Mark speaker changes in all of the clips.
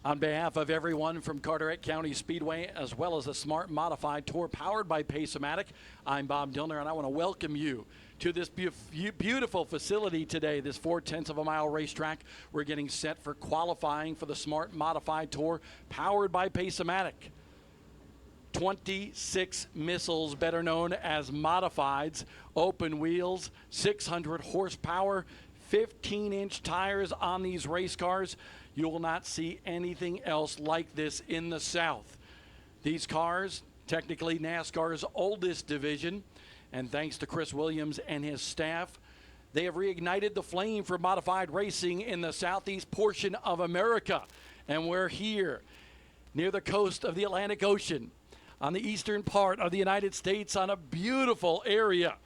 Speaker 1: On behalf of everyone from Carteret County Speedway, as well as the Smart Modified Tour powered by Pace-O-Matic, I'm Bob Dillner, and I want to welcome you to this beautiful facility today, this 0.4 of a mile racetrack. We're getting set for qualifying for the Smart Modified Tour powered by Pace-O-Matic. 26 missiles, better known as modifieds, open wheels, 600 horsepower, 15-inch tires on these race cars. You will not see anything else like this in the South. These cars, technically NASCAR's oldest division, and thanks to Chris Williams and his staff, they have reignited the flame for modified racing in the southeast portion of America. And we're here near the coast of the Atlantic Ocean, on the eastern part of the United States, on a beautiful area.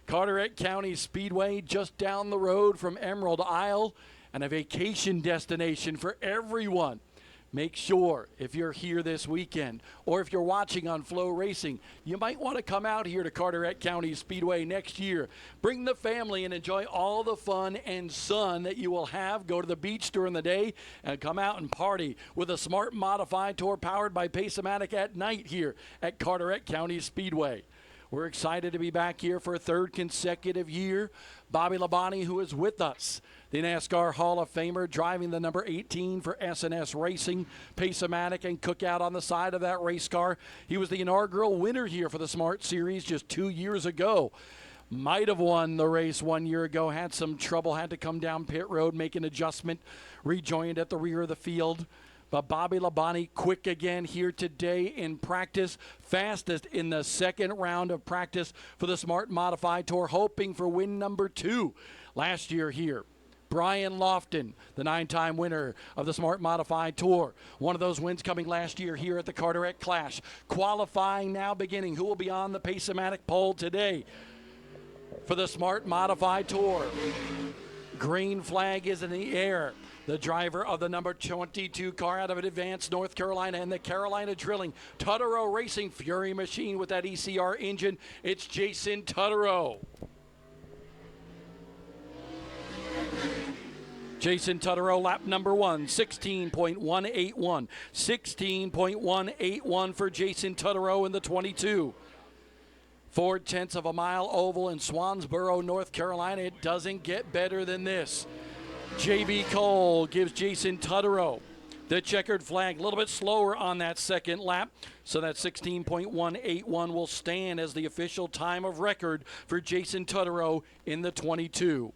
Speaker 1: Carteret County Speedway, just down the road from Emerald Isle, and a vacation destination for everyone. Make sure, if you're here this weekend, or if you're watching on Flow Racing, you might want to come out here to Carteret County Speedway next year. Bring the family and enjoy all the fun and sun that you will have. Go to the beach during the day and come out and party with a Smart Modified Tour powered by Pace-O-Matic at night here at Carteret County Speedway. We're excited to be back here for a third consecutive year. Bobby Labonte, who is with us, the NASCAR Hall of Famer, driving the number 18 for S&S Racing, Pace-O-Matic, and Cookout on the side of that race car. He was the inaugural winner here for the Smart Series just 2 years ago. Might have won the race 1 year ago, had some trouble, had to come down pit road, make an adjustment, rejoined at the rear of the field. But Bobby Labonte quick again here today in practice, fastest in the second round of practice for the Smart Modified Tour, hoping for win number 2 last year here. Brian Lofton, the 9-time winner of the Smart Modified Tour. One of those wins coming last year here at the Carteret Clash. Qualifying now beginning. Who will be on the Pace-O-Matic pole today for the Smart Modified Tour? Green flag is in the air. The driver of the number 22 car out of Advanced North Carolina and the Carolina Drilling Tutterow Racing Fury machine with that ECR engine. It's Jason Tutterow. Jason Tutterow, lap number 1, 16.181. 16.181 for Jason Tutterow in the 22. 0.4 of a mile oval in Swansboro, North Carolina. It doesn't get better than this. J.B. Cole gives Jason Tutterow the checkered flag. A little bit slower on that second lap, so that 16.181 will stand as the official time of record for Jason Tutterow in the 22.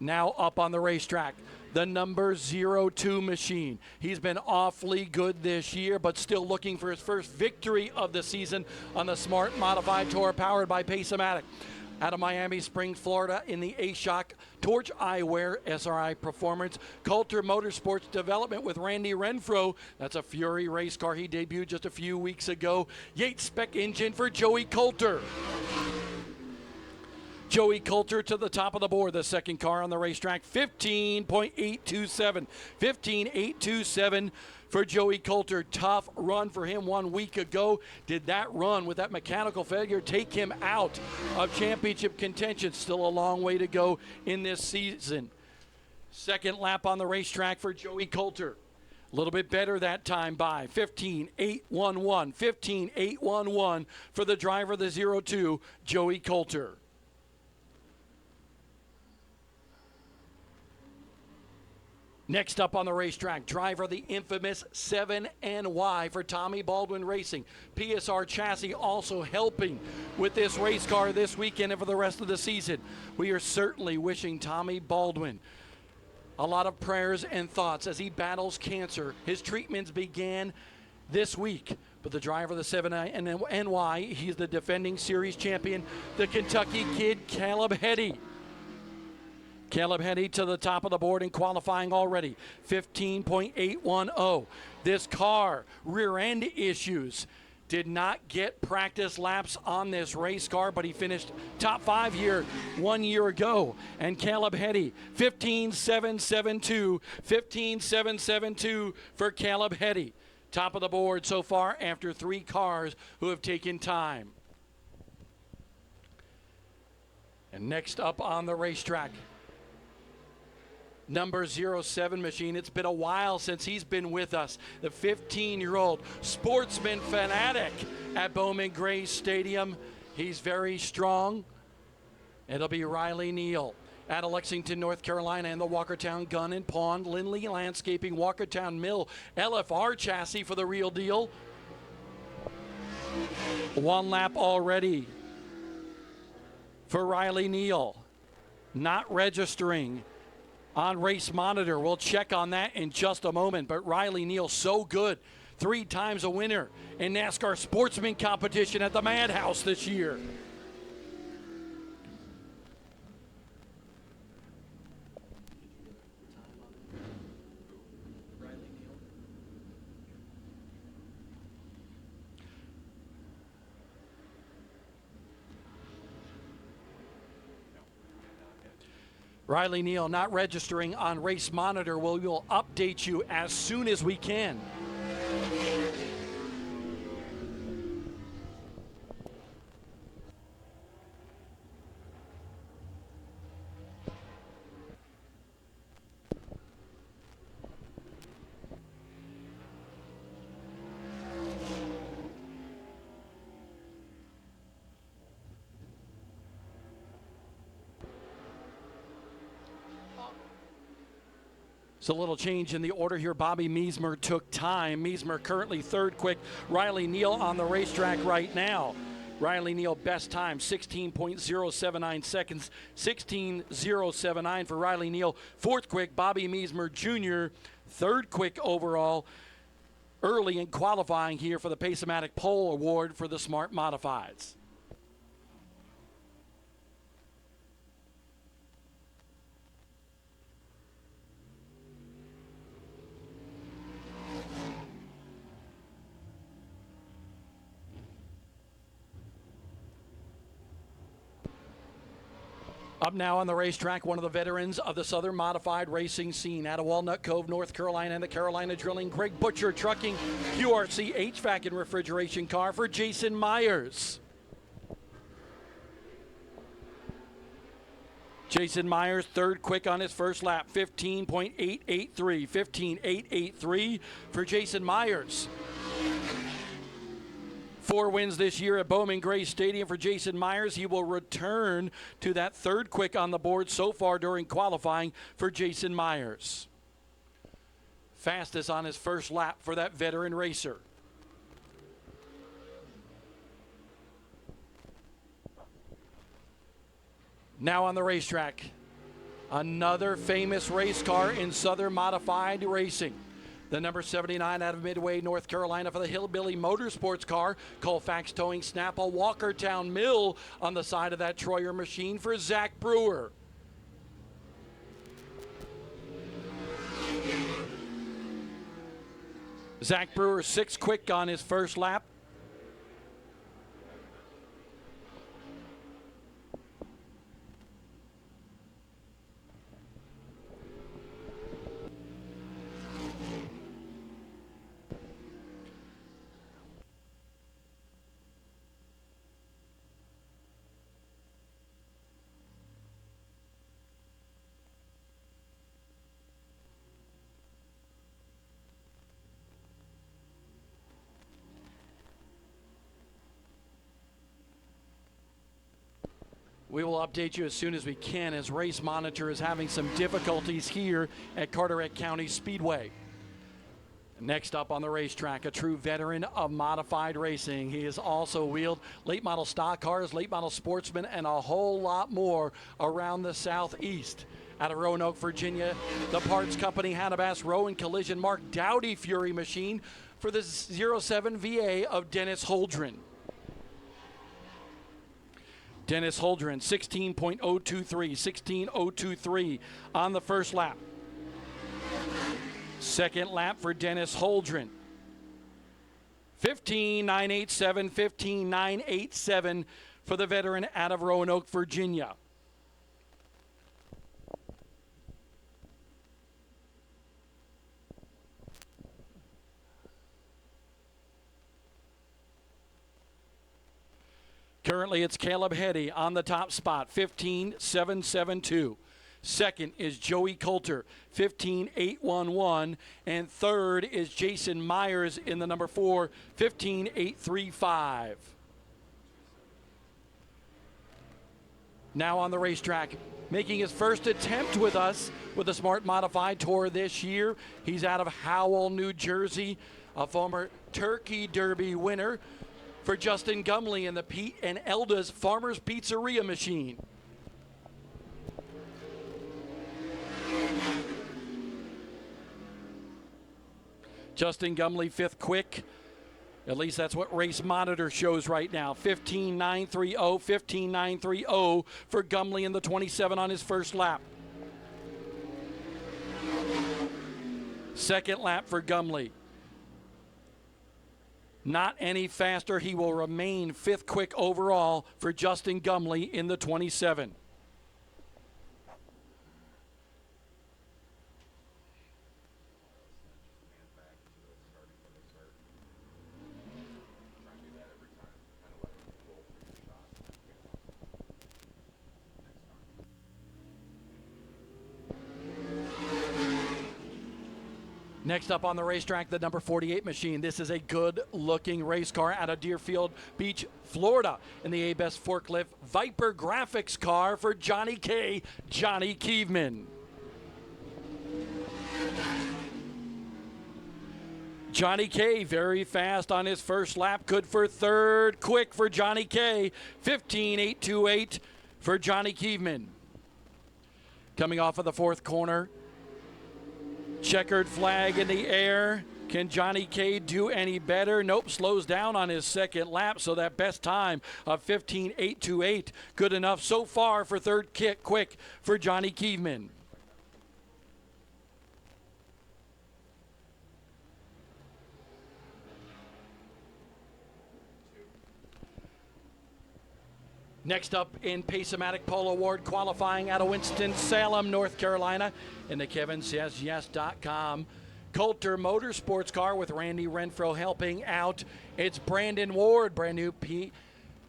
Speaker 1: Now up on the racetrack, the number 02 machine. He's been awfully good this year, but still looking for his first victory of the season on the Smart Modified Tour powered by Pace-O-Matic. Out of Miami Springs, Florida, in the A-Shock Torch Eyewear SRI Performance Coulter Motorsports Development with Randy Renfro. That's a Fury race car he debuted just a few weeks ago. Yates spec engine for Joey Coulter. Joey Coulter to the top of the board, the second car on the racetrack, 15.827. 15.827 for Joey Coulter. Tough run for him 1 week ago. Did that run with that mechanical failure take him out of championship contention? Still a long way to go in this season. Second lap on the racetrack for Joey Coulter. A little bit better that time by 15.811. 15.811 for the driver of the 02, Joey Coulter. Next up on the racetrack, driver of the infamous 7NY for Tommy Baldwin Racing. PSR chassis also helping with this race car this weekend and for the rest of the season. We are certainly wishing Tommy Baldwin a lot of prayers and thoughts as he battles cancer. His treatments began this week. But the driver of the 7NY, he's the defending series champion, the Kentucky kid, Caleb Heady. Caleb Heady to the top of the board in qualifying already, 15.810. This car, rear end issues, did not get practice laps on this race car, but he finished top 5 here 1 year ago. And Caleb Heady, 15.772, 15.772 for Caleb Heady. Top of the board so far after 3 cars who have taken time. And next up on the racetrack, number 07 machine. It's been a while since he's been with us. The 15-year-old sportsman fanatic at Bowman Gray Stadium. He's very strong. It'll be Riley Neal out of Lexington, North Carolina, and the Walkertown Gun and Pawn, Lindley Landscaping, Walkertown Mill, LFR chassis for the real deal. One lap already for Riley Neal. Not registering on Race Monitor. We'll check on that in just a moment, but Riley Neal so good. 3 times a winner in NASCAR Sportsman competition at the Madhouse this year. Riley Neal not registering on Race Monitor. We will update you as soon as we can. It's a little change in the order here. Bobby Meismer took time. Meismer currently third quick. Riley Neal on the racetrack right now. Riley Neal best time, 16.079 seconds. 16.079 for Riley Neal. Fourth quick, Bobby Meismer Jr. Third quick overall. Early in qualifying here for the Pace-O-Matic Pole Award for the Smart Modifieds. Up now on the racetrack, one of the veterans of the Southern Modified racing scene out of Walnut Cove, North Carolina, and the Carolina Drilling, Greg Butcher Trucking, QRC HVAC and refrigeration car for Jason Myers. Jason Myers, third quick on his first lap, 15.883. 15.883 for Jason Myers. 4 wins this year at Bowman Gray Stadium for Jason Myers. He will return to that third quick on the board so far during qualifying for Jason Myers. Fastest on his first lap for that veteran racer. Now on the racetrack, another famous race car in Southern Modified racing. The number 79 out of Midway, North Carolina for the Hillbilly Motorsports car. Colfax Towing Snapple, Walkertown Mill on the side of that Troyer machine for Zach Brewer. Zach Brewer, 6 quick on his first lap. We will update you as soon as we can, as Race Monitor is having some difficulties here at Carteret County Speedway. Next up on the racetrack, a true veteran of modified racing. He has also wheeled late model stock cars, late model sportsmen, and a whole lot more around the Southeast. Out of Roanoke, Virginia, the parts company Hannibas Rowan Collision Mark Dowdy Fury machine for the 07 VA of Dennis Holdren. Dennis Holdren, 16.023, 16.023 on the first lap. Second lap for Dennis Holdren. 15.987, 15.987 for the veteran out of Roanoke, Virginia. Currently, it's Caleb Heddy on the top spot, 15.772. Second is Joey Coulter, 15.811. And third is Jason Myers in the number 4, 15.835. Now on the racetrack, making his first attempt with us with the Smart Modified Tour this year. He's out of Howell, New Jersey, a former Turkey Derby winner for Justin Gumley in the Pete and Elda's Farmer's Pizzeria machine. Justin Gumley, 5th quick. At least that's what Race Monitor shows right now. 15.930, 15.930 for Gumley in the 27 on his first lap. Second lap for Gumley. Not any faster. He will remain 5th quick overall for Justin Gumley in the 27. Next up on the racetrack, the number 48 machine. This is a good-looking race car out of Deerfield Beach, Florida, in the A-Best Forklift Viper Graphics car for Johnny K. Johnny Kievman. Johnny K very fast on his first lap, good for 3rd quick for Johnny K. 15.828 for Johnny Kievman. Coming off of the 4th corner. Checkered flag in the air. Can Johnny K do any better? Nope, slows down on his 2nd lap, so that best time of 15.828, good enough so far for 3rd quick for Johnny Kievman. Next up in Pace-O-Matic Pole Award qualifying out of Winston-Salem, North Carolina, in the KevinSaysYes.com Coulter Motorsports car with Randy Renfro helping out. It's Brandon Ward, brand new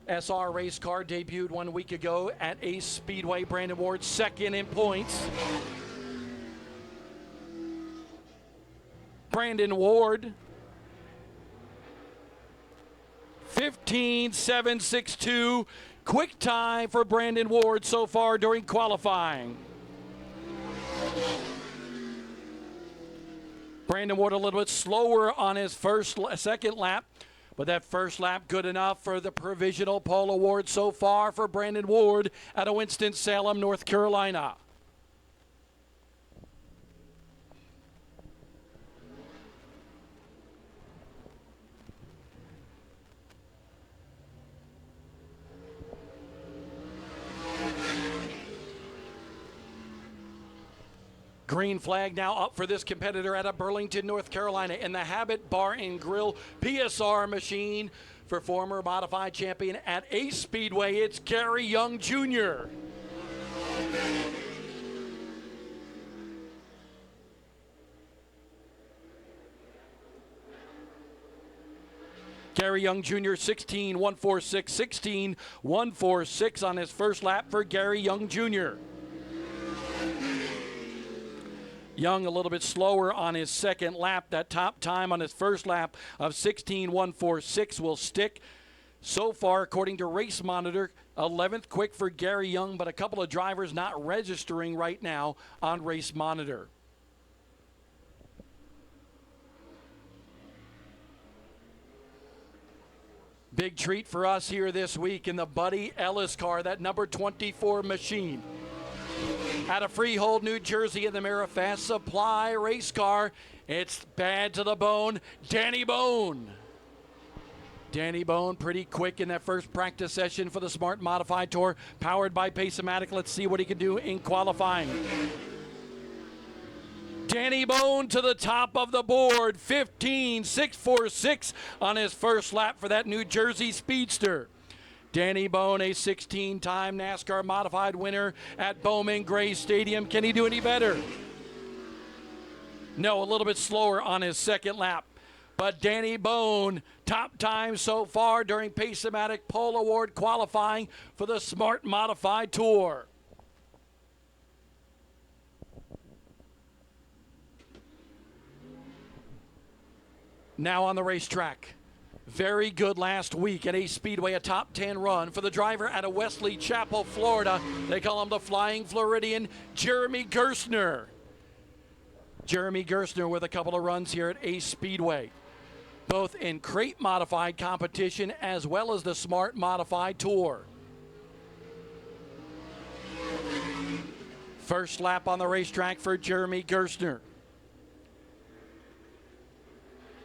Speaker 1: PSR race car, debuted 1 week ago at Ace Speedway. Brandon Ward 2nd in points. Brandon Ward, 15.762. Quick time for Brandon Ward so far during qualifying. Brandon Ward a little bit slower on his 2nd lap, but that 1st lap good enough for the Provisional Pole Award so far for Brandon Ward out of Winston-Salem, North Carolina. Green flag now up for this competitor out of Burlington, North Carolina in the Habit Bar and Grill PSR machine for former modified champion at Ace Speedway. It's Gary Young Jr. Gary Young Jr. 16.146, 16.146 on his first lap for Gary Young Jr. Young a little bit slower on his 2nd lap. That top time on his first lap of 16.146 will stick. So far, according to Race Monitor, 11th quick for Gary Young, but a couple of drivers not registering right now on Race Monitor. Big treat for us here this week in the Buddy Ellis car, that number 24 machine. Out of Freehold, New Jersey in the Marifast Supply race car, it's bad to the bone, Danny Bone. Danny Bone pretty quick in that first practice session for the Smart Modified Tour, powered by Pace-O-Matic. Let's see what he can do in qualifying. Danny Bone to the top of the board, 15.646 on his first lap for that New Jersey Speedster. Danny Bone, a 16-time NASCAR modified winner at Bowman Gray Stadium. Can he do any better? No, a little bit slower on his 2nd lap. But Danny Bone, top time so far during Pace-O-Matic Pole Award qualifying for the Smart Modified Tour. Now on the racetrack. Very good last week at Ace Speedway, a top 10 run for the driver out of Wesley Chapel, Florida. They call him the Flying Floridian, Jeremy Gerstner. Jeremy Gerstner with a couple of runs here at Ace Speedway, both in crate modified competition as well as the Smart Modified Tour. First lap on the racetrack for Jeremy Gerstner.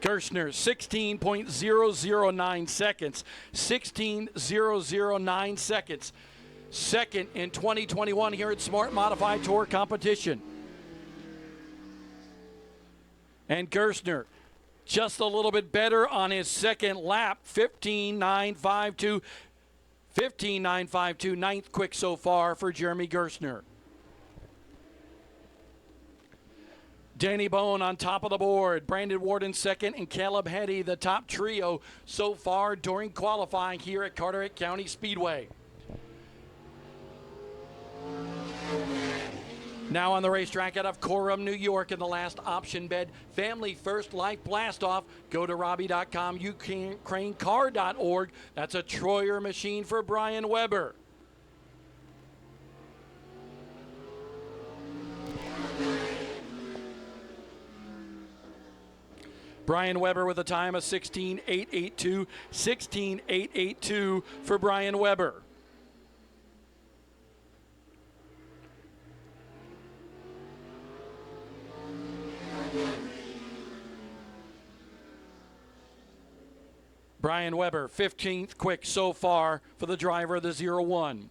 Speaker 1: Gerstner, 16.009 seconds. 16.009 seconds. Second in 2021 here at Smart Modified Tour competition. And Gerstner, just a little bit better on his second lap, 15.952. 15.952, ninth quick so far for Jeremy Gerstner. Danny Bone on top of the board, Brandon Warden second, and Caleb Hetty the top trio so far during qualifying here at Carteret County Speedway. Now on the racetrack out of Coram, New York in the last option bed, Family First Life Blastoff. Go to Robbie.com, UkraineCar.org. That's a Troyer machine for Brian Weber. Brian Weber with a time of 16.882. 16.882 for Brian Weber. Brian Weber, 15th quick so far for the driver of the 01.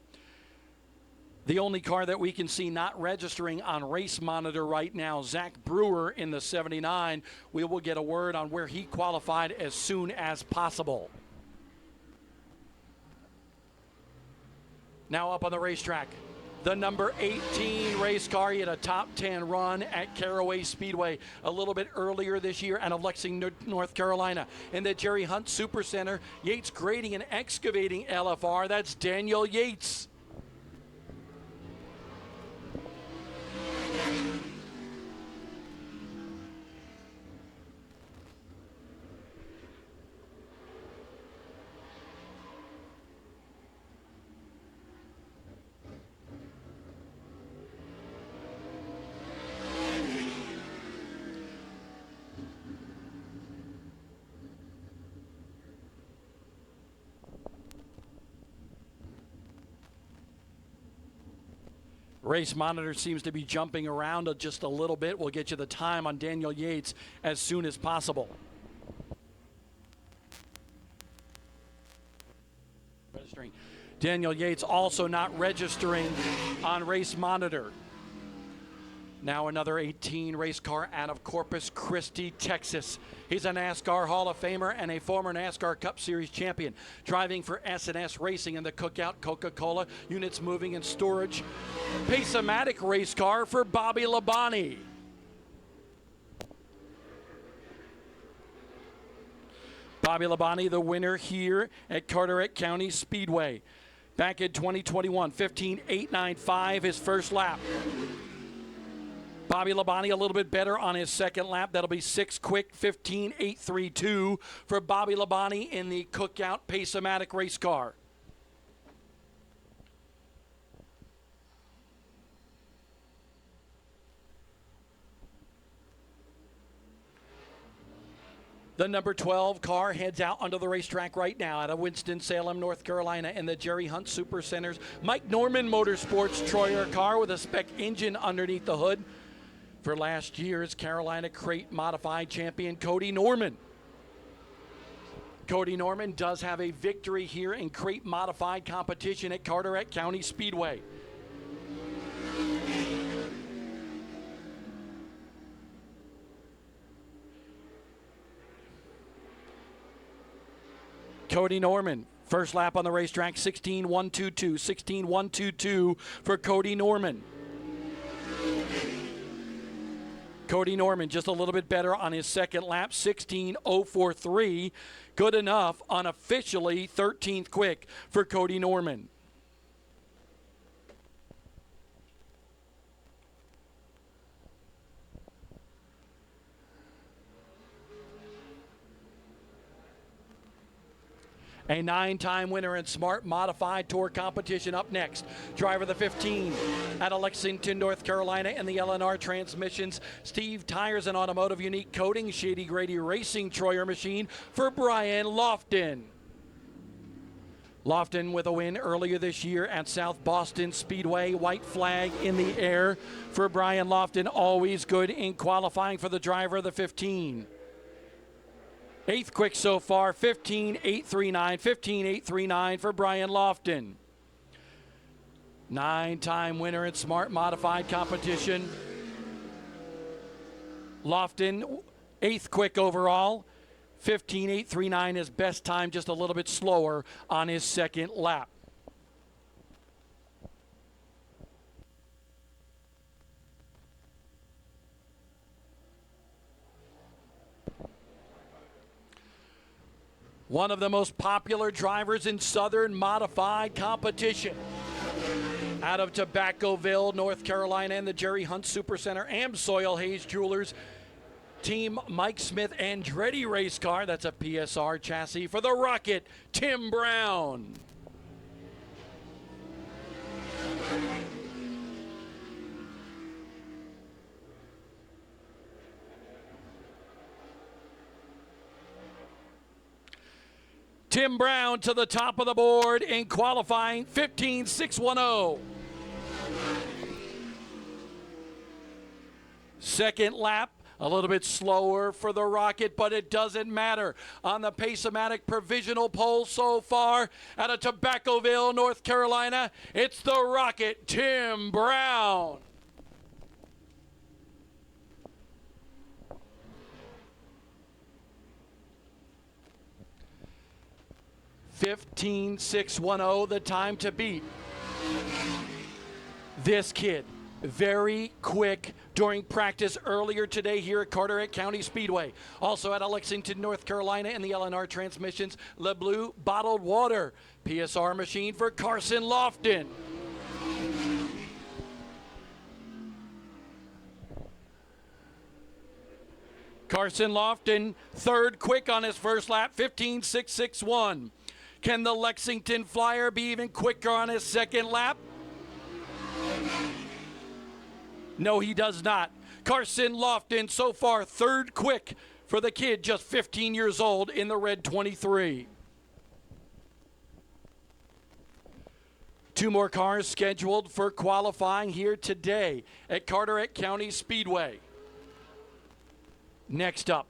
Speaker 1: The only car that we can see not registering on Race Monitor right now, Zach Brewer in the 79. We will get a word on where he qualified as soon as possible. Now up on the racetrack, the number 18 race car. He had a top 10 run at Caraway Speedway a little bit earlier this year out of Lexington, North Carolina. In the Jerry Hunt Super Center, Yates Grading and Excavating LFR, that's Daniel Yates. Race Monitor seems to be jumping around just a little bit. We'll get you the time on Daniel Yates as soon as possible. Registering. Daniel Yates also not registering on Race Monitor. Now another 18 race car out of Corpus Christi, Texas. He's a NASCAR Hall of Famer and a former NASCAR Cup Series champion. Driving for S&S Racing in the Cookout Coca-Cola Units Moving and Storage. Pace-O-Matic race car for Bobby Labonte. Bobby Labonte, the winner here at Carteret County Speedway. Back in 2021, 15.895 his first lap. Bobby Labonte a little bit better on his second lap. That'll be 6 quick, 15.832 for Bobby Labonte in the Cookout Pace-O-Matic race car. The number 12 car heads out onto the racetrack right now out of Winston-Salem, North Carolina in the Jerry Hunt Super Center's Mike Norman Motorsports Troyer car with a spec engine underneath the hood for last year's Carolina Crate Modified champion Cody Norman. Cody Norman does have a victory here in Crate Modified competition at Carteret County Speedway. Cody Norman, first lap on the racetrack, 16.122. 16.122 for Cody Norman. Cody Norman just a little bit better on his second lap, 16.043. Good enough, unofficially 13th quick for Cody Norman. A 9-time winner in Smart Modified Tour competition up next. Driver the 15 out of Lexington, North Carolina in the LNR Transmissions. Steve Tires and Automotive Unique Coating, Shady Grady Racing Troyer Machine for Brian Lofton. Lofton with a win earlier this year at South Boston Speedway. White flag in the air for Brian Lofton. Always good in qualifying for the driver of the 15. 8th quick so far, 15.839, 15.839 for Brian Lofton. 9-time winner in Smart Modified competition. Lofton, 8th quick overall. 15.839 his best time, just a little bit slower on his second lap. One of the most popular drivers in Southern Modified competition. Out of Tobaccoville, North Carolina, and the Jerry Hunt Supercenter, Amsoil Hayes Jewelers, Team Mike Smith Andretti race car. That's a PSR chassis for the Rocket, Tim Brown. Tim Brown to the top of the board in qualifying, 15.610. Second lap, a little bit slower for the Rocket, but it doesn't matter. On the Pace-O-Matic provisional poll so far, out of Tobaccoville, North Carolina, it's the Rocket, Tim Brown. (15.610) the time to beat. This kid, very quick during practice earlier today here at Carteret County Speedway. Also at Lexington, North Carolina in the LNR Transmissions, Le Bleu Bottled Water PSR machine for Carson Lofton. Carson Lofton, third quick on his first lap, 15.661. Can the Lexington Flyer be even quicker on his second lap? No, he does not. Carson Lofton, so far, third quick for the kid, just 15 years old, in the red 23. Two more cars scheduled for qualifying here today at Carteret County Speedway. Next up,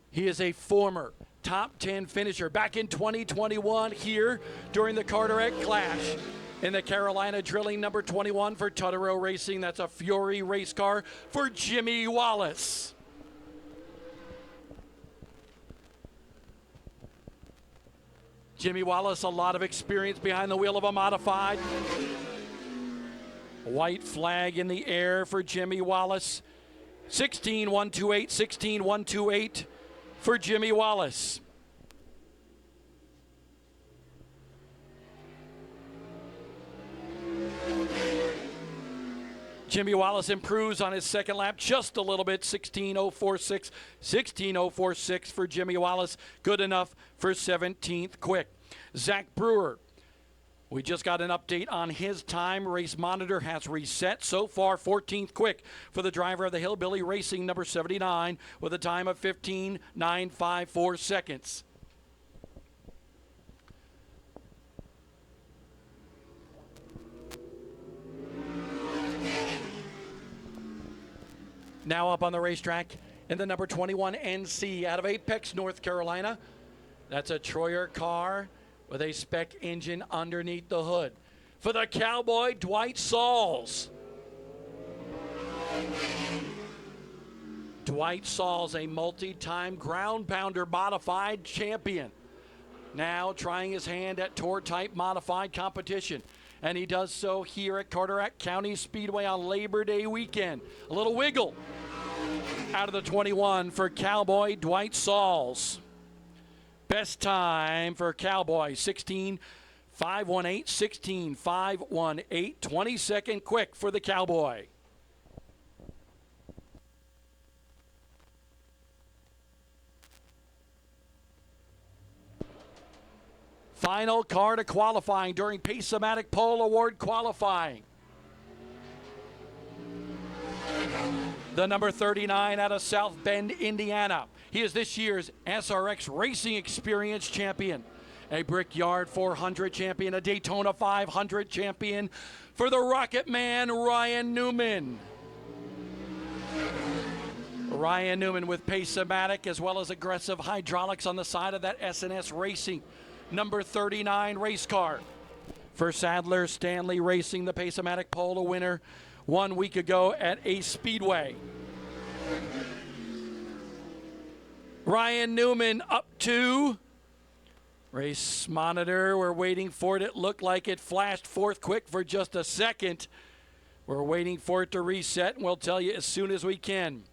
Speaker 1: he is a former top 10 finisher back in 2021 here during the Carteret Clash in the Carolina Drilling number 21 for Tutterow Racing. That's a Fury race car for Jimmy Wallace. Jimmy Wallace, a lot of experience behind the wheel of a modified. White flag in the air for Jimmy Wallace. 16.128, 16.128 for Jimmy Wallace. Jimmy Wallace improves on his second lap just a little bit, 16.046, 16.046 for Jimmy Wallace. Good enough for 17th quick. Zach Brewer, we just got an update on his time. Race monitor has reset. So far, 14th quick for the driver of the Hillbilly Racing number 79 with a time of 15.954 seconds. Now up on the racetrack in the number 21 NC out of Apex, North Carolina. That's a Troyer car with a spec engine underneath the hood. For the Cowboy, Dwight Sauls. Dwight Sauls, a multi-time ground pounder modified champion. Now trying his hand at tour-type modified competition. And he does so here at Carteret County Speedway on Labor Day weekend. A little wiggle out of the 21 for Cowboy Dwight Sauls. Best time for Cowboy, 16.518, 16.518, 22nd quick for the Cowboy. Final car to qualifying during Pace-O-Matic Pole Award qualifying. The number 39 out of South Bend, Indiana. He is this year's SRX Racing Experience champion, a Brickyard 400 champion, a Daytona 500 champion for the Rocket Man, Ryan Newman. Ryan Newman with Pace-O-Matic as well as aggressive hydraulics on the side of that S&S Racing number 39 race car. For Sadler Stanley Racing, the Pace-O-Matic Polo winner 1 week ago at a Speedway. Ryan Newman up to race monitor. We're waiting for it. It looked like it flashed forth quick for just a second. We're waiting for it to reset, and we'll tell you as soon as we can.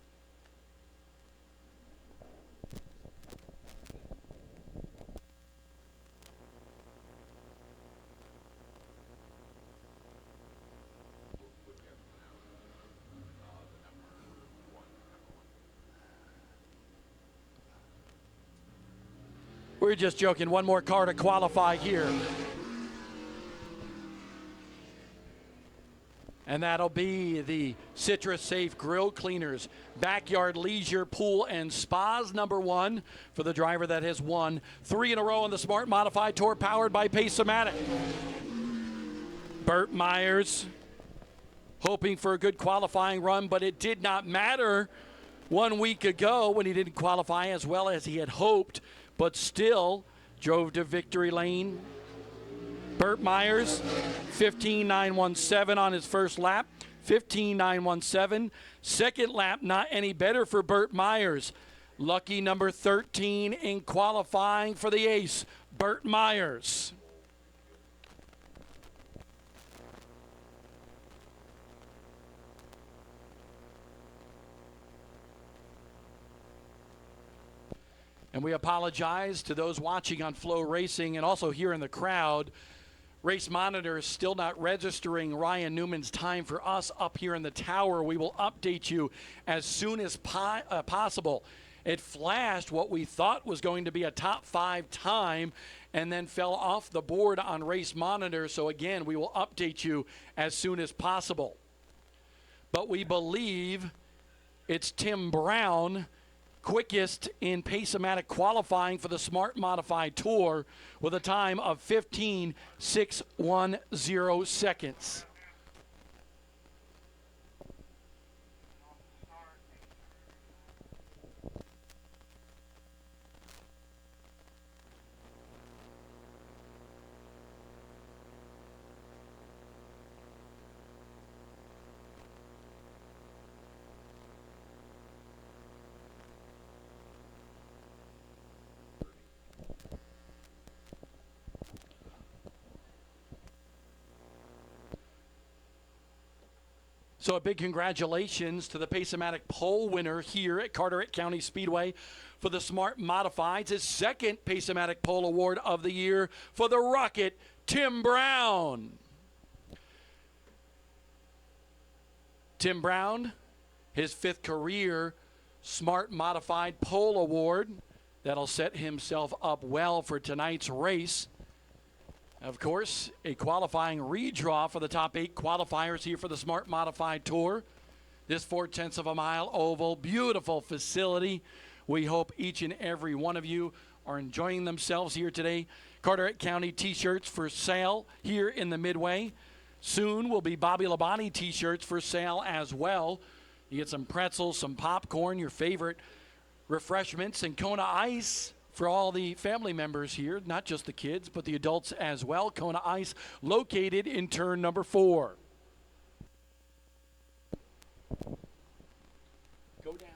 Speaker 1: We're just joking. One more car to qualify here. And that'll be the Citrus Safe Grill Cleaners Backyard Leisure Pool and Spas number 1 for the driver that has won 3 in a row on the Smart Modified Tour powered by Pace-O-Matic. Burt Myers hoping for a good qualifying run, but it did not matter 1 week ago when he didn't qualify as well as he had hoped, but still drove to victory lane. Burt Myers, 15.917 on his first lap, 15.917. Second lap, not any better for Burt Myers. Lucky number 13 in qualifying for the ace, Burt Myers. And we apologize to those watching on Flow Racing and also here in the crowd. Race Monitor is still not registering Ryan Newman's time for us up here in the tower. We will update you as soon as possible. It flashed what we thought was going to be a top 5 time and then fell off the board on Race Monitor. So again, we will update you as soon as possible. But we believe it's Tim Brown, quickest in Pace-O-Matic qualifying for the Smart Modified Tour with a time of 15.610 seconds. So a big congratulations to the Pace-O-Matic pole winner here at Carteret County Speedway for the Smart Modifieds. His second Pace-O-Matic pole award of the year for the Rocket, Tim Brown. Tim Brown, his 5th career Smart Modified pole award. That'll set himself up well for tonight's race. Of course, a qualifying redraw for the top 8 qualifiers here for the Smart Modified Tour. This 4/10 of a mile oval, beautiful facility. We hope each and every one of you are enjoying themselves here today. Carteret County t-shirts for sale here in the Midway. Soon will be Bobby Labonte t-shirts for sale as well. You get some pretzels, some popcorn, your favorite refreshments, and Kona Ice for all the family members here, not just the kids, but the adults as well. Kona Ice located in turn number 4. Go down.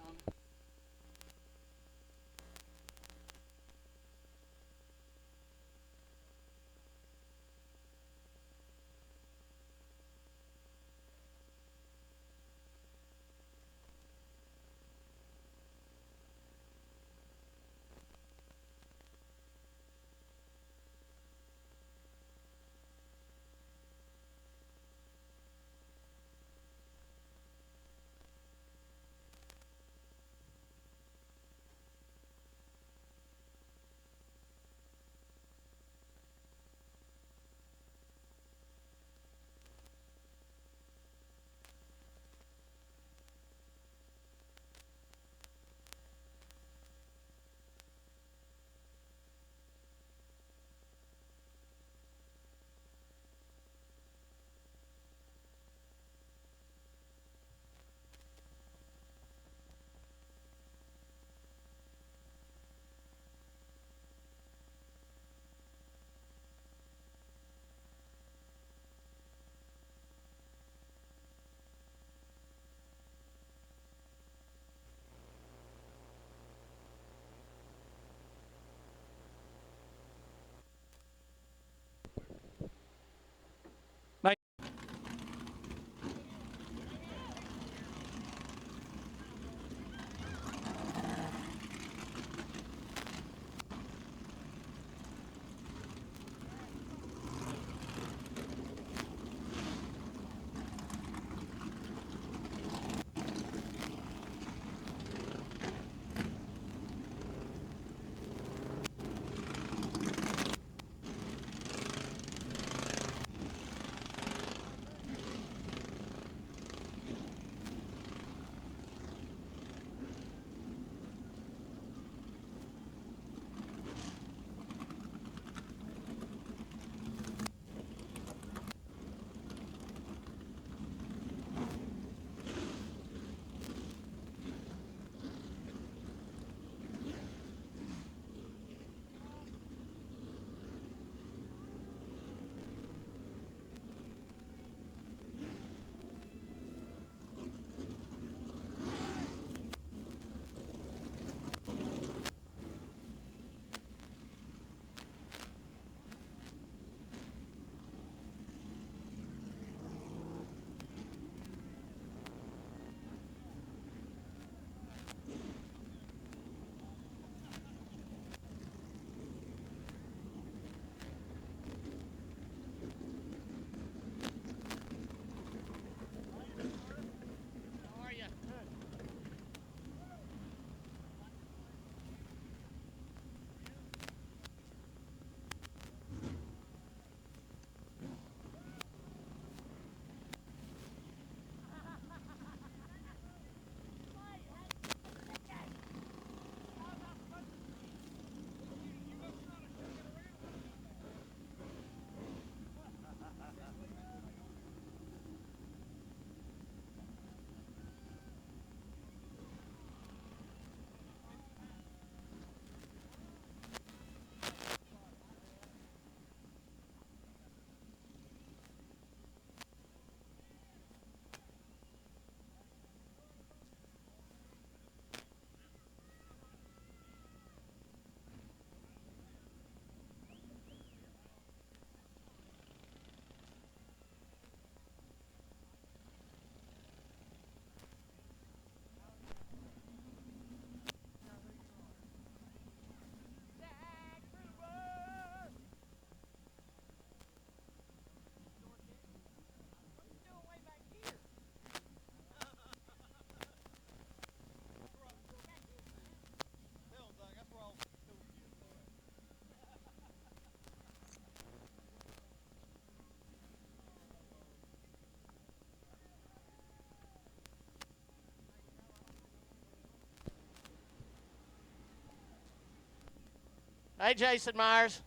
Speaker 2: Hey, Jason Myers.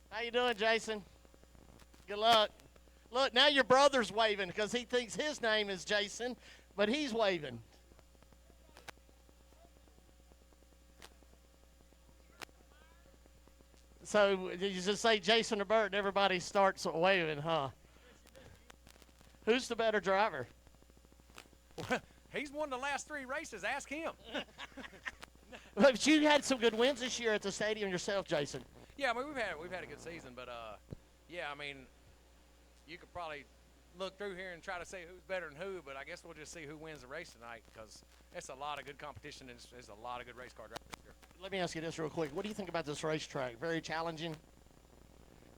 Speaker 2: How you doing, Jason? Good luck. Look, now your brother's waving because he thinks his name is Jason, but he's waving. So did you just say Jason or Bert and everybody starts waving, huh? Who's the better driver?
Speaker 3: He's won the last 3 races. Ask him.
Speaker 2: But you had some good wins this year at the stadium yourself, Jason.
Speaker 3: Yeah, I mean, we've had a good season, but yeah, I mean, you could probably look through here and try to say who's better than who, but I guess we'll just see who wins the race tonight because it's a lot of good competition and there's a lot of good race car drivers here.
Speaker 2: Let me ask you this real quick. What do you think about this racetrack? Very challenging?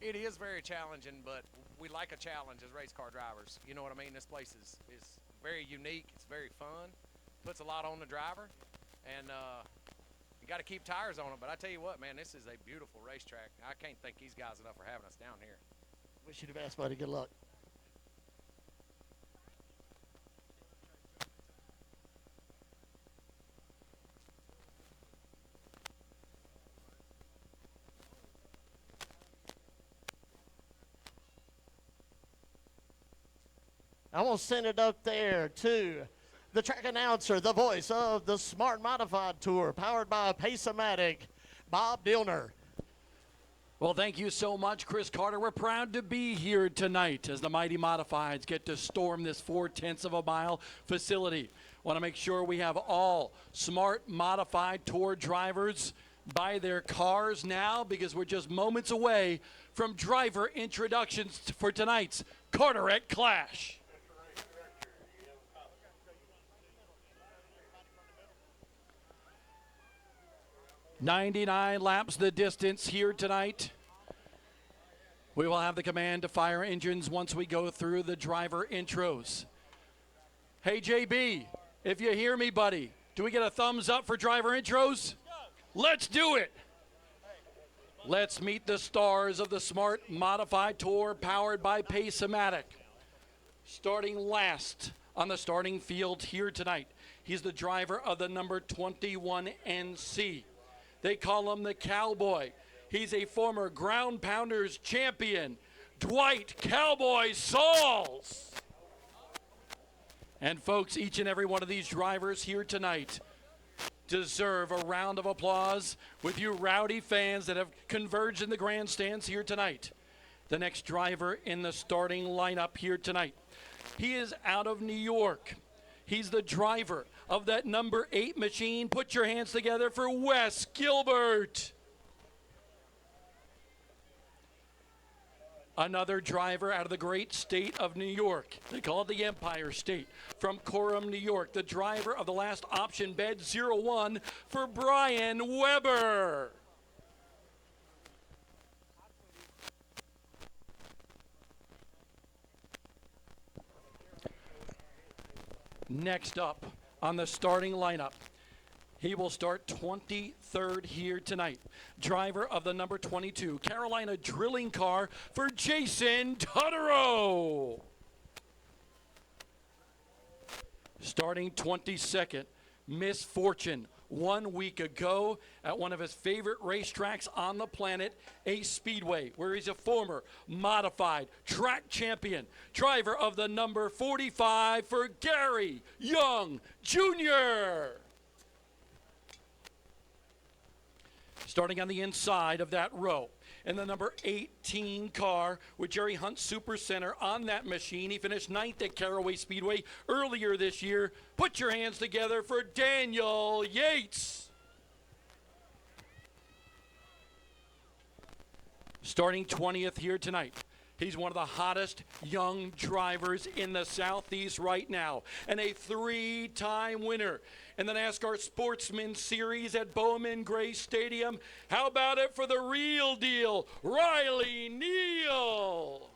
Speaker 3: It is very challenging, but we like a challenge as race car drivers. You know what I mean? This place is very unique. It's very fun. Puts a lot on the driver, and you got to keep tires on it. But I tell you what, man, this is a beautiful racetrack. I can't thank these guys enough for having us down here.
Speaker 2: Wish you the best, buddy. Good luck. I'm going to send it up there to the track announcer, the voice of the Smart Modified Tour, powered by Pace-O-Matic, Bob Dillner.
Speaker 1: Well, thank you so much, Chris Carter. We're proud to be here tonight as the Mighty Modifieds get to storm this 0.4 of a mile facility. Want to make sure we have all Smart Modified Tour drivers by their cars now because we're just moments away from driver introductions for tonight's Carteret Clash. 99 laps the distance here tonight. We will have the command to fire engines once we go through the driver intros. Hey, JB, if you hear me, buddy, do we get a thumbs up for driver intros? Let's do it. Let's meet the stars of the Smart Modified Tour powered by Pace-O-Matic. Starting last on the starting field here tonight, he's the driver of the number 21 NC. They call him the Cowboy. He's a former Ground Pounders champion, Dwight Cowboy Sauls. And folks, each and every one of these drivers here tonight deserve a round of applause with you rowdy fans that have converged in the grandstands here tonight. The next driver in the starting lineup here tonight, he is out of New York. He's the driver of that number 8 machine. Put your hands together for Wes Gilbert. Another driver out of the great state of New York. They call it the Empire State. From Coram, New York, the driver of the last option bed 01 for Brian Weber. Next up on the starting lineup, he will start 23rd here tonight. Driver of the number 22 Carolina drilling car for Jason Tutterow. Starting 22nd, Misfortune. 1 week ago at one of his favorite racetracks on the planet, Ace Speedway, where he's a former modified track champion. Driver of the number 45 for Gary Young Jr. Starting on the inside of that row, in the number 18 car with Jerry Hunt Super Center on that machine. He finished 9th at Caraway Speedway earlier this year. Put your hands together for Daniel Yates. Starting 20th here tonight. He's one of the hottest young drivers in the Southeast right now, and a 3-time winner in the NASCAR Sportsman Series at Bowman Gray Stadium. How about it for the real deal, Riley Neal?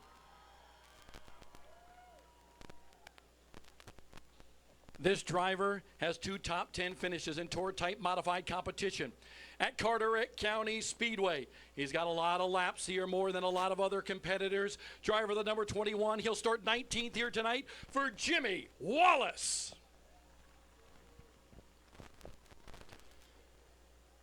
Speaker 1: This driver has 2 top 10 finishes in tour-type modified competition at Carteret County Speedway. He's got a lot of laps here, more than a lot of other competitors. Driver of the number 21, he'll start 19th here tonight for Jimmy Wallace.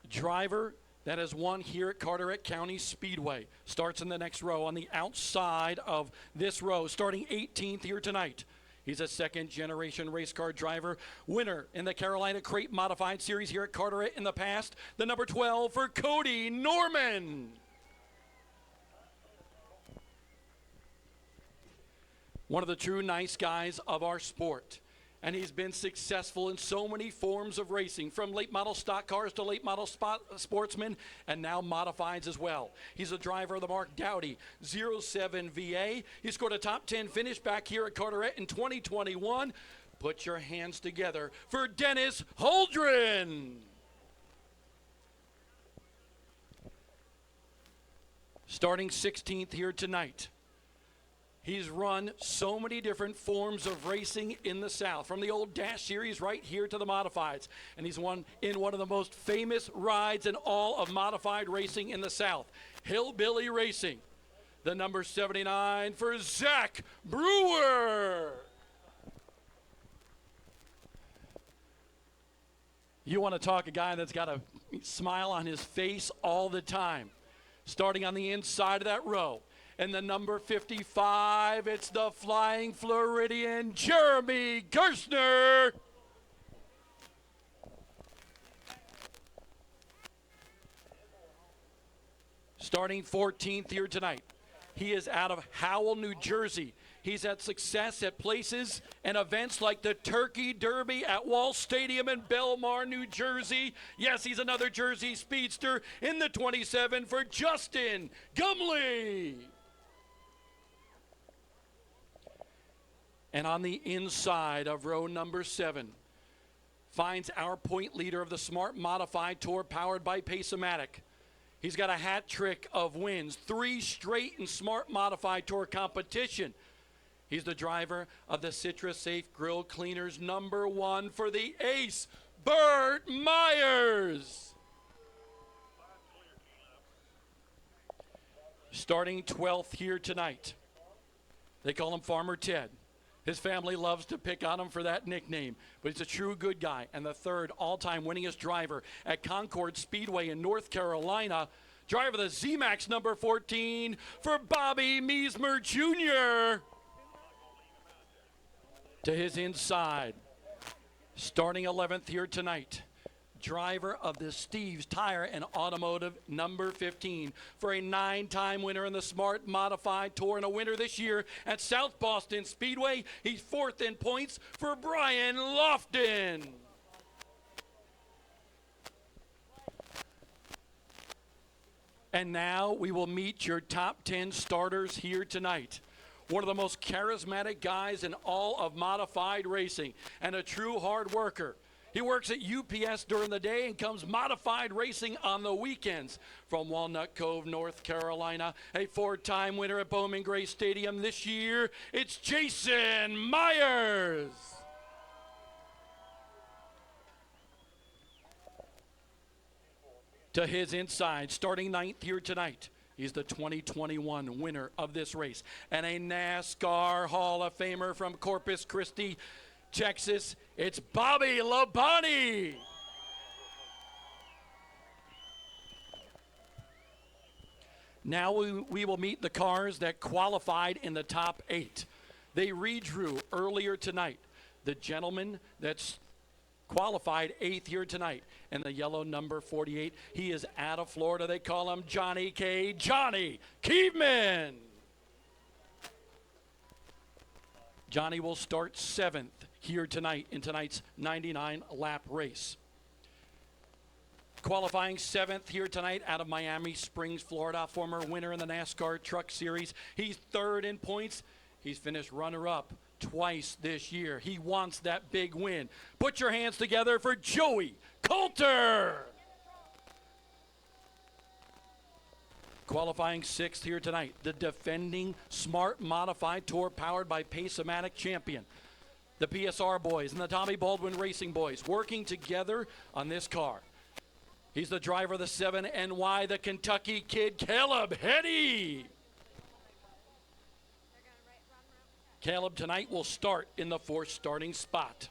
Speaker 1: Driver that has won here at Carteret County Speedway. Starts in the next row on the outside of this row, starting 18th here tonight. He's a second-generation race car driver, winner in the Carolina Crate Modified Series here at Carteret in the past. The number 12 for Cody Norman. One of the true nice guys of our sport. And he's been successful in so many forms of racing, from late model stock cars to late model sportsmen, and now modifieds as well. He's a driver of the Mark Dowdy 07 VA. He scored a top 10 finish back here at Carteret in 2021. Put your hands together for Dennis Holdren. Starting 16th here tonight. He's run so many different forms of racing in the South, from the old Dash Series right here to the Modifieds. And he's won in one of the most famous rides in all of modified racing in the South, Hillbilly Racing. The number 79 for Zach Brewer. You want to talk a guy that's got a smile on his face all the time. Starting on the inside of that row. And the number 55, it's the Flying Floridian, Jeremy Gerstner. Starting 14th here tonight. He is out of Howell, New Jersey. He's had success at places and events like the Turkey Derby at Wall Stadium in Belmar, New Jersey. Yes, he's another Jersey speedster in the 27 for Justin Gumley. And on the inside of row number 7, finds our point leader of the Smart Modified Tour powered by Pace-O-Matic. He's got a hat trick of wins, 3 straight in Smart Modified Tour competition. He's the driver of the Citrus Safe Grill Cleaners number 1 for the ace, Bert Myers. Starting 12th here tonight. They call him Farmer Ted. His family loves to pick on him for that nickname, but he's a true good guy and the 3rd all-time winningest driver at Concord Speedway in North Carolina. Driver of the Z-Max number 14 for Bobby Meismer Jr. To his inside, starting 11th here tonight. Driver of the Steve's Tire and Automotive number 15 for a 9-time winner in the Smart Modified Tour and a winner this year at South Boston Speedway. He's 4th in points for Brian Lofton. And now we will meet your top 10 starters here tonight. One of the most charismatic guys in all of modified racing and a true hard worker. He works at UPS during the day and comes modified racing on the weekends. From Walnut Cove, North Carolina, a 4-time winner at Bowman Gray Stadium this year, it's Jason Myers. To his inside, starting 9th here tonight. He's the 2021 winner of this race and a NASCAR Hall of Famer from Corpus Christi, Texas. It's Bobby Labonte. Now we will meet the cars that qualified in the top 8. They redrew earlier tonight. The gentleman that's qualified 8th here tonight, and the yellow number 48, he is out of Florida. They call him Johnny K. Johnny Keevman. Johnny will start 7th here tonight in tonight's 99-lap race. Qualifying 7th here tonight out of Miami Springs, Florida, former winner in the NASCAR Truck Series. He's 3rd in points. He's finished runner-up twice this year. He wants that big win. Put your hands together for Joey Coulter. Qualifying 6th here tonight, the defending Smart Modified Tour powered by Pace-O-Matic champion. The PSR boys and the Tommy Baldwin Racing boys working together on this car. He's the driver of the 7NY, the Kentucky kid, Caleb Hetty. Caleb tonight will start in the 4th starting spot.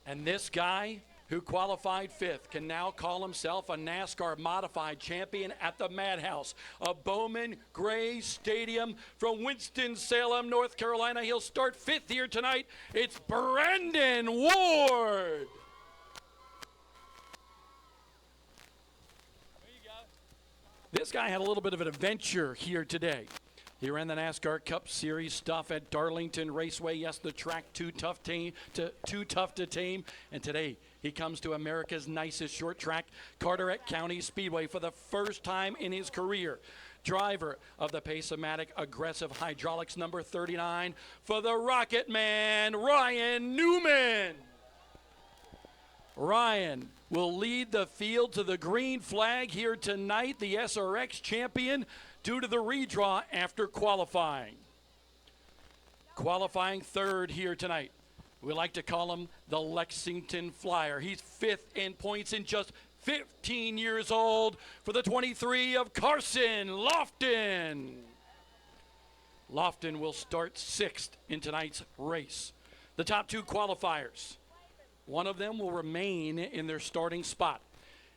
Speaker 1: And this guy who qualified 5th, can now call himself a NASCAR modified champion at the Madhouse of Bowman Gray Stadium from Winston-Salem, North Carolina. He'll start 5th here tonight. It's Brandon Ward. This guy had a little bit of an adventure here today. He ran the NASCAR Cup Series stuff at Darlington Raceway. Yes, the track too tough to tame. And today he comes to America's nicest short track, Carteret County Speedway, for the first time in his career. Driver of the Pace-O-Matic Aggressive Hydraulics number 39 for the Rocket Man, Ryan Newman. Ryan will lead the field to the green flag here tonight, the SRX champion, due to the redraw after qualifying. Qualifying 3rd here tonight. We like to call him the Lexington Flyer. He's 5th in points in just 15 years old for the 23 of Carson Lofton. Lofton will start 6th in tonight's race. The top 2 qualifiers. One of them will remain in their starting spot,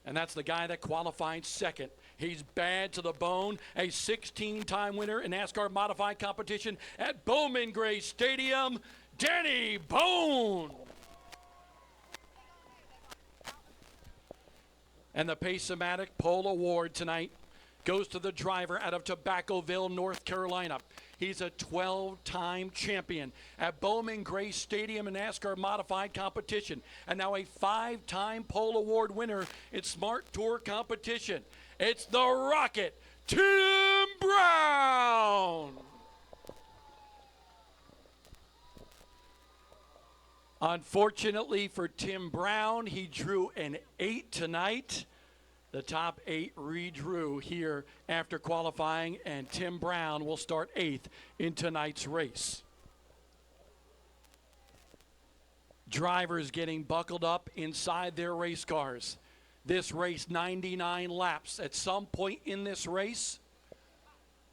Speaker 1: and that's the guy that qualified 2nd. He's bad to the bone, a 16-time winner in NASCAR modified competition at Bowman Gray Stadium, Danny Bone. And the Pace-O-Matic Pole Award tonight goes to the driver out of Tobaccoville, North Carolina. He's a 12-time champion at Bowman Gray Stadium in NASCAR modified competition, and now a 5-time Pole Award winner in Smart Tour competition. It's the Rocket, Tim Brown. Unfortunately for Tim Brown, he drew an 8 tonight. The top 8 redrew here after qualifying, and Tim Brown will start 8th in tonight's race. Drivers getting buckled up inside their race cars. This race, 99 laps. At some point in this race,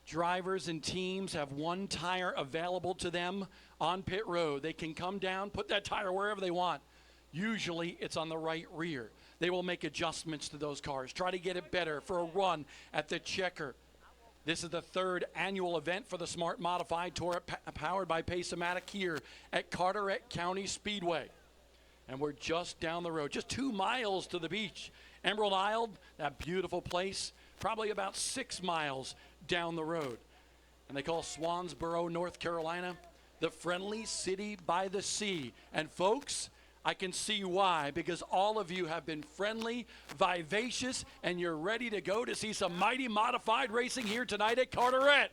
Speaker 1: drivers and teams have one tire available to them on pit road. They can come down, put that tire wherever they want. Usually it's on the right rear. They will make adjustments to those cars, try to get it better for a run at the checker. This is the 3rd annual event for the Smart Modified Tour powered by Pace-O-Matic here at Carteret County Speedway. And we're just down the road, just 2 miles to the beach. Emerald Isle, that beautiful place, probably about 6 miles down the road. And they call Swansboro, North Carolina, the friendly city by the sea. And folks, I can see why, because all of you have been friendly, vivacious, and you're ready to go to see some mighty modified racing here tonight at Carteret.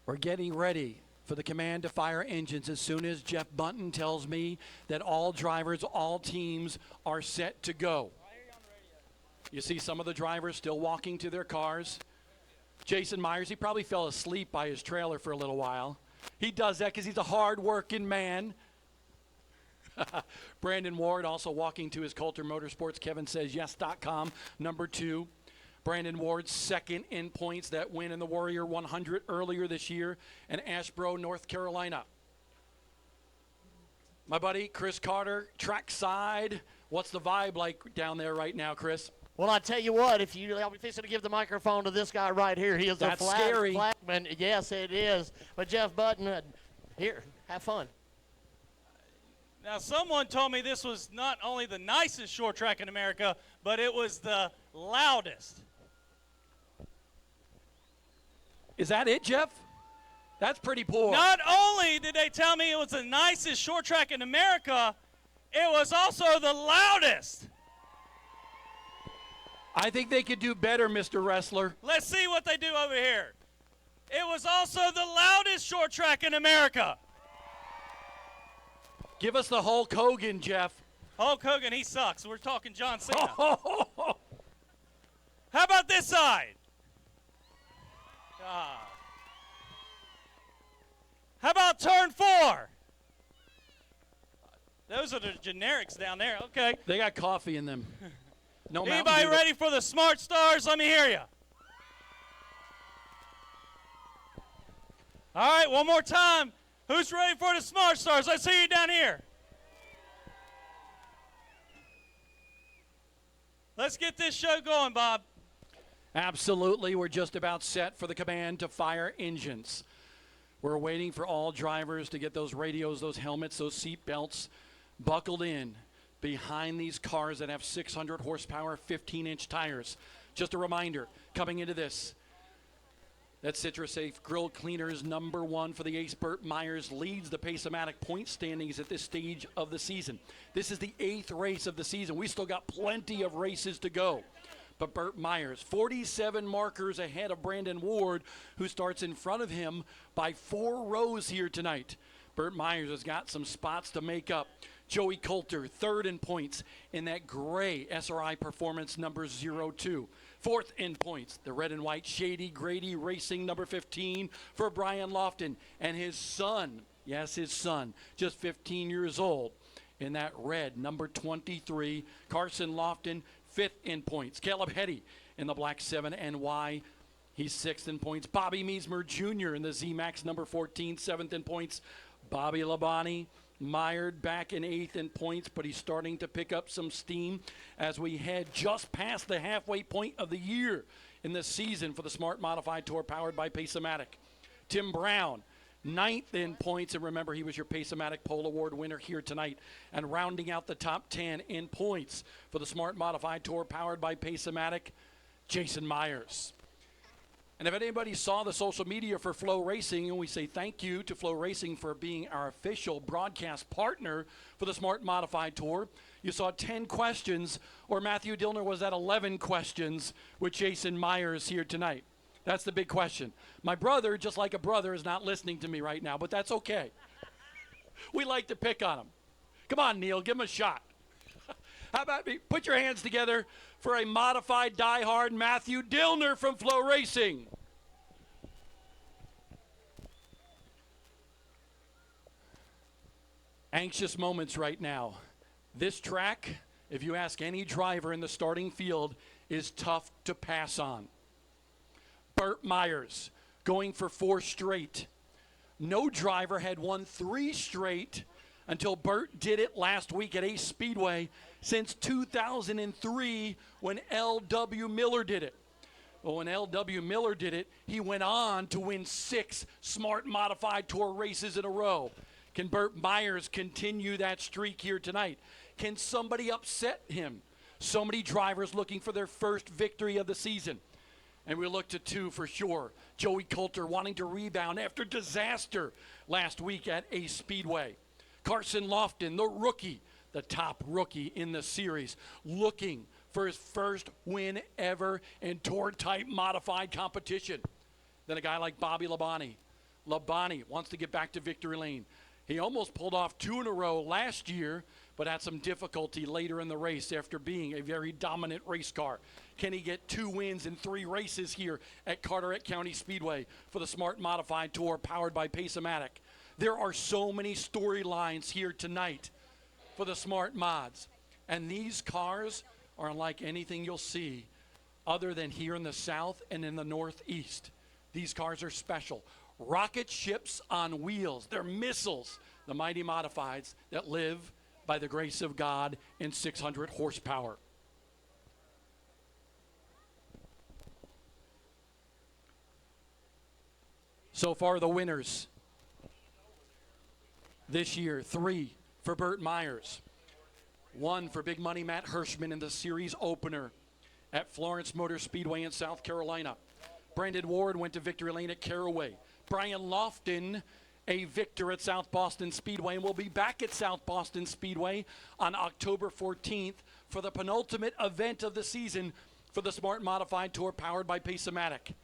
Speaker 1: We're getting ready for the command to fire engines as soon as Jeff Bunton tells me that all drivers, all teams are set to go. You see some of the drivers still walking to their cars. Jason Myers, he probably fell asleep by his trailer for a little while. He does that because he's a hard-working man. Brandon Ward also walking to his Coulter Motorsports, KevinSaysYes.com, number 2. Brandon Ward 2nd in points, that win in the Warrior 100 earlier this year in Asheboro, North Carolina. My buddy Chris Carter, trackside. What's the vibe like down there right now, Chris?
Speaker 2: Well, I tell you what, I'll be fixing to give the microphone to this guy right here. He is a flagman. Yes, it is. But Jeff Button, here, have fun.
Speaker 4: Now, someone told me this was not only the nicest short track in America, but it was the loudest.
Speaker 1: Is that it, Jeff? That's pretty poor.
Speaker 4: Not only did they tell me it was the nicest short track in America, it was also the loudest.
Speaker 1: I think they could do better, Mr. Wrestler.
Speaker 4: Let's see what they do over here. It was also the loudest short track in America.
Speaker 1: Give us the Hulk Hogan, Jeff.
Speaker 4: Hulk Hogan, he sucks. We're talking John Cena. How about this side? God. How about turn 4? Those are the generics down there. Okay.
Speaker 1: They got coffee in them. No
Speaker 4: Anybody ready for the Smart Stars? Let me hear you. All right, one more time. Who's ready for the Smart Stars? Let's see you down here. Let's get this show going, Bob.
Speaker 1: Absolutely. We're just about set for the command to fire engines. We're waiting for all drivers to get those radios, those helmets, those seat belts buckled in behind these cars that have 600 horsepower, 15-inch tires. Just a reminder, coming into this, that CitraSafe Grill Cleaners #1 for the ace. Burt Myers leads the Pace-O-Matic point standings at this stage of the season. This is the 8th race of the season. We still got plenty of races to go. But Burt Myers, 47 markers ahead of Brandon Ward, who starts in front of him by 4 rows here tonight. Burt Myers has got some spots to make up. Joey Coulter, 3rd in points in that gray SRI Performance #02. 4th in points, the red and white Shady Grady Racing #15 for Brian Lofton and his son, yes, his son, just 15 years old, in that red #23, Carson Lofton, 5th in points. Caleb Hetty in the black 7NY, he's 6th in points. Bobby Meismer Jr. in the Z-Max #14, 7th in points. Bobby Labonte mired back in 8th in points, but he's starting to pick up some steam as we head just past the halfway point of the year in the season for the Smart Modified Tour powered by Pace-O-Matic. Tim Brown, 9th in points, and remember, he was your Pace-O-Matic Pole Award winner here tonight. And rounding out the top 10 in points for the Smart Modified Tour powered by Pace-O-Matic, Jason Myers. And if anybody saw the social media for Flow Racing, and we say thank you to Flow Racing for being our official broadcast partner for the Smart Modified Tour, you saw 10 questions, or Matthew Dillner was at 11 questions with Jason Myers here tonight. That's the big question. My brother, just like a brother, is not listening to me right now, but that's okay. We like to pick on him. Come on, Neil, give him a shot. How about me? Put your hands together for a modified diehard Matthew Dillner from Flow Racing. Anxious moments right now. This track, if you ask any driver in the starting field, is tough to pass on. Burt Myers going for 4 straight. No driver had won 3 straight until Burt did it last week at Ace Speedway since 2003 when L.W. Miller did it. Well, when L.W. Miller did it, he went on to win 6 Smart Modified Tour races in a row. Can Burt Myers continue that streak here tonight? Can somebody upset him? So many drivers looking for their first victory of the season. And we look to 2 for sure. Joey Coulter wanting to rebound after disaster last week at Ace Speedway. Carson Lofton, the rookie, the top rookie in the series, looking for his first win ever in tour-type modified competition. Then a guy like Bobby Labonte. Labonte wants to get back to victory lane. He almost pulled off 2 in a row last year, but had some difficulty later in the race after being a very dominant race car. Can he get 2 wins in 3 races here at Carteret County Speedway for the Smart Modified Tour powered by Pace-O-Matic? There are so many storylines here tonight for the Smart Mods. And these cars are unlike anything you'll see other than here in the South and in the Northeast. These cars are special. Rocket ships on wheels. They're missiles, the mighty modifieds that live by the grace of God in 600 horsepower. So far, the winners this year, 3 for Burt Myers, 1 for Big Money Matt Hirschman in the series opener at Florence Motor Speedway in South Carolina. Brandon Ward went to victory lane at Caraway. Brian Lofton, a victor at South Boston Speedway, and will be back at South Boston Speedway on October 14th for the penultimate event of the season for the Smart Modified Tour powered by Pace-O-Matic.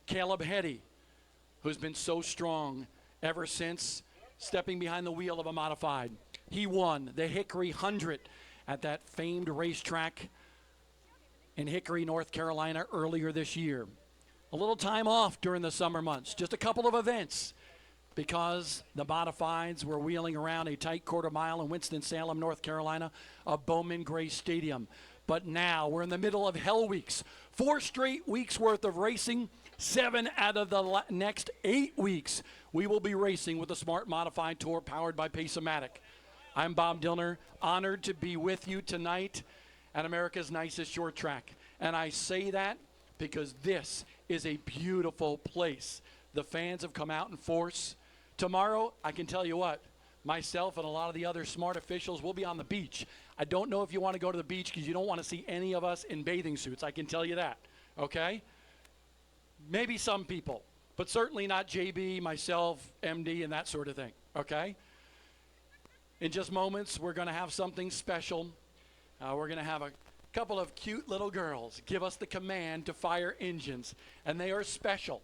Speaker 1: Caleb Hetty, who's been so strong ever since stepping behind the wheel of a modified. He won the Hickory 100 at that famed racetrack in Hickory, North Carolina earlier this year. A little time off during the summer months, just a couple of events, because the modifieds were wheeling around a tight quarter mile in Winston-Salem, North Carolina, of Bowman Gray Stadium. But now we're in the middle of Hell Weeks. 4 straight weeks worth of racing 7 out of the next 8 weeks, we will be racing with the Smart Modified Tour powered by Pace-O-Matic. I'm Bob Dillner, honored to be with you tonight at America's nicest short track. And I say that because this is a beautiful place. The fans have come out in force. Tomorrow, I can tell you what, myself and a lot of the other smart officials will be on the beach. I don't know if you want to go to the beach because you don't want to see any of us in bathing suits. I can tell you that, okay? Maybe some people, but certainly not JB, myself, MD, and that sort of thing, okay? In just moments, we're going to have something special. We're going to have a couple of cute little girls give us the command to fire engines, and they are special.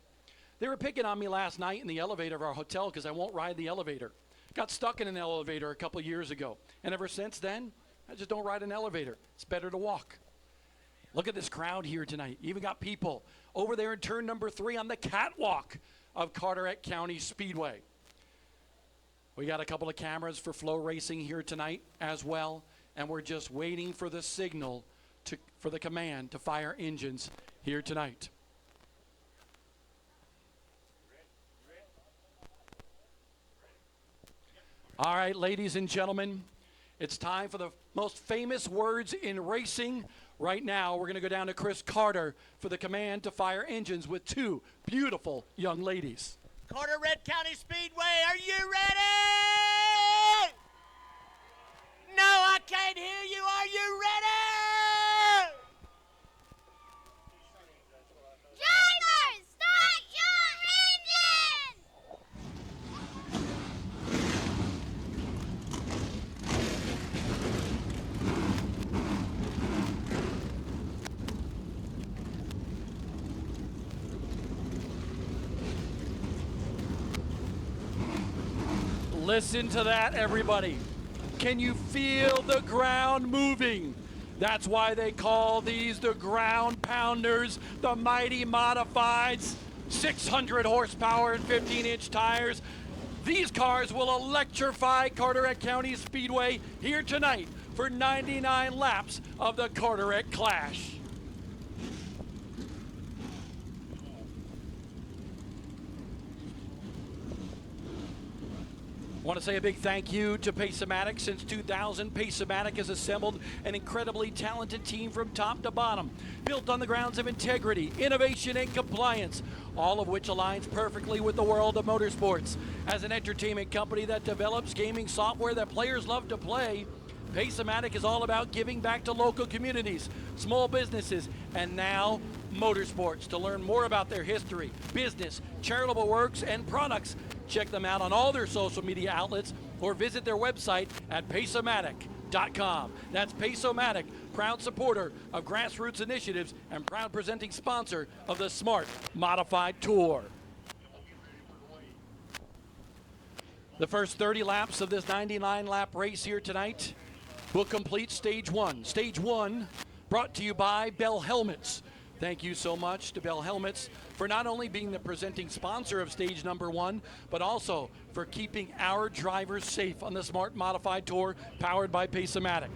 Speaker 1: They were picking on me last night in the elevator of our hotel because I won't ride the elevator. Got stuck in an elevator a couple years ago, and ever since then, I just don't ride an elevator. It's better to walk. Look at this crowd here tonight. You even got people over there in turn number 3 on the catwalk of Carteret County Speedway. We got a couple of cameras for Flow Racing here tonight as well, and we're just waiting for the signal for the command to fire engines here tonight. All right, ladies and gentlemen, it's time for the most famous words in racing. Right now, we're going to go down to Chris Carter for the command to fire engines with 2 beautiful young ladies.
Speaker 2: Carteret County Speedway, are you ready? No, I can't hear you. Are you ready?
Speaker 5: Drivers, start your engine!
Speaker 1: Listen to that, everybody. Can you feel the ground moving? That's why they call these the ground pounders, the mighty modifieds, 600 horsepower and 15-inch tires. These cars will electrify Carteret County Speedway here tonight for 99 laps of the Carteret Clash. I want to say a big thank you to Pace-O-Matic. Since 2000, Pace-O-Matic has assembled an incredibly talented team from top to bottom, built on the grounds of integrity, innovation, and compliance, all of which aligns perfectly with the world of motorsports. As an entertainment company that develops gaming software that players love to play, Pace-O-Matic is all about giving back to local communities, small businesses, and now motorsports. To learn more about their history, business, charitable works, and products, check them out on all their social media outlets or visit their website at paceomatic.com. That's Pace-O-Matic, proud supporter of grassroots initiatives and proud presenting sponsor of the Smart Modified Tour. The first 30 laps of this 99-lap race here tonight will complete Stage 1. Stage 1 brought to you by Bell Helmets. Thank you so much to Bell Helmets for not only being the presenting sponsor of stage number 1, but also for keeping our drivers safe on the Smart Modified Tour powered by Pace-O-Matic.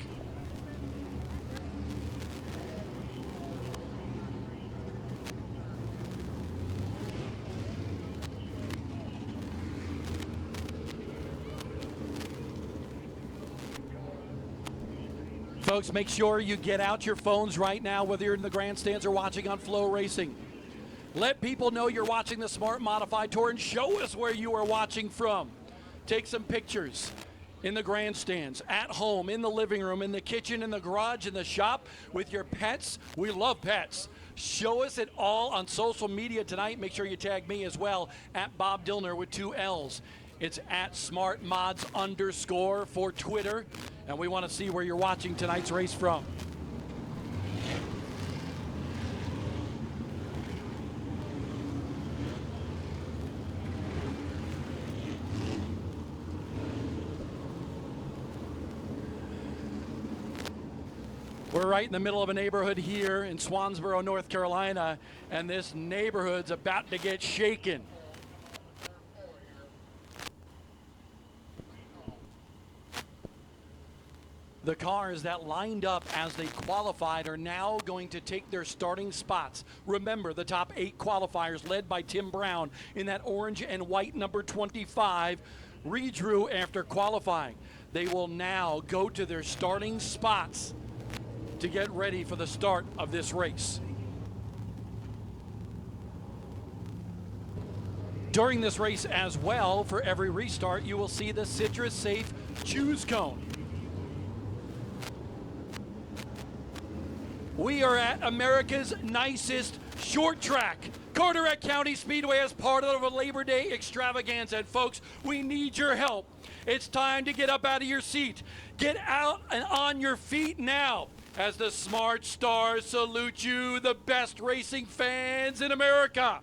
Speaker 1: Folks, make sure you get out your phones right now, whether you're in the grandstands or watching on Flow Racing. Let people know you're watching the Smart Modified Tour and show us where you are watching from. Take some pictures in the grandstands, at home, in the living room, in the kitchen, in the garage, in the shop, with your pets. We love pets. Show us it all on social media tonight. Make sure you tag me as well, at Bob Dillner with 2 L's. It's at SmartMods_ for Twitter. And we want to see where you're watching tonight's race from. We're right in the middle of a neighborhood here in Swansboro, North Carolina, and this neighborhood's about to get shaken. The cars that lined up as they qualified are now going to take their starting spots. Remember, the top 8 qualifiers led by Tim Brown in that orange and white number 25 redrew after qualifying. They will now go to their starting spots to get ready for the start of this race. During this race as well, for every restart, you will see the Citrus Safe Choose Cone. We are at America's nicest short track, Carteret County Speedway, as part of the Labor Day extravaganza. And folks, we need your help. It's time to get up out of your seat. Get out and on your feet now as the Smart Stars salute you, the best racing fans in America.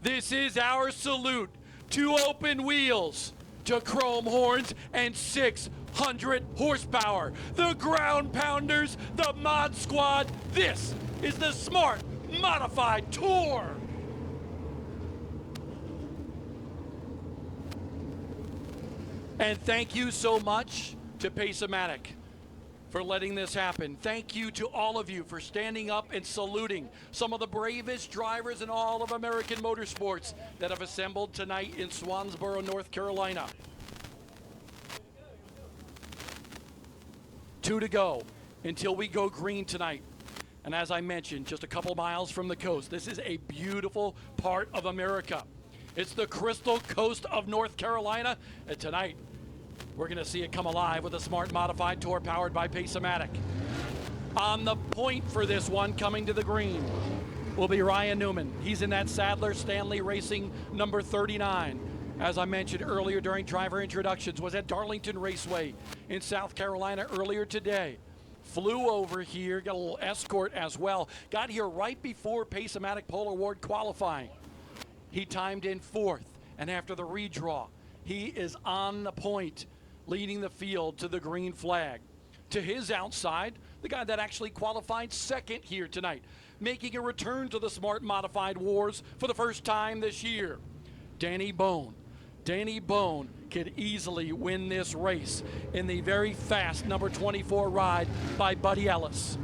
Speaker 1: This is our salute to open wheels, to chrome horns, and 600 horsepower. The ground pounders, the mod squad. This is the Smart Modified Tour. And thank you so much to Pace-O-Matic for letting this happen. Thank you to all of you for standing up and saluting some of the bravest drivers in all of American motorsports that have assembled tonight in Swansboro, North Carolina. 2 to go until we go green tonight. And as I mentioned, just a couple miles from the coast, this is a beautiful part of America. It's the Crystal Coast of North Carolina, and tonight we're going to see it come alive with a Smart Modified Tour powered by Pace-O-Matic. On the point for this one, coming to the green, will be Ryan Newman. He's in that Sadler Stanley Racing number 39. As I mentioned earlier during driver introductions, was at Darlington Raceway in South Carolina earlier today. Flew over here, got a little escort as well. Got here right before Pace-O-Matic Pole Award qualifying. He timed in 4th, and after the redraw, he is on the point, leading the field to the green flag. To his outside, the guy that actually qualified 2nd here tonight, making a return to the Smart Modified Wars for the first time this year, Danny Bone. Danny Bone could easily win this race in the very fast number 24 ride by Buddy Ellis.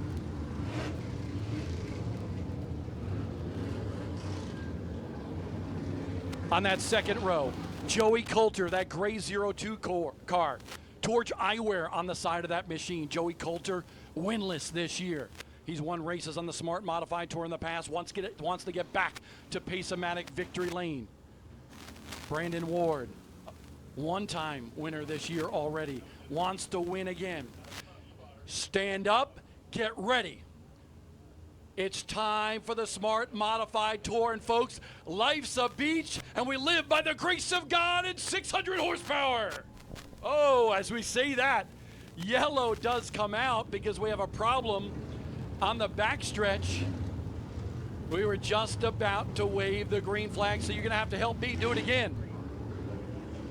Speaker 1: On that 2nd row, Joey Coulter, that gray 02 car. Torch Eyewear on the side of that machine. Joey Coulter, winless this year. He's won races on the Smart Modified Tour in the past, wants to get back to Pace-O-Matic victory lane. Brandon Ward, one-time winner this year already, wants to win again. Stand up, get ready. It's time for the Smart Modified Tour, and folks, life's a beach, and we live by the grace of God and 600 horsepower. Oh, as we say that, yellow does come out because we have a problem on the backstretch. We were just about to wave the green flag, so you're going to have to help me do it again.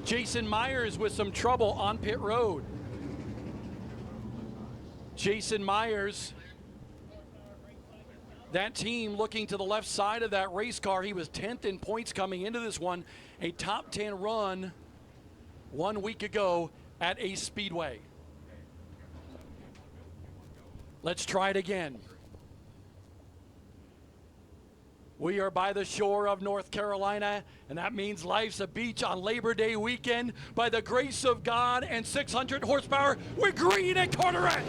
Speaker 1: Jason Myers with some trouble on pit road. Jason Myers, that team looking to the left side of that race car. He was 10th in points coming into this one. A top 10 run 1 week ago at a speedway. Let's try it again. We are by the shore of North Carolina, and that means life's a beach on Labor Day weekend. By the grace of God and 600 horsepower, we're green at Carteret.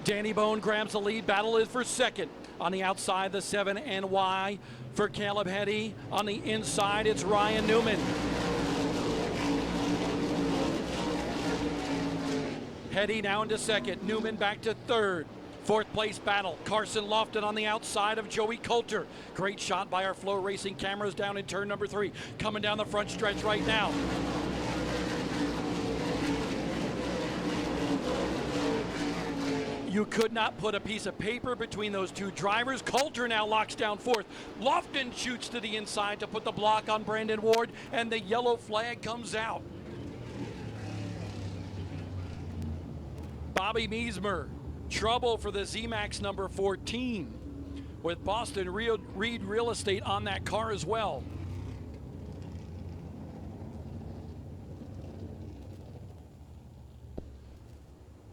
Speaker 1: Danny Bone grabs the lead. Battle is for 2nd. On the outside, the 7NY for Caleb Hetty. On the inside, it's Ryan Newman. Hetty now into 2nd. Newman back to 3rd. 4th place battle. Carson Lofton on the outside of Joey Coulter. Great shot by our Flow Racing cameras down in turn number 3. Coming down the front stretch right now. You could not put a piece of paper between those two drivers. Coulter now locks down 4th. Lofton shoots to the inside to put the block on Brandon Ward, and the yellow flag comes out. Bobby Meismer, trouble for the Z-Max number 14. with Boston Reed Real Estate on that car as well.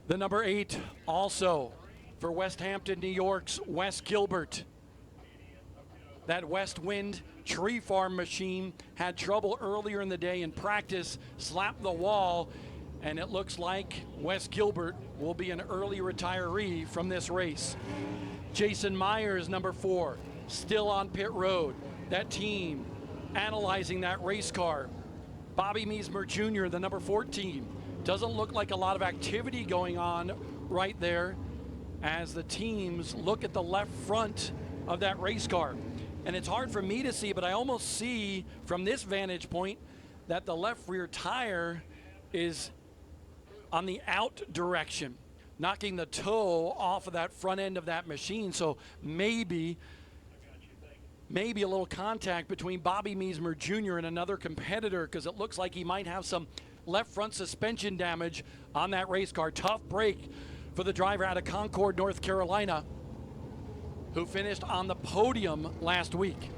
Speaker 1: The number 8 also for West Hampton, New York's Wes Gilbert. That West Wind Tree Farm machine had trouble earlier in the day in practice, slapped the wall, and it looks like Wes Gilbert will be an early retiree from this race. Jason Myers, number 4, still on pit road. That team analyzing that race car. Bobby Meismer Jr., the number 14. Doesn't look like a lot of activity going on right there as the teams look at the left front of that race car. And it's hard for me to see, but I almost see from this vantage point that the left rear tire is on the out direction, knocking the toe off of that front end of that machine. So maybe a little contact between Bobby Meismer Jr. and another competitor, because it looks like he might have some left front suspension damage on that race car. Tough break for the driver out of Concord, North Carolina, who finished on the podium last week.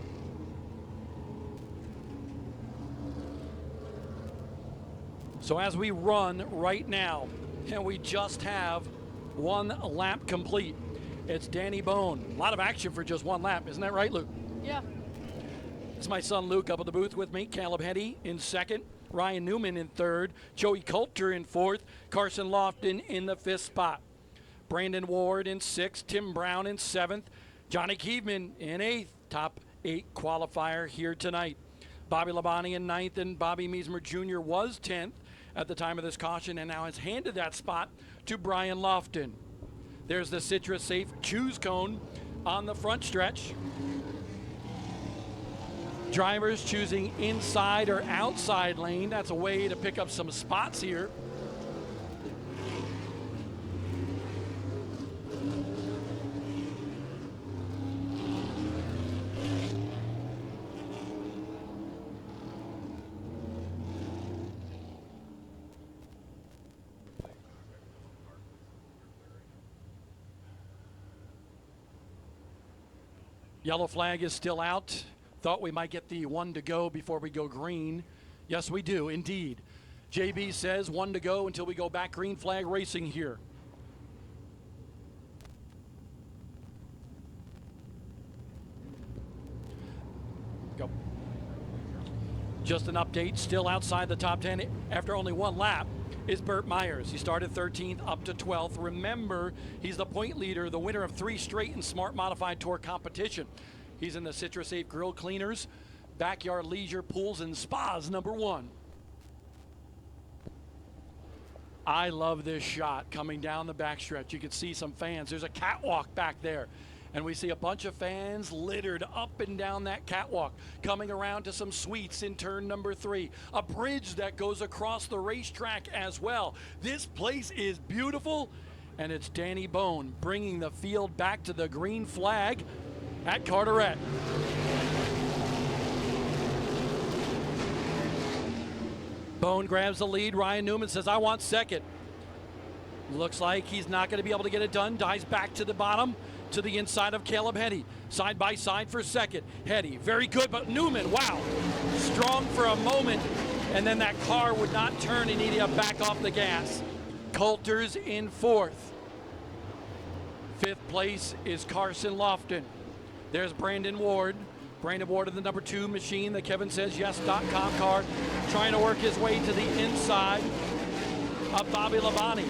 Speaker 1: So as we run right now, and we just have one lap complete, it's Danny Bone. A lot of action for just one lap, isn't that right, Luke?
Speaker 6: Yeah.
Speaker 1: It's my son Luke up at the booth with me. Caleb Hetty in second. Ryan Newman in third. Joey Coulter in fourth. Carson Lofton in the fifth spot. Brandon Ward in sixth. Tim Brown in seventh. Johnny Keeveman in eighth. Top 8 qualifier here tonight. Bobby Labonte in ninth, and Bobby Meismer Jr. was 10th at the time of this caution, and now has handed that spot to Brian Lofton. There's the Citrus Safe choose cone on the front stretch. Drivers choosing inside or outside lane. That's a way to pick up some spots here. Yellow flag is still out. Thought we might get the 1 to go before we go green. Yes, we do, indeed. JB says 1 to go until we go back green flag racing here. Go. Just an update, still outside the top 10 after only one lap is Burt Myers. He started 13th up to 12th. Remember, he's the point leader, the winner of 3 straight in Smart Modified Tour competition. He's in the Citrus Safe Grill Cleaners, Backyard Leisure Pools and Spas, number 1. I love this shot coming down the backstretch. You can see some fans. There's a catwalk back there. And we see a bunch of fans littered up and down that catwalk, coming around to some suites in turn number 3. A bridge that goes across the racetrack as well. This place is beautiful, and it's Danny Bone bringing the field back to the green flag at Carteret. Bone grabs the lead. Ryan Newman says, I want second. Looks like he's not going to be able to get it done. Dives back to the bottom, to the inside of Caleb Hetty. Side by side for second. Hetty, very good, but Newman, wow. Strong for a moment, and then that car would not turn and needed to back off the gas. Coulter's in 4th. 5th place is Carson Lofton. There's Brandon Ward. Brandon Ward of the number 2 machine, the Kevin Says Yes.com car, trying to work his way to the inside of Bobby Labonte.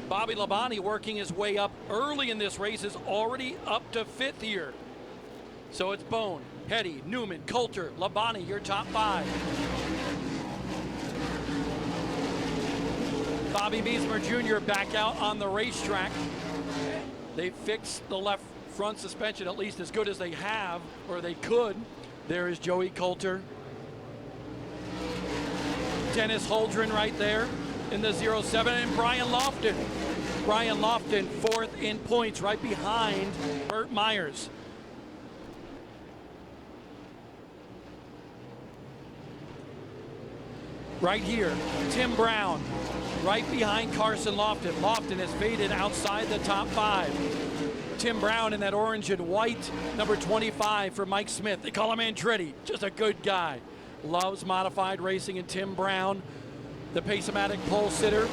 Speaker 1: Bobby Labonte working his way up early in this race, is already up to 5th here. So it's Bone, Hetty, Newman, Coulter, Labonte, your top 5. Bobby Meismer Jr. back out on the racetrack. They fixed the left front suspension at least as good as they have, or they could. There is Joey Coulter. Dennis Holdren right there in the 07, and Brian Lofton. Brian Lofton 4th in points, right behind Burt Myers. Right here, Tim Brown, right behind Carson Lofton. Lofton has faded outside the top 5. Tim Brown in that orange and white, number 25 for Mike Smith. They call him Andretti, just a good guy. Loves modified racing. And Tim Brown, the Pace-O-Matic pole sitter,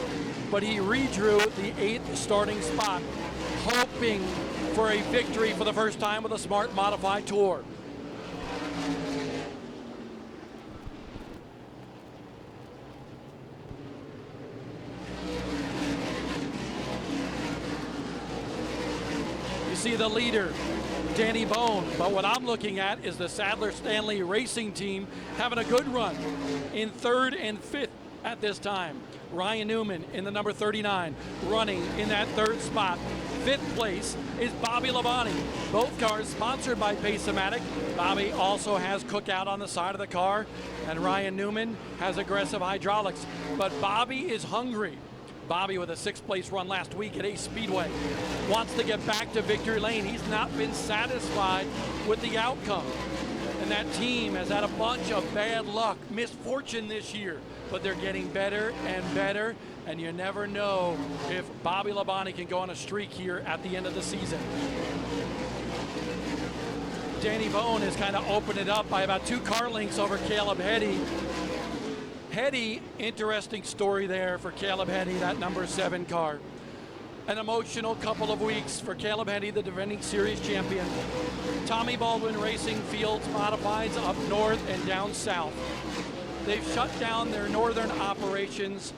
Speaker 1: but he redrew the 8th starting spot, hoping for a victory for the first time with a smart modified tour. You see the leader, Danny Bone, but what I'm looking at is the Sadler Stanley Racing Team having a good run in 3rd and 5th at this time. Ryan Newman in the number 39, running in that 3rd spot. 5th place is Bobby Labonte. Both cars sponsored by Pace-O-Matic. Bobby also has Cookout on the side of the car, and Ryan Newman has aggressive hydraulics. But Bobby is hungry. Bobby, with a 6th place run last week at Ace Speedway, wants to get back to victory lane. He's not been satisfied with the outcome. And that team has had a bunch of bad luck, misfortune this year, but they're getting better and better, and you never know if Bobby Labonte can go on a streak here at the end of the season. Danny Bone has kind of opened it up by about 2 car lengths over Caleb Heddy. Heddy, interesting story there for Caleb Heddy, that number 7 car. An emotional couple of weeks for Caleb Heddy, the defending series champion. Tommy Baldwin Racing Fields Modifieds up north and down south. They've shut down their northern operations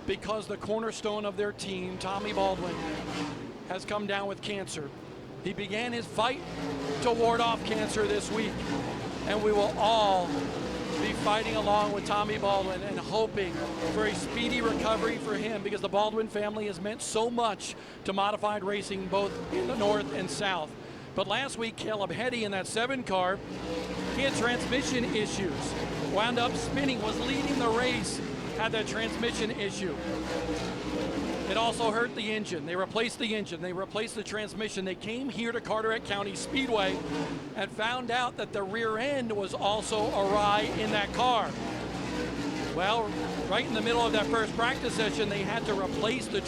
Speaker 1: because the cornerstone of their team, Tommy Baldwin, has come down with cancer. He began his fight to ward off cancer this week, and we will all be fighting along with Tommy Baldwin and hoping for a speedy recovery for him, because the Baldwin family has meant so much to modified racing both in the north and south. But last week, Caleb Heddy in that 7 car, he had transmission issues. Wound up spinning, was leading the race, had that transmission issue. It also hurt the engine. They replaced the engine. They replaced the transmission. They came here to Carteret County Speedway and found out that the rear end was also awry in that car. Well, right in the middle of that first practice session, they had to replace the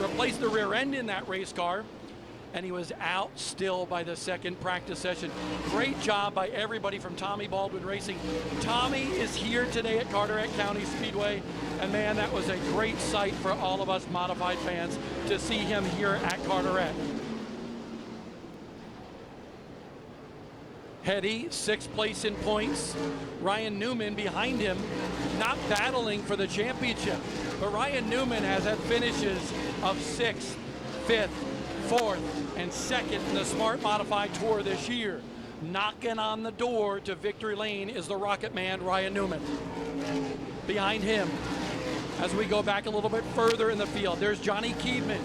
Speaker 1: replace the rear end in that race car, and he was out still by the 2nd practice session. Great job by everybody from Tommy Baldwin Racing. Tommy is here today at Carteret County Speedway, and man, that was a great sight for all of us modified fans to see him here at Carteret. Heddy, 6th place in points. Ryan Newman behind him, not battling for the championship, but Ryan Newman has had finishes of 6th, 5th, 4th, and 2nd in the Smart Modified Tour this year. Knocking on the door to victory lane is the Rocket Man, Ryan Newman. Behind him, as we go back a little bit further in the field, there's Johnny Keebman.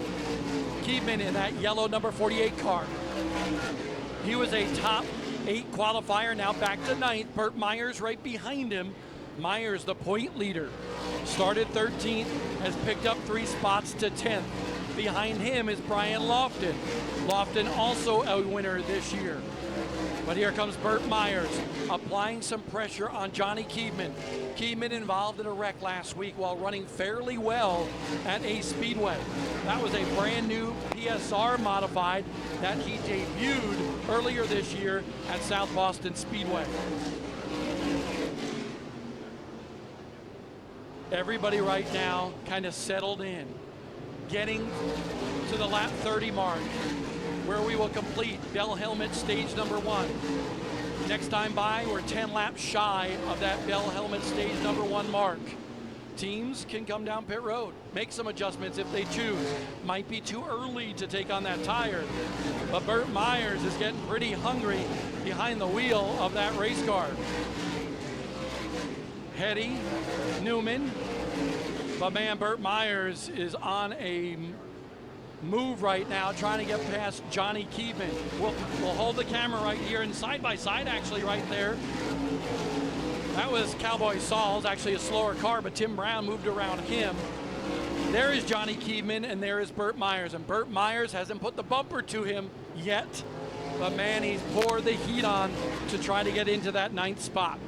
Speaker 1: Keebman in that yellow number 48 car. He was a top 8 qualifier, now back to 9th. Burt Myers right behind him. Myers, the point leader, started 13th, has picked up 3 spots to 10th. Behind him is Brian Lofton. Lofton also a winner this year. But here comes Burt Myers, applying some pressure on Johnny Keebman. Keebman involved in a wreck last week while running fairly well at Ace Speedway. That was a brand new PSR modified that he debuted earlier this year at South Boston Speedway. Everybody right now kind of settled in, getting to the lap 30 mark, where we will complete Bell Helmet stage number 1. Next time by, we're 10 laps shy of that Bell Helmet stage number 1 mark. Teams can come down pit road, make some adjustments if they choose. Might be too early to take on that tire, but Burt Myers is getting pretty hungry behind the wheel of that race car. Heddy, Newman, but man, Burt Myers is on a move right now, trying to get past Johnny Keebman. We'll hold the camera right here, and side by side actually right there. That was Cowboy Saul's, actually a slower car, but Tim Brown moved around him. There is Johnny Keebman, and there is Burt Myers. And Burt Myers hasn't put the bumper to him yet, but man, he's poured the heat on to try to get into that 9th spot.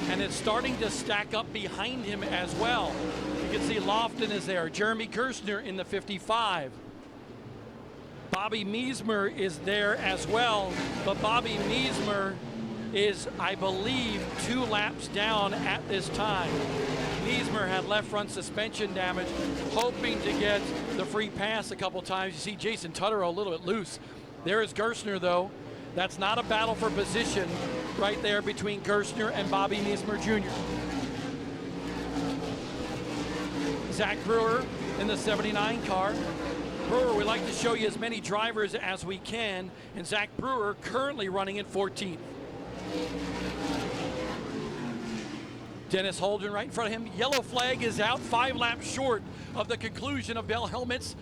Speaker 1: And it's starting to stack up behind him as well, can see Lofton is there. Jeremy Gerstner in the 55. Bobby Meismer is there as well, but Bobby Meismer is, I believe, 2 laps down at this time. Meismer had left front suspension damage, hoping to get the free pass a couple times. You see Jason Tutterow a little bit loose. There is Gerstner, though. That's not a battle for position right there between Gerstner and Bobby Meismer Jr. Zach Brewer in the 79 car. Brewer, we like to show you as many drivers as we can, and Zach Brewer currently running in 14th. Dennis Holden right in front of him. Yellow flag is out, 5 laps short of the conclusion of Bell Helmets.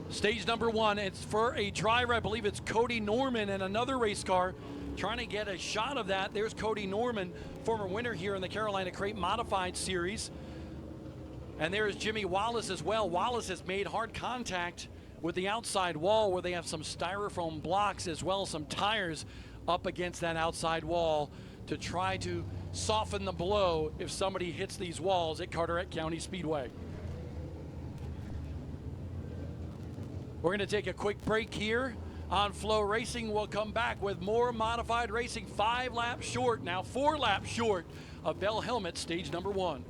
Speaker 1: Stage number 1, it's for a driver, I believe it's Cody Norman and another race car trying to get a shot of that. There's Cody Norman, former winner here in the Carolina Crate Modified Series. And there's Jimmy Wallace as well. Wallace has made hard contact with the outside wall where they have some styrofoam blocks as well as some tires up against that outside wall to try to soften the blow if somebody hits these walls at Carteret County Speedway. We're going to take a quick break here on Flow Racing. We'll come back with more modified racing. 5 laps short, now 4 laps short of Bell Helmet stage number 1.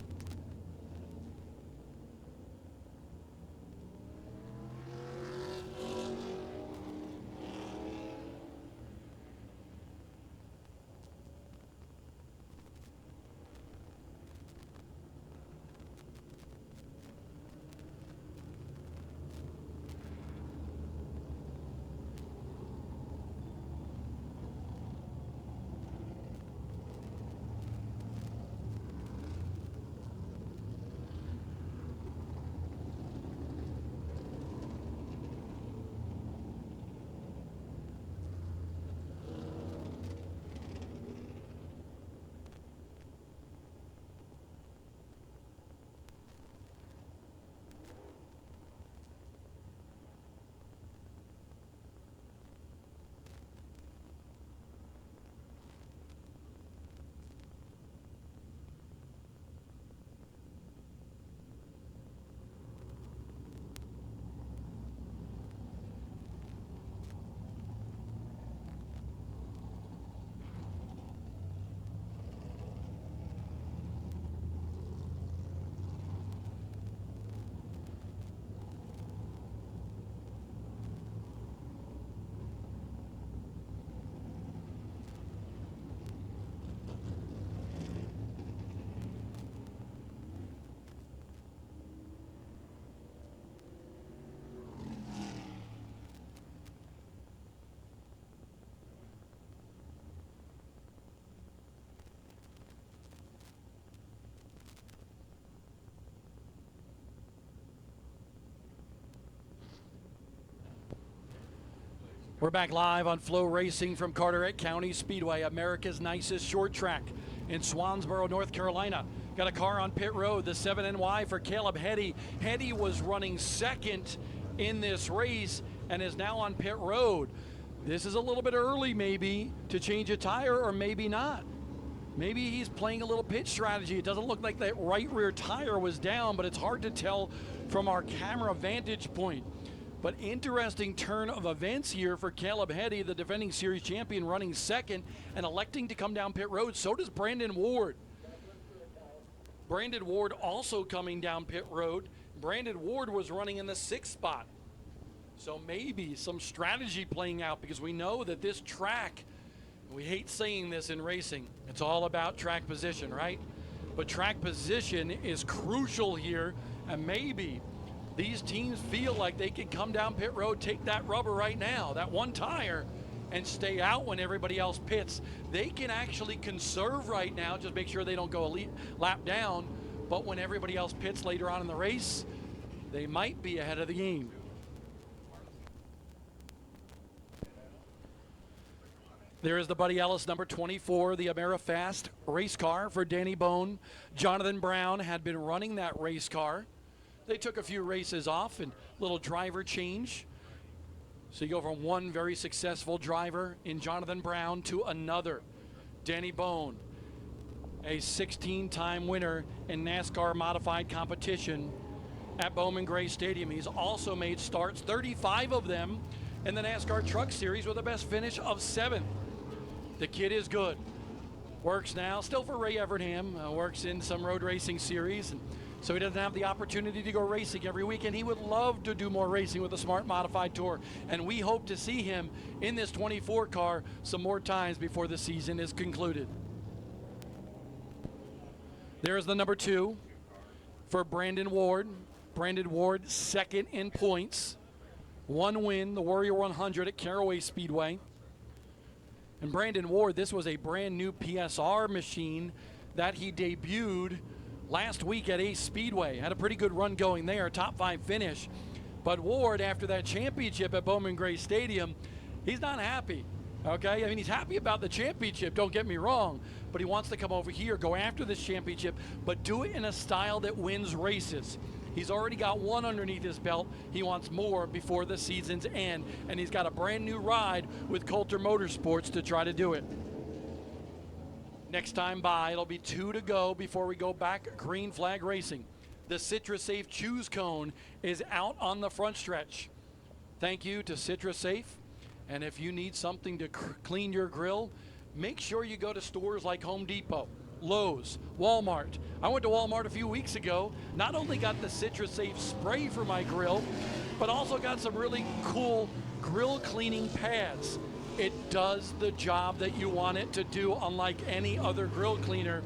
Speaker 1: We're back live on Flow Racing from Carteret County Speedway, America's nicest short track in Swansboro, North Carolina. Got a car on pit road, the 7NY for Caleb Heddy. Heddy was running second in this race and is now on pit road. This is a little bit early maybe to change a tire, or maybe not. Maybe he's playing a little pit strategy. It doesn't look like that right rear tire was down, but it's hard to tell from our camera vantage point. But interesting turn of events here for Caleb Heddy, the defending series champion, running second and electing to come down pit road. So does Brandon Ward. Brandon Ward also coming down pit road. Brandon Ward was running in the 6th spot. So maybe some strategy playing out, because we know that this track, we hate saying this in racing, it's all about track position, right? But track position is crucial here, and maybe these teams feel like they can come down pit road, take that rubber right now, that one tire, and stay out when everybody else pits. They can actually conserve right now, just make sure they don't go a lap down, but when everybody else pits later on in the race, they might be ahead of the game. There is the Buddy Ellis number 24, the AmeriFast race car for Danny Bone. Jonathan Brown had been running that race car. They took a few races off and little driver change. So you go from one very successful driver in Jonathan Brown to another. Danny Bone, a 16-time winner in NASCAR modified competition at Bowman Gray Stadium. He's also made starts, 35 of them, in the NASCAR Truck Series with a best finish of 7th. The kid is good. Works now, still for Ray Evernham, works in some road racing series, and so he doesn't have the opportunity to go racing every weekend. He would love to do more racing with the Smart Modified Tour, and we hope to see him in this 24 car some more times before the season is concluded. There's the number 2 for Brandon Ward. Brandon Ward, second in points. 1 win, the Warrior 100 at Caraway Speedway. And Brandon Ward, this was a brand new PSR machine that he debuted last week at Ace Speedway. Had a pretty good run going there, top 5 finish. But Ward, after that championship at Bowman Gray Stadium, he's not happy. Okay, I mean, he's happy about the championship, don't get me wrong, but he wants to come over here, go after this championship, but do it in a style that wins races. He's already got 1 underneath his belt. He wants more before the season's end, and he's got a brand new ride with Coulter Motorsports to try to do it. Next time by, it'll be 2 to go before we go back green flag racing. The CitraSafe Choose Cone is out on the front stretch. Thank you to CitraSafe. And if you need something to clean your grill, make sure you go to stores like Home Depot, Lowe's, Walmart. I went to Walmart a few weeks ago, not only got the CitraSafe spray for my grill, but also got some really cool grill cleaning pads. It does the job that you want it to do, unlike any other grill cleaner,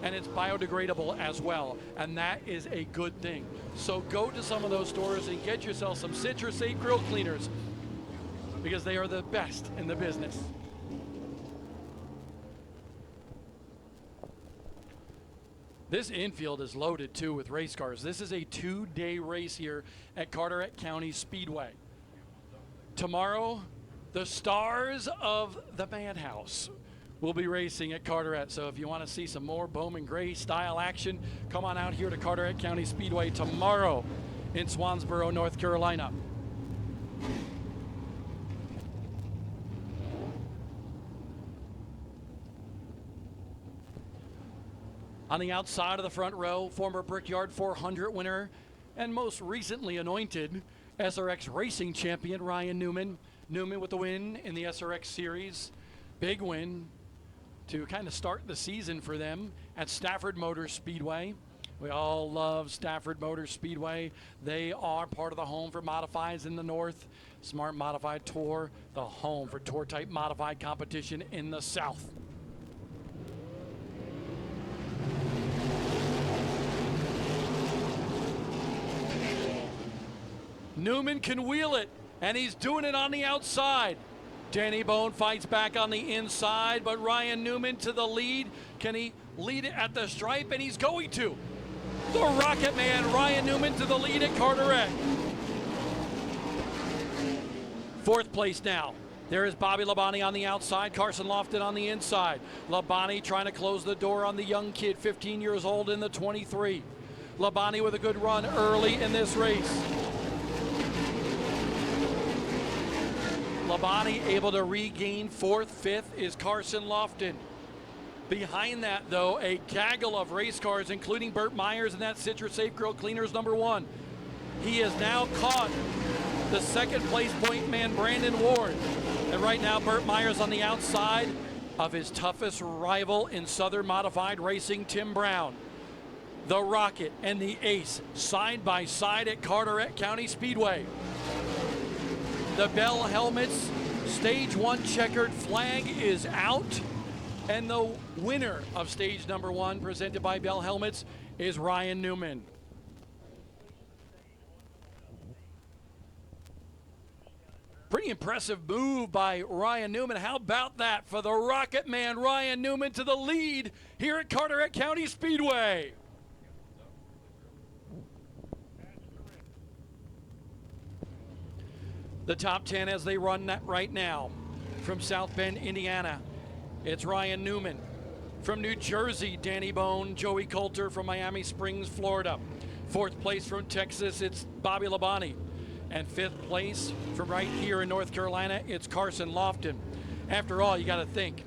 Speaker 1: and it's biodegradable as well, and that is a good thing. So go to some of those stores and get yourself some CitraSafe grill cleaners, because they are the best in the business. This infield is loaded too with race cars. This is a 2-day race here at Carteret County Speedway. Tomorrow, the stars of the Madhouse will be racing at Carteret. So if you want to see some more Bowman Gray style action, come on out here to Carteret County Speedway tomorrow in Swansboro, North Carolina. On the outside of the front row, former Brickyard 400 winner and most recently anointed SRX racing champion Ryan Newman. Newman with the win in the SRX series. Big win to kind of start the season for them at Stafford Motor Speedway. We all love Stafford Motor Speedway. They are part of the home for modifieds in the north. Smart Modified Tour, the home for tour-type modified competition in the south. Newman can wheel it, and he's doing it on the outside. Danny Bone fights back on the inside, but Ryan Newman to the lead. Can he lead it at the stripe? And he's going to. The Rocket Man, Ryan Newman to the lead at Carteret. 4th place now. There is Bobby Labonte on the outside, Carson Lofton on the inside. Labonte trying to close the door on the young kid, 15 years old in the 23. Labonte with a good run early in this race. Labonte able to regain 4th, 5th is Carson Lofton. Behind that, though, a gaggle of race cars, including Burt Myers and that CitraSafe Grill Cleaners #1. He has now caught the 2nd place point man, Brandon Ward. And right now, Burt Myers on the outside of his toughest rival in Southern Modified Racing, Tim Brown. The Rocket and the Ace side by side at Carteret County Speedway. The Bell Helmets Stage 1 checkered flag is out, and the winner of stage #1 presented by Bell Helmets is Ryan Newman. Pretty impressive move by Ryan Newman. How about that for the Rocket Man, Ryan Newman, to the lead here at Carteret County Speedway. The top 10 as they run that right now. From South Bend, Indiana, it's Ryan Newman. From New Jersey, Danny Bone, Joey Coulter from Miami Springs, Florida. 4th place from Texas, it's Bobby Labonte. And 5th place from right here in North Carolina, it's Carson Lofton. After all, you got to think,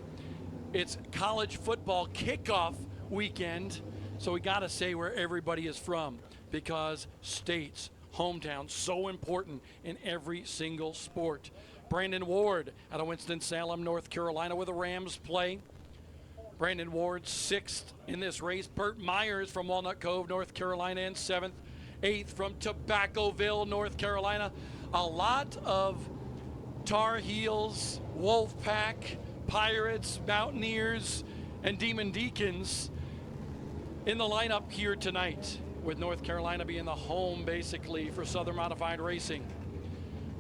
Speaker 1: it's college football kickoff weekend So we got to say where everybody is from, because states, hometown, so important in every single sport. Brandon Ward out of Winston-Salem, North Carolina, with a Rams play. Brandon Ward 6th in this race. Burt Myers from Walnut Cove, North Carolina, in 7th. 8th from Tobaccoville, North Carolina. A lot of Tar Heels, Wolfpack, Pirates, Mountaineers, and Demon Deacons in the lineup here tonight, with North Carolina being the home basically for Southern Modified Racing.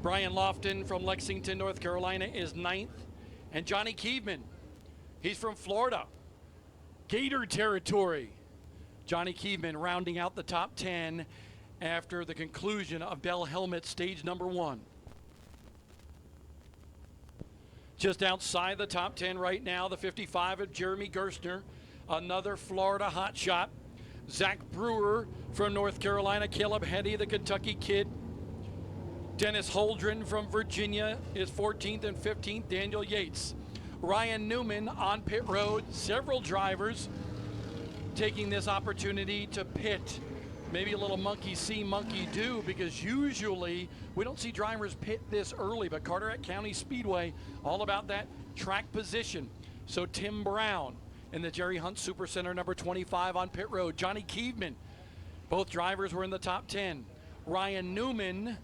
Speaker 1: Brian Lofton from Lexington, North Carolina, is 9th. And Johnny Keeveman, he's from Florida, Gator territory. Johnny Keeveman rounding out the top 10 after the conclusion of Bell Helmet stage number 1. Just outside the top 10 right now, the 55 of Jeremy Gerstner, another Florida hotshot. Zach Brewer from North Carolina, Caleb Hetty, the Kentucky kid. Dennis Holdren from Virginia is 14th, and 15th, Daniel Yates. Ryan Newman on pit road. Several drivers taking this opportunity to pit. Maybe a little monkey see, monkey do, because usually we don't see drivers pit this early, but Carteret County Speedway, all about that track position. So Tim Brown in the Jerry Hunt Supercenter, number 25 on pit road. Johnny Keeveman, both drivers were in the top 10. Ryan Newman,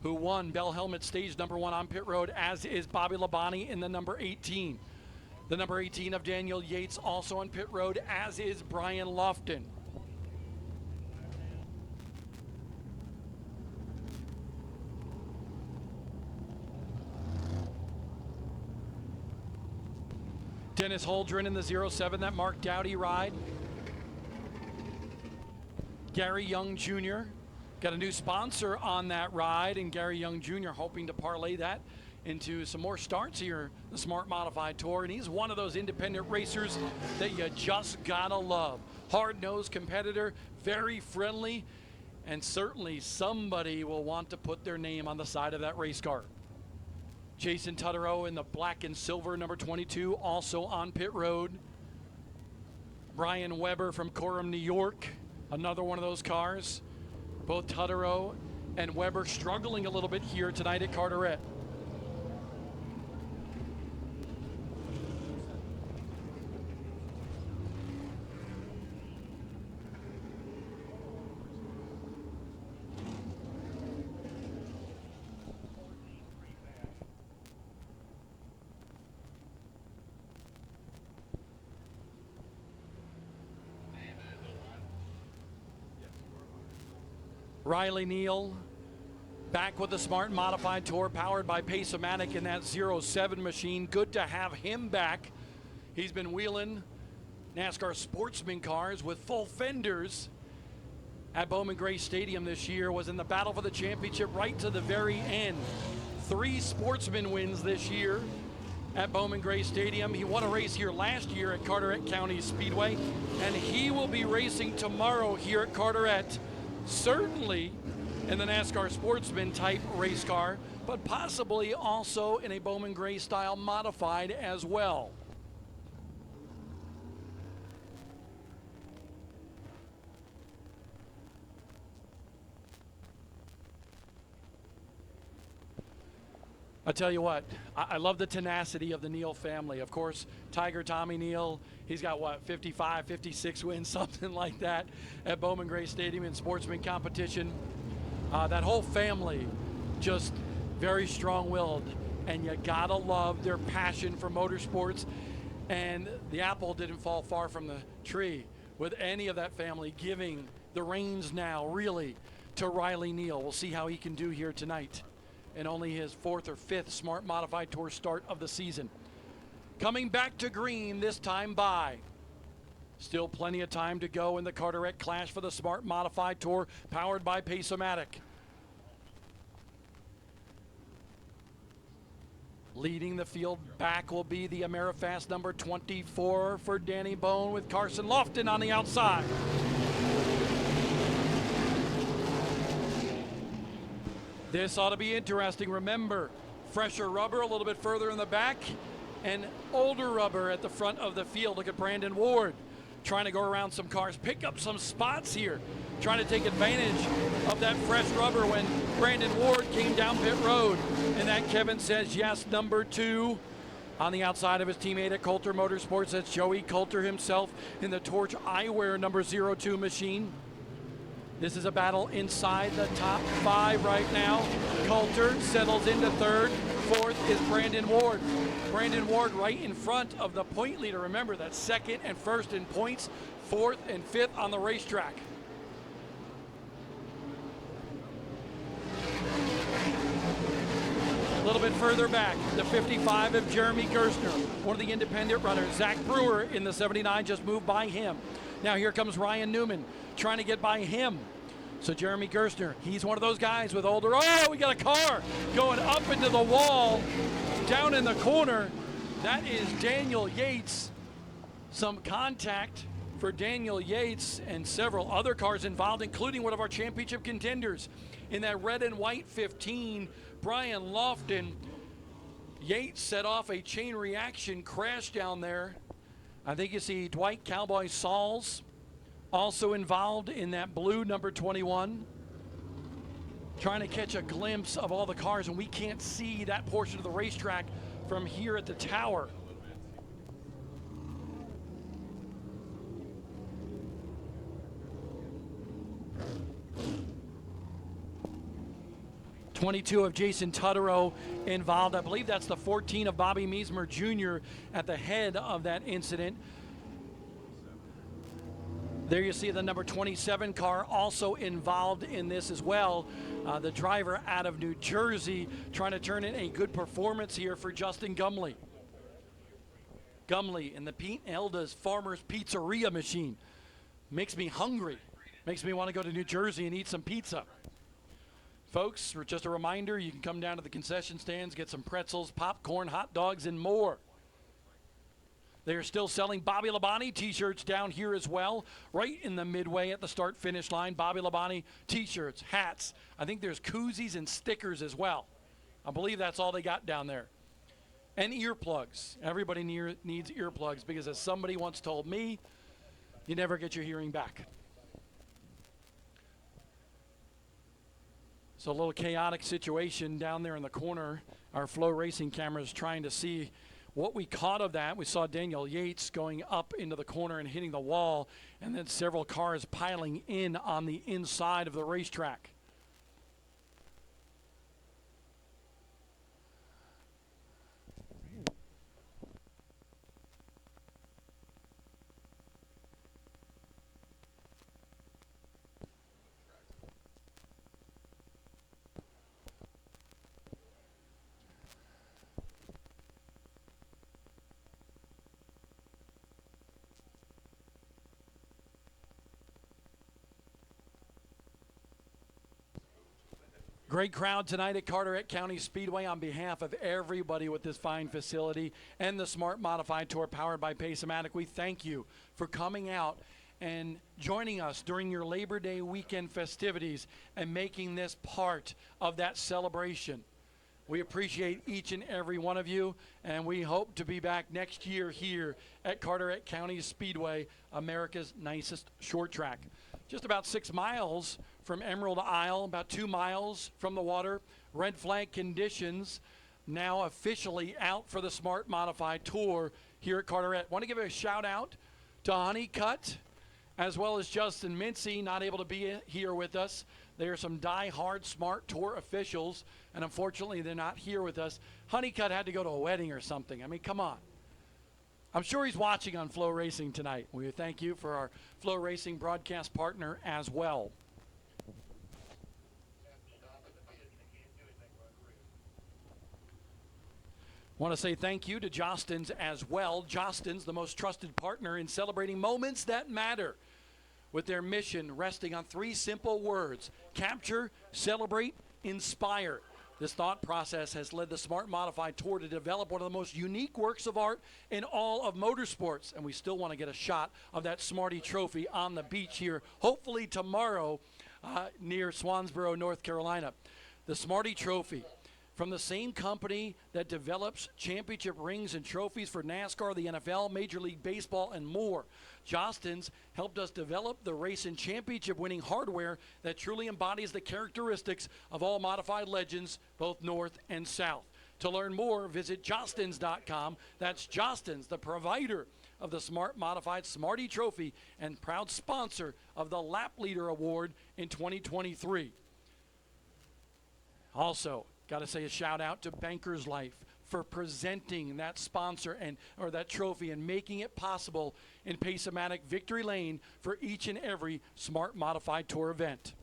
Speaker 1: who won Bell Helmet stage number 1 on pit road, as is Bobby Labonte in the number 18. The number 18 of Daniel Yates also on pit road, as is Brian Lofton. Dennis Holdren in the 07, that Mark Dowdy ride. Gary Young Jr. got a new sponsor on that ride, and Gary Young Jr. hoping to parlay that into some more starts here, the Smart Modified Tour. And he's one of those independent racers that you just gotta love. Hard-nosed competitor, very friendly, and certainly somebody will want to put their name on the side of that race car. Jason Tutterow in the black and silver, number 22, also on pit road. Brian Weber from Coram, New York, another one of those cars. Both Tutterow and Weber struggling a little bit here tonight at Carteret. Riley Neal back with the Smart Modified Tour, powered by Pace-O-Matic in that 07 machine. Good to have him back. He's been wheeling NASCAR sportsman cars with full fenders at Bowman Gray Stadium this year, was in the battle for the championship right to the very end. 3 sportsman wins this year at Bowman Gray Stadium. He won a race here last year at Carteret County Speedway, and he will be racing tomorrow here at Carteret. Certainly in the NASCAR sportsman type race car, but possibly also in a Bowman Gray style modified as well. I tell you what, I love the tenacity of the Neal family. Of course, Tiger Tommy Neal, he's got what, 55, 56 wins, something like that at Bowman Gray Stadium in sportsman competition. That whole family just very strong-willed, and you gotta love their passion for motorsports. And the apple didn't fall far from the tree with any of that family giving the reins now really to Riley Neal. We'll see how he can do here tonight, and only his 4th or 5th Smart Modified Tour start of the season. Coming back to green, this time by. Still plenty of time to go in the Carteret Clash for the Smart Modified Tour, powered by Pace-O-Matic. Leading the field back will be the Amerifast number 24 for Danny Bone, with Carson Lofton on the outside. This ought to be interesting. Remember, fresher rubber a little bit further in the back and older rubber at the front of the field. Look at Brandon Ward trying to go around some cars, pick up some spots here, trying to take advantage of that fresh rubber when Brandon Ward came down pit road. And that, Kevin says, yes, number 2 on the outside of his teammate at Coulter Motorsports. That's Joey Coulter himself in the Torch Eyewear number 02 machine. This is a battle inside the top 5 right now. Coulter settles into 3rd. 4th is Brandon Ward. Brandon Ward right in front of the point leader. Remember, that's 2nd and 1st in points, 4th and 5th on the racetrack. A little bit further back, the 55 of Jeremy Gerstner, one of the independent runners. Zach Brewer in the 79 just moved by him. Now here comes Ryan Newman trying to get by him. So Jeremy Gerstner, he's one of those guys with older, oh, we got a car going up into the wall, down in the corner. That is Daniel Yates. Some contact for Daniel Yates and several other cars involved, including one of our championship contenders in that red and white 15, Brian Lofton. Yates set off a chain reaction crash down there. I think you see Dwight Cowboy Sauls also involved in that blue number 21, trying to catch a glimpse of all the cars, and we can't see that portion of the racetrack from here at the tower. '22 of Jason Tutterow involved. I believe that's the 14 of Bobby Meismer Jr. at the head of that incident. There you see the number 27 car also involved in this as well. The driver out of New Jersey trying to turn in a good performance here for Justin Gumley. Gumley in the Pete Elda's Farmer's Pizzeria machine. Makes me hungry. Makes me want to go to New Jersey and eat some pizza. Folks, just a reminder, you can come down to the concession stands, get some pretzels, popcorn, hot dogs, and more. They are still selling Bobby Labonte t-shirts down here as well, right in the midway at the start-finish line. Bobby Labonte t-shirts, hats. I think there's koozies and stickers as well. I believe that's all they got down there. And earplugs. Everybody needs earplugs because, as somebody once told me, you never get your hearing back. So a little chaotic situation down there in the corner. Our Flow Racing cameras trying to see what we caught of that. We saw Daniel Yates going up into the corner and hitting the wall, and then several cars piling in on the inside of the racetrack. Great crowd tonight at Carteret County Speedway. On behalf of everybody with this fine facility and the Smart Modified Tour powered by Pace-O-Matic, we thank you for coming out and joining us during your Labor Day weekend festivities and making this part of that celebration. We appreciate each and every one of you, and we hope to be back next year here at Carteret County Speedway, America's nicest short track. Just about 6 miles from Emerald Isle, about 2 miles from the water. Red flag conditions now officially out for the Smart Modified Tour here at Carteret. Want to give a shout out to Honeycutt as well as Justin Mincy, not able to be here with us. They are some die-hard Smart Tour officials, and unfortunately they're not here with us. Honeycutt had to go to a wedding or something. I mean, come on. I'm sure he's watching on Flow Racing tonight. We thank you for our Flow Racing broadcast partner as well. Want to say thank you to Jostens as well. Jostens, the most trusted partner in celebrating moments that matter, with their mission resting on 3 simple words: capture, celebrate, inspire. This thought process has led the Smart Modified Tour to develop one of the most unique works of art in all of motorsports, and we still want to get a shot of that Smarty Trophy on the beach here, hopefully tomorrow near Swansboro, North Carolina. The Smarty Trophy from the same company that develops championship rings and trophies for NASCAR, the NFL, Major League Baseball, and more. Jostens helped us develop the race and championship winning hardware that truly embodies the characteristics of all modified legends, both north and south. To learn more, visit jostens.com. That's Jostens, the provider of the Smart Modified Smarty Trophy and proud sponsor of the Lap Leader Award in 2023. Also, got to say a shout out to Bankers Life for presenting that sponsor or that trophy and making it possible in Pace-O-Matic Victory Lane for each and every Smart Modified Tour event.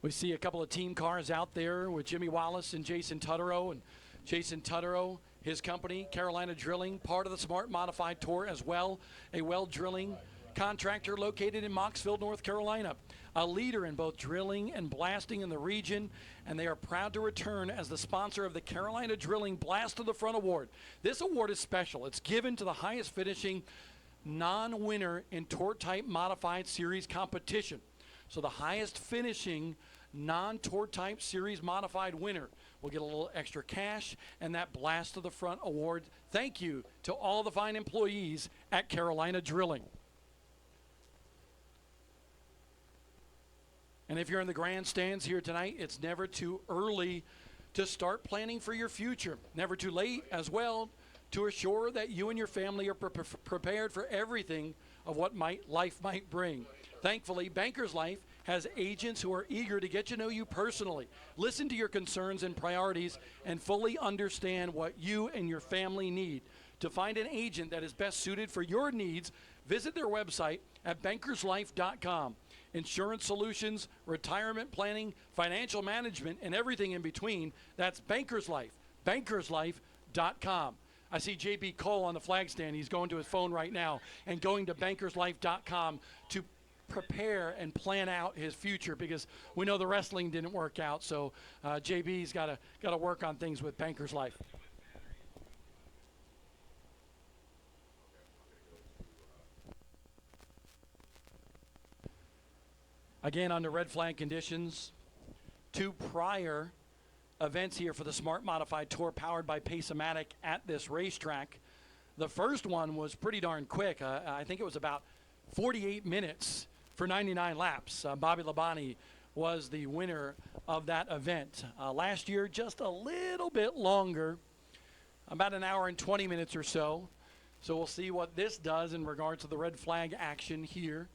Speaker 1: We see a couple of team cars out there with Jimmy Wallace and Jason Tutterow. And Jason Tutterow, his company, Carolina Drilling, part of the Smart Modified Tour as well, a well drilling contractor located in Mocksville, North Carolina, a leader in both drilling and blasting in the region, and they are proud to return as the sponsor of the Carolina Drilling Blast to the Front Award. This award is special. It's given to the highest finishing non-winner in Tour Type Modified Series competition. So the highest finishing non-Tour Type Series Modified winner will get a little extra cash and that Blast to the Front Award. Thank you to all the fine employees at Carolina Drilling. And if you're in the grandstands here tonight, it's never too early to start planning for your future. Never too late as well to assure that you and your family are prepared for everything of what life might bring. Thankfully, Bankers Life has agents who are eager to get to know you personally, listen to your concerns and priorities, and fully understand what you and your family need. To find an agent that is best suited for your needs, visit their website at bankerslife.com. Insurance solutions, retirement planning, financial management, and everything in between. That's Bankers Life, bankerslife.com. I see JB Cole on the flag stand. He's going to his phone right now and going to bankerslife.com to prepare and plan out his future, because we know the wrestling didn't work out. So JB's got to work on things with Bankers Life. Again, under red flag conditions, 2 prior events here for the Smart Modified Tour powered by Pace-O-Matic at this racetrack. The first one was pretty darn quick. I think it was about 48 minutes for 99 laps. Bobby Labonte was the winner of that event. Last year, just a little bit longer, about an hour and 20 minutes or so. So we'll see what this does in regards to the red flag action here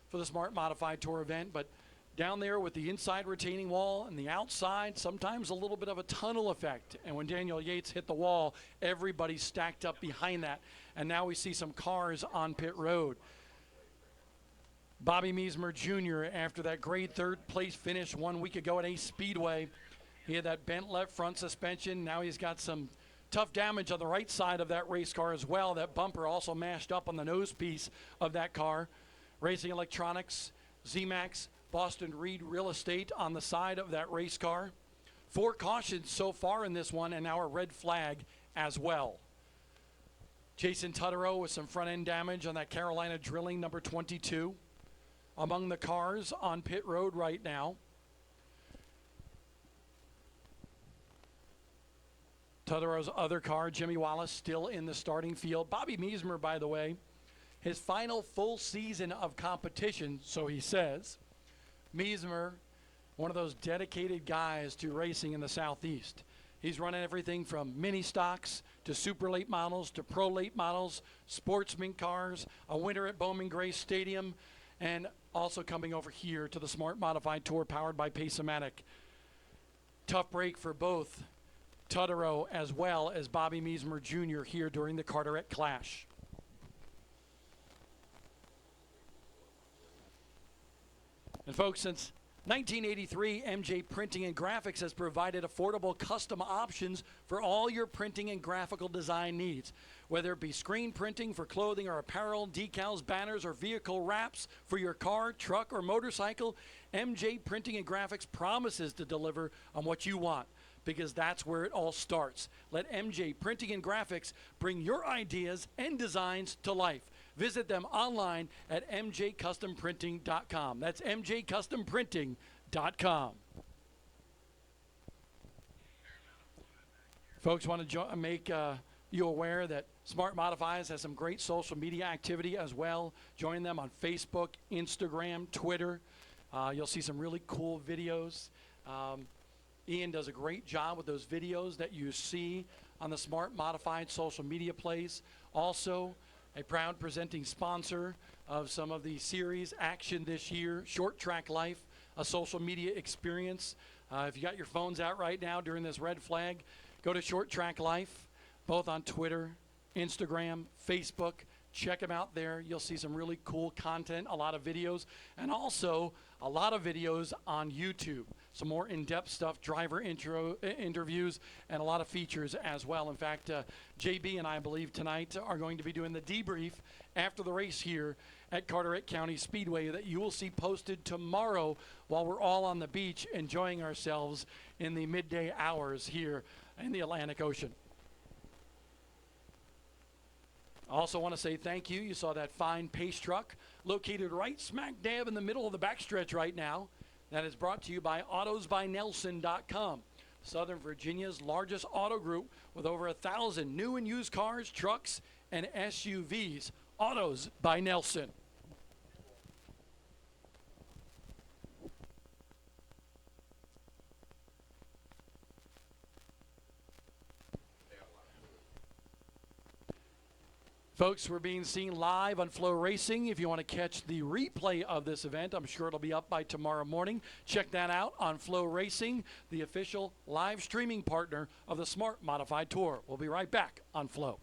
Speaker 1: for the Smart Modified Tour event. But down there with the inside retaining wall and the outside, sometimes a little bit of a tunnel effect. And when Daniel Yates hit the wall, everybody stacked up behind that. And now we see some cars on pit road. Bobby Meismer Jr., after that great third place finish 1 week ago at Ace Speedway, he had that bent left front suspension. Now he's got some tough damage on the right side of that race car as well. That bumper also mashed up on the nose piece of that car. Racing Electronics, Z-Max, Boston Reed Real Estate on the side of that race car. 4 cautions so far in this one, and now a red flag as well. Jason Tutterow with some front end damage on that Carolina Drilling number 22. Among the cars on pit road right now. Tutterow's other car, Jimmy Wallace, still in the starting field. Bobby Meismer, by the way, his final full season of competition, so he says. Meismer, one of those dedicated guys to racing in the Southeast. He's running everything from mini stocks to super late models to pro late models, sportsman cars, a winter at Bowman Gray Stadium, and also coming over here to the Smart Modified Tour powered by Pace-O-Matic. Tough break for both Tutterow as well as Bobby Meismer Jr. here during the Carteret Clash. And folks, since 1983, MJ Printing and Graphics has provided affordable custom options for all your printing and graphical design needs. Whether it be screen printing for clothing or apparel, decals, banners, or vehicle wraps for your car, truck, or motorcycle, MJ Printing and Graphics promises to deliver on what you want, because that's where it all starts. Let MJ Printing and Graphics bring your ideas and designs to life. Visit them online at mjcustomprinting.com. That's mjcustomprinting.com. Folks, want to make you aware that Smart Modifieds has some great social media activity as well. Join them on Facebook, Instagram, Twitter. You'll see some really cool videos. Ian does a great job with those videos that you see on the Smart Modified social media plays. Also, a proud presenting sponsor of some of the series action this year, Short Track Life, a social media experience. If you got your phones out right now during this red flag, go to Short Track Life, both on Twitter, Instagram, Facebook. Check them out there. You'll see some really cool content, a lot of videos, and also a lot of videos on YouTube. Some more in-depth stuff, driver interviews, and a lot of features as well. In fact, JB and I believe tonight are going to be doing the debrief after the race here at Carteret County Speedway that you will see posted tomorrow while we're all on the beach enjoying ourselves in the midday hours here in the Atlantic Ocean. I also want to say thank you. You saw that fine pace truck located right smack dab in the middle of the backstretch right now. That is brought to you by AutosByNelson.com, Southern Virginia's largest auto group with over 1,000 new and used cars, trucks, and SUVs. Autos by Nelson. Folks, we're being seen live on Flow Racing. If you want to catch the replay of this event, I'm sure it'll be up by tomorrow morning. Check that out on Flow Racing, the official live streaming partner of the Smart Modified Tour. We'll be right back on Flow.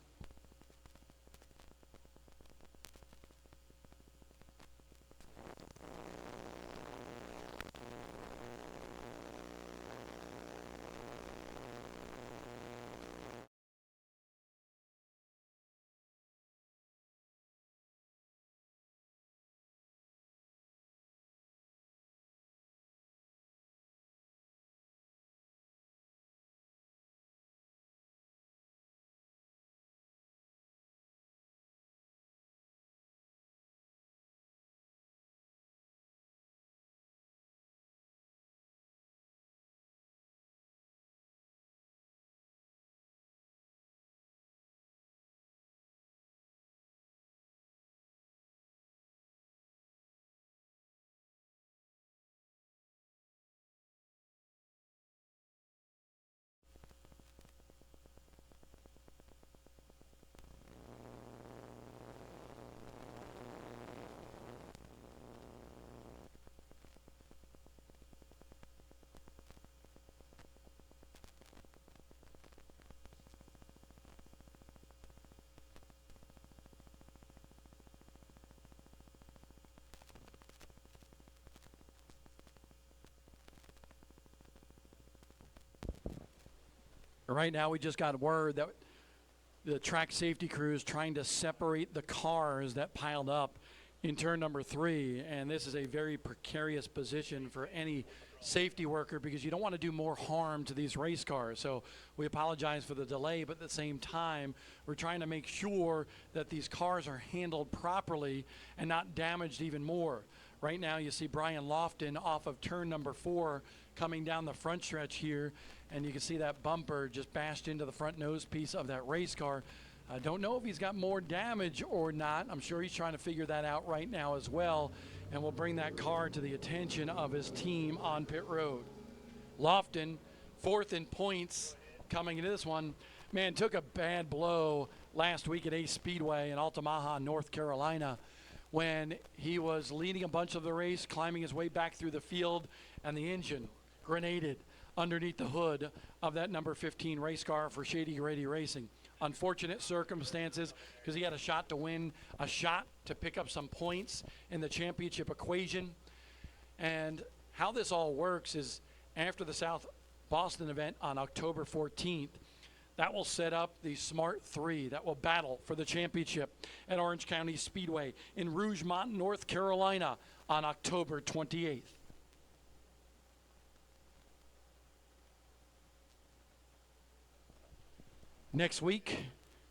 Speaker 1: Right now, we just got word that the track safety crew is trying to separate the cars that piled up in turn number 3, and this is a very precarious position for any safety worker because you don't want to do more harm to these race cars. So we apologize for the delay, but at the same time, we're trying to make sure that these cars are handled properly and not damaged even more. Right now, you see Brian Lofton off of turn number 4 coming down the front stretch here, and you can see that bumper just bashed into the front nose piece of that race car. I don't know if he's got more damage or not. I'm sure he's trying to figure that out right now as well, and we'll bring that car to the attention of his team on pit road. Lofton, 4th in points coming into this one. Man, took a bad blow last week at Ace Speedway in Altamaha, North Carolina, when he was leading a bunch of the race, climbing his way back through the field, and the engine grenaded underneath the hood of that number 15 race car for Shady Grady Racing. Unfortunate circumstances because he had a shot to win, a shot to pick up some points in the championship equation. And how this all works is after the South Boston event on October 14th, that will set up the Smart 3 that will battle for the championship at Orange County Speedway in Rougemont, North Carolina on October 28th. Next week,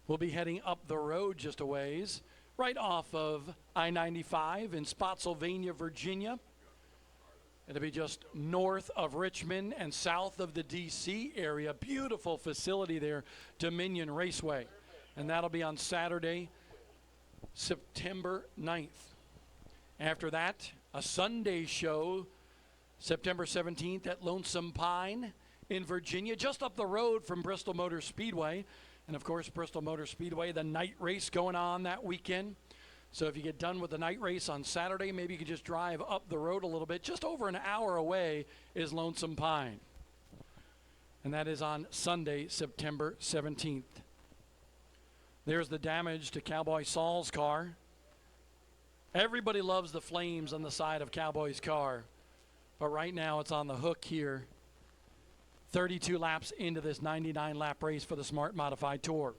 Speaker 1: we'll be heading up the road just a ways right off of I-95 in Spotsylvania, Virginia. It'll be just north of Richmond and south of the D.C. area. Beautiful facility there, Dominion Raceway. And that'll be on Saturday, September 9th. After that, a Sunday show, September 17th at Lonesome Pine in Virginia, just up the road from Bristol Motor Speedway. And of course, Bristol Motor Speedway, the night race going on that weekend. So if you get done with the night race on Saturday, maybe you could just drive up the road a little bit. Just over an hour away is Lonesome Pine. And that is on Sunday, September 17th. There's the damage to Cowboy Saul's car. Everybody loves the flames on the side of Cowboy's car. But right now it's on the hook here. 32 laps into this 99-lap race for the Smart Modified Tour.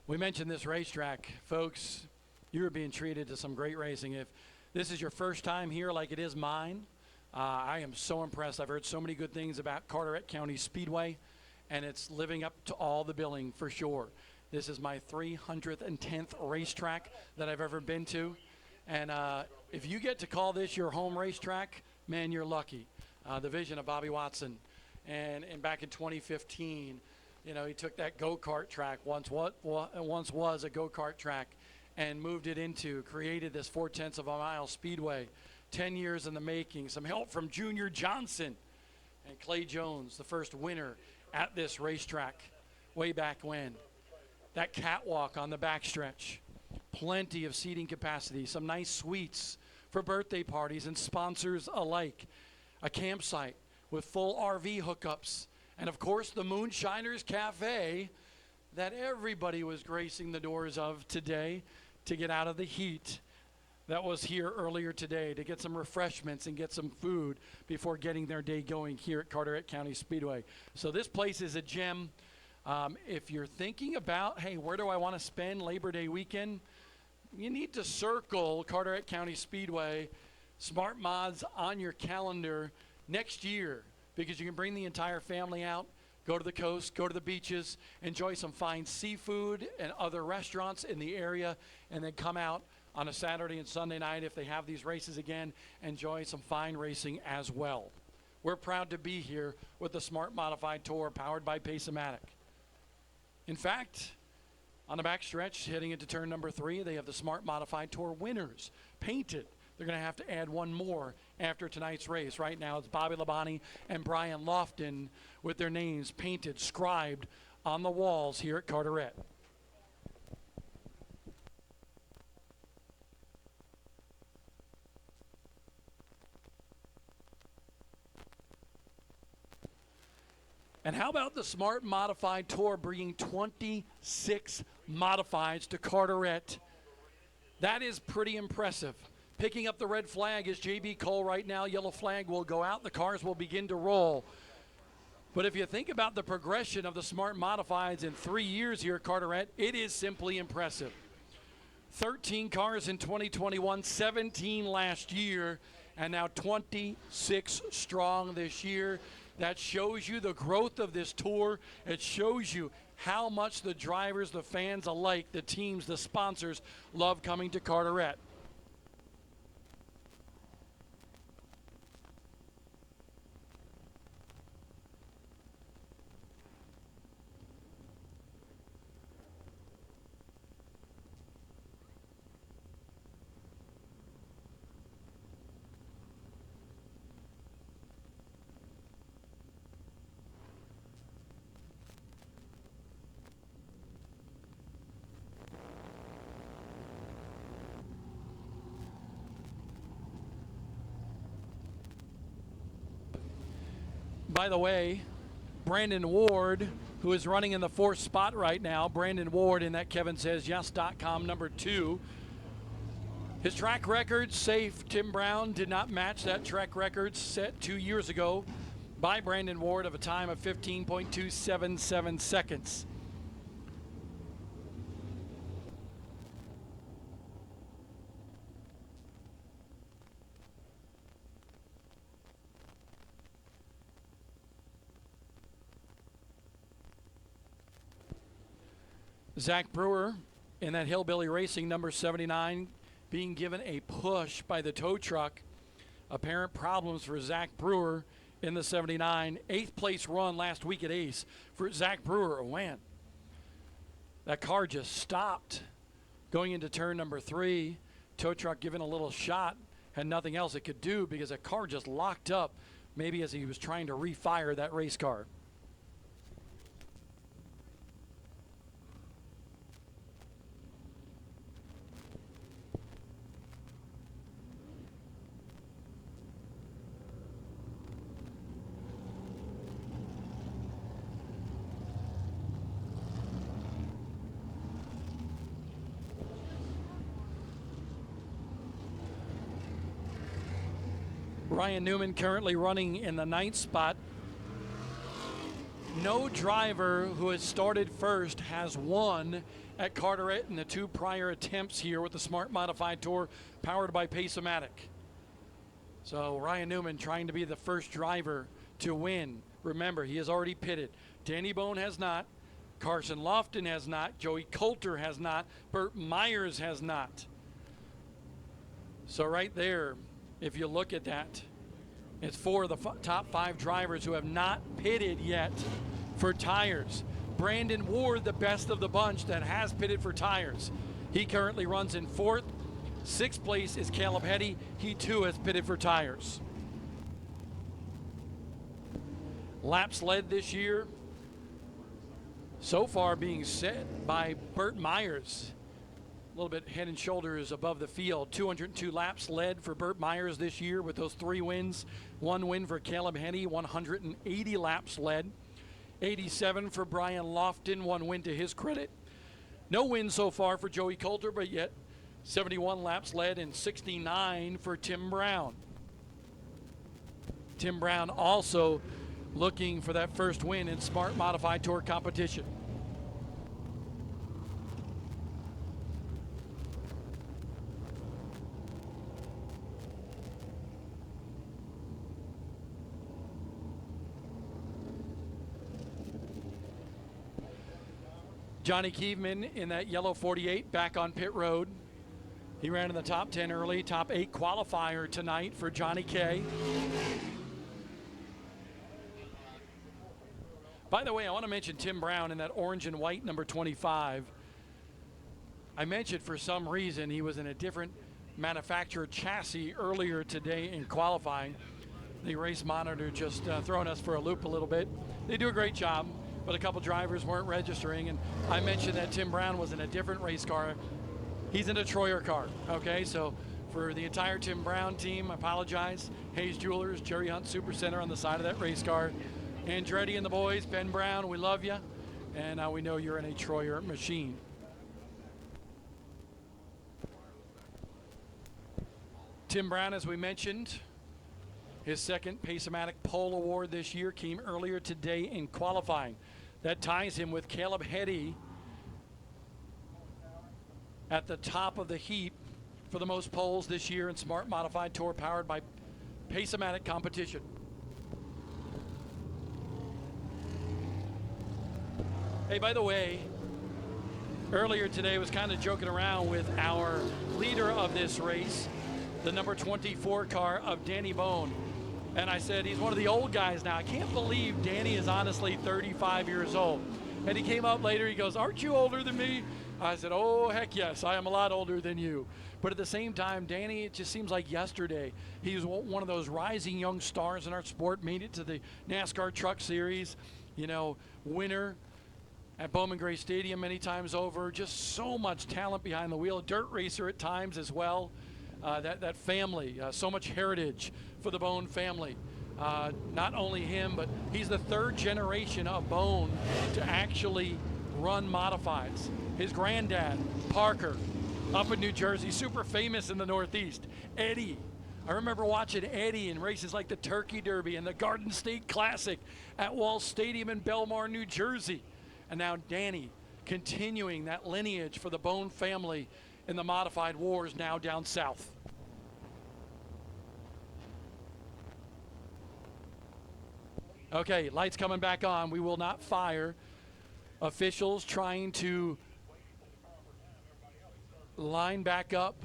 Speaker 1: We mentioned this racetrack. Folks, you're being treated to some great racing. If this is your first time here like it is mine, I am so impressed. I've heard so many good things about Carteret County Speedway, and it's living up to all the billing for sure. This is my 310th racetrack that I've ever been to. And if you get to call this your home racetrack, man, you're lucky. The vision of Bobby Watson. And back in 2015, you know, he took that go-kart track, once was a go-kart track, and moved it into, created this 0.4 of a mile speedway. 10 years in the making. Some help from Junior Johnson and Clay Jones, the first winner at this racetrack way back when. That catwalk on the backstretch. Plenty of seating capacity. Some nice suites for birthday parties and sponsors alike. A campsite with full RV hookups. And of course, the Moonshiners Cafe that everybody was gracing the doors of today to get out of the heat that was here earlier today, to get some refreshments and get some food before getting their day going here at Carteret County Speedway. So this place is a gem. If you're thinking about, hey, where do I want to spend Labor Day weekend? You need to circle Carteret County Speedway, Smart Mods on your calendar next year, because you can bring the entire family out, go to the coast, go to the beaches, enjoy some fine seafood and other restaurants in the area, and then come out on a Saturday and Sunday night if they have these races again, enjoy some fine racing as well. We're proud to be here with the Smart Modified Tour powered by Pace-O-Matic. In fact, on the backstretch, heading into turn number 3, they have the Smart Modified Tour winners painted. They're going to have to add one more after tonight's race. Right now, it's Bobby Labonte and Brian Lofton with their names painted, scribed on the walls here at Carteret. And how about the Smart Modified Tour bringing 26 modifieds to Carteret? That is pretty impressive. Picking up the red flag is J.B. Cole right now. Yellow flag will go out. The cars will begin to roll. But if you think about the progression of the Smart Modifieds in 3 years here at Carteret, it is simply impressive. 13 cars in 2021, 17 last year, and now 26 strong this year. That shows you the growth of this tour. It shows you how much the drivers, the fans alike, the teams, the sponsors love coming to Carteret. By the way, Brandon Ward, who is running in the 4th spot right now, Brandon Ward in that KevinSaysYes.com number 2. His track record, safe. Tim Brown did not match that track record set 2 years ago by Brandon Ward of a time of 15.277 seconds. Zach Brewer in that Hillbilly Racing number 79 being given a push by the tow truck. Apparent problems for Zach Brewer in the 79. 8th place run last week at Ace for Zach Brewer, a win. That car just stopped going into turn number 3. Tow truck given a little shot, had nothing else it could do because that car just locked up, maybe as he was trying to refire that race car. Ryan Newman currently running in the 9th spot. No driver who has started first has won at Carteret in the 2 prior attempts here with the Smart Modified Tour powered by Pace-O-Matic. So Ryan Newman trying to be the first driver to win. Remember, he has already pitted. Danny Bone has not. Carson Lofton has not. Joey Coulter has not. Burt Myers has not. So right there, if you look at that, it's 4 of the top 5 drivers who have not pitted yet for tires. Brandon Ward, the best of the bunch that has pitted for tires. He currently runs in 4th. 6th place is Caleb Hetty. He too has pitted for tires. Laps led this year so far being set by Burt Myers. A little bit head and shoulders above the field. 202 laps led for Burt Myers this year with those 3 wins. 1 win for Caleb Henny, 180 laps led. 87 for Brian Lofton, 1 win to his credit. No win so far for Joey Coulter, but yet 71 laps led and 69 for Tim Brown. Tim Brown also looking for that first win in Smart Modified Tour competition. Johnny Kievman in that yellow 48 back on pit road. He ran in the top 10 early, top 8 qualifier tonight for Johnny K. By the way, I want to mention Tim Brown in that orange and white number 25. I mentioned for some reason he was in a different manufacturer chassis earlier today in qualifying. The race monitor just throwing us for a loop a little bit. They do a great job, but a couple drivers weren't registering, and I mentioned that Tim Brown was in a different race car. He's in a Troyer car, okay? So for the entire Tim Brown team, I apologize. Hayes Jewelers, Jerry Hunt Supercenter on the side of that race car. Andretti and the boys, Ben Brown, we love you, and we know you're in a Troyer machine. Tim Brown, as we mentioned, his second Pace-O-Matic Pole Award this year came earlier today in qualifying. That ties him with Caleb Hetty at the top of the heap for the most poles this year in Smart Modified Tour powered by Pace-O-Matic competition. Hey, by the way, earlier today I was kind of joking around with our leader of this race, the number 24 car of Danny Bone. And I said, he's one of the old guys now. I can't believe Danny is honestly 35 years old. And he came up later, he goes, aren't you older than me? I said, oh, heck yes, I am a lot older than you. But at the same time, Danny, it just seems like yesterday, he was one of those rising young stars in our sport, made it to the NASCAR Truck Series, you know, winner at Bowman Gray Stadium many times over. Just so much talent behind the wheel. Dirt racer at times as well. That family, so much heritage for the Bone family. Not only him, but he's the 3rd generation of Bone to actually run modifieds. His granddad, Parker, up in New Jersey, super famous in the Northeast. Eddie, I remember watching Eddie in races like the Turkey Derby and the Garden State Classic at Wall Stadium in Belmar, New Jersey. And now Danny continuing that lineage for the Bone family in the modified wars now down south. Okay, lights coming back on. We will not fire. Officials trying to line back up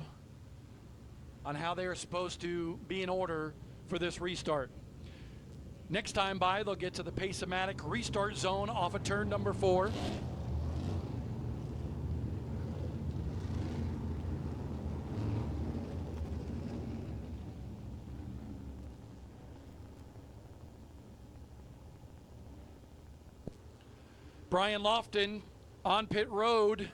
Speaker 1: on how they are supposed to be in order for this restart. Next time by, they'll get to the Pace-O-Matic restart zone off of turn number 4. Brian Lofton on pit road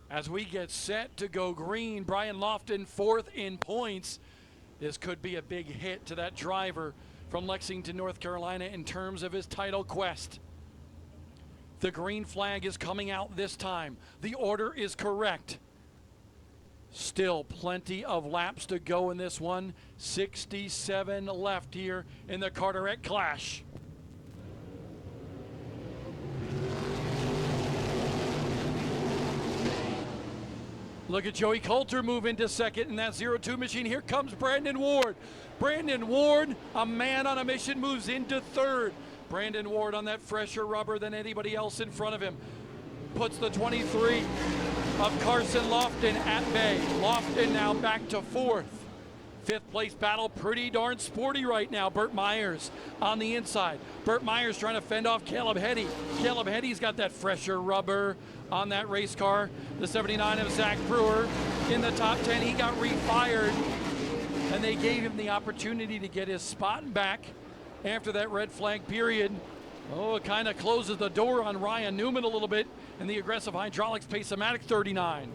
Speaker 1: as we get set to go green. Brian Lofton 4th in points. This could be a big hit to that driver from Lexington, North Carolina in terms of his title quest. The green flag is coming out this time. The order is correct. Still plenty of laps to go in this one. 67 left here in the Carteret Clash. Look at Joey Coulter move into second in that 0-2 machine. Here comes Brandon Ward. Brandon Ward, a man on a mission, moves into third. Brandon Ward on that fresher rubber than anybody else in front of him. Puts the 23 of Carson Lofton at bay. Lofton now back to 4th. 5th place battle, pretty darn sporty right now. Burt Myers on the inside. Burt Myers trying to fend off Caleb Heddy. Caleb Heddy's got that fresher rubber on that race car. The 79 of Zach Brewer in the top 10. He got refired, and they gave him the opportunity to get his spot back after that red flag period. Oh, it kind of closes the door on Ryan Newman a little bit in the aggressive hydraulics Pace-O-Matic 39.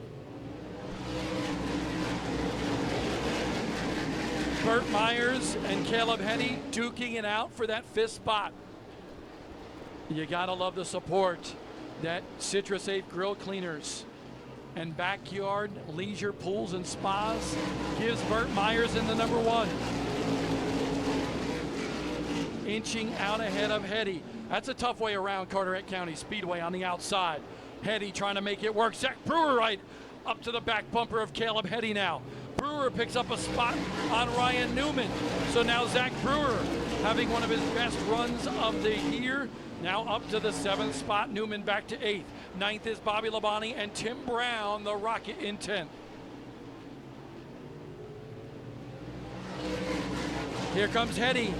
Speaker 1: Burt Myers and Caleb Heddy duking it out for that 5th spot. You gotta love the support that Citrus Safe Grill Cleaners and Backyard Leisure Pools and Spas gives Burt Myers in the number 1. Inching out ahead of Heddy. That's a tough way around Carteret County Speedway on the outside. Heddy trying to make it work. Zach Brewer right up to the back bumper of Caleb Heddy now. Brewer picks up a spot on Ryan Newman. So now Zach Brewer having one of his best runs of the year. Now up to the 7th spot. Newman back to 8th. 9th is Bobby Labonte and Tim Brown, the Rocket, in 10th. Here comes Heddy.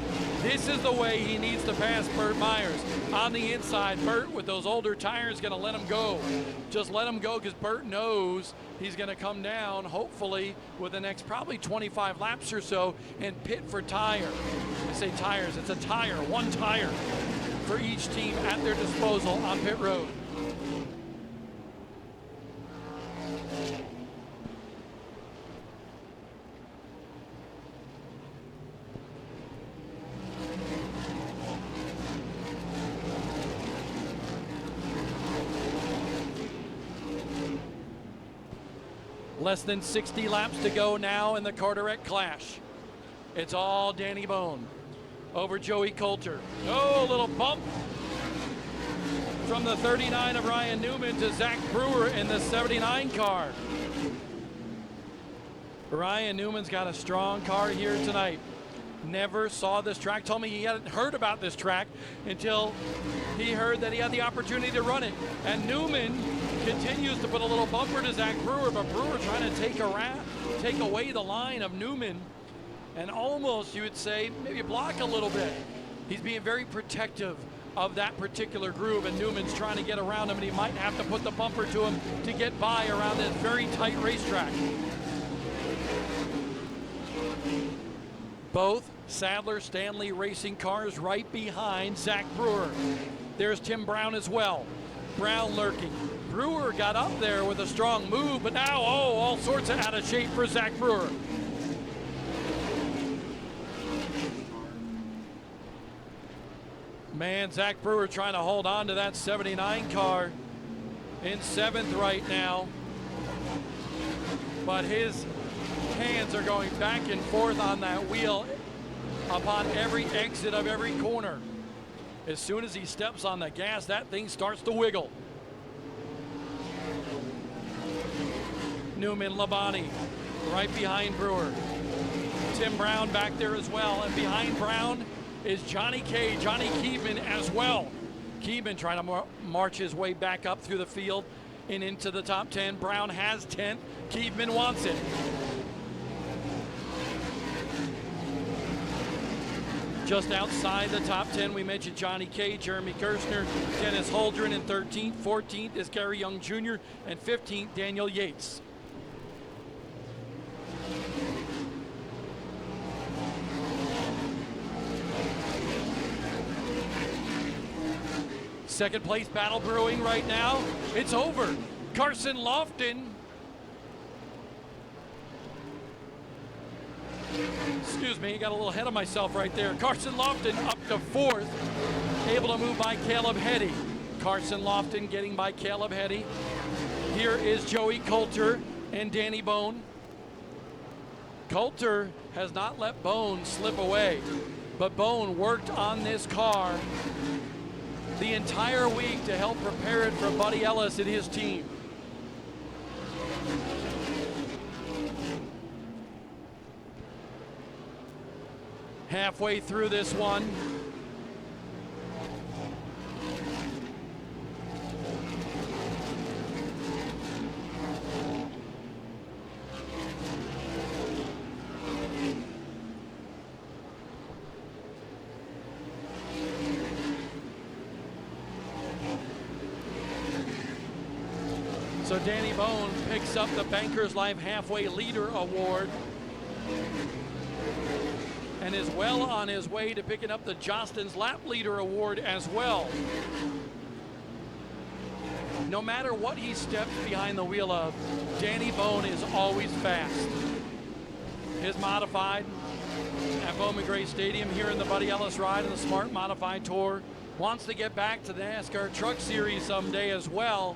Speaker 1: This is the way he needs to pass Burt Myers. On the inside, Burt with those older tires gonna let him go. Just let him go because Burt knows he's gonna come down, hopefully, with the next probably 25 laps or so and pit for tire. I say tires, it's a tire, 1 tire for each team at their disposal on pit road. Less than 60 laps to go now in the Carteret Clash. It's all Danny Bone over Joey Coulter. Oh, a little bump from the 39 of Ryan Newman to Zach Brewer in the 79 car. Ryan Newman's got a strong car here tonight. Never saw this track. Told me he hadn't heard about this track until he heard that he had the opportunity to run it. And Newman continues to put a little bumper to Zach Brewer, but Brewer trying to take away the line of Newman and almost, you would say, maybe block a little bit. He's being very protective of that particular groove, and Newman's trying to get around him, and he might have to put the bumper to him to get by around this very tight racetrack. Both Sadler Stanley Racing cars right behind Zach Brewer. There's Tim Brown as well. Brown lurking. Brewer got up there with a strong move, but now, all sorts of out of shape for Zach Brewer. Man, Zach Brewer trying to hold on to that 79 car in 7th right now. But his hands are going back and forth on that wheel upon every exit of every corner. As soon as he steps on the gas, that thing starts to wiggle. Newman, Labonte, right behind Brewer. Tim Brown back there as well, and behind Brown is Johnny Keebman as well. Keebman trying to march his way back up through the field. and into the top 10. Brown has 10th. Keebman wants it. Just outside the top 10, we mentioned Johnny K, Jeremy Gerstner, Dennis Holdren in 13th. 14th is Gary Young Jr. and 15th, Daniel Yates. Second place battle brewing right now. It's over. Carson Lofton. Excuse me, got a little ahead of myself right there. Carson Lofton up to 4th. Able to move by Caleb Heddy. Carson Lofton getting by Caleb Heddy. Here is Joey Coulter and Danny Bone. Coulter has not let Bone slip away, but Bone worked on this car the entire week to help prepare it for Buddy Ellis and his team. Halfway through this one, so Danny Bone picks up the Bankers Life Halfway Leader Award and is well on his way to picking up the Jostens Lap Leader Award as well. No matter what he steps behind the wheel of, Danny Bone is always fast. His modified at Bowman Gray Stadium here in the Buddy Ellis ride in the Smart Modified Tour. Wants to get back to the NASCAR Truck Series someday as well.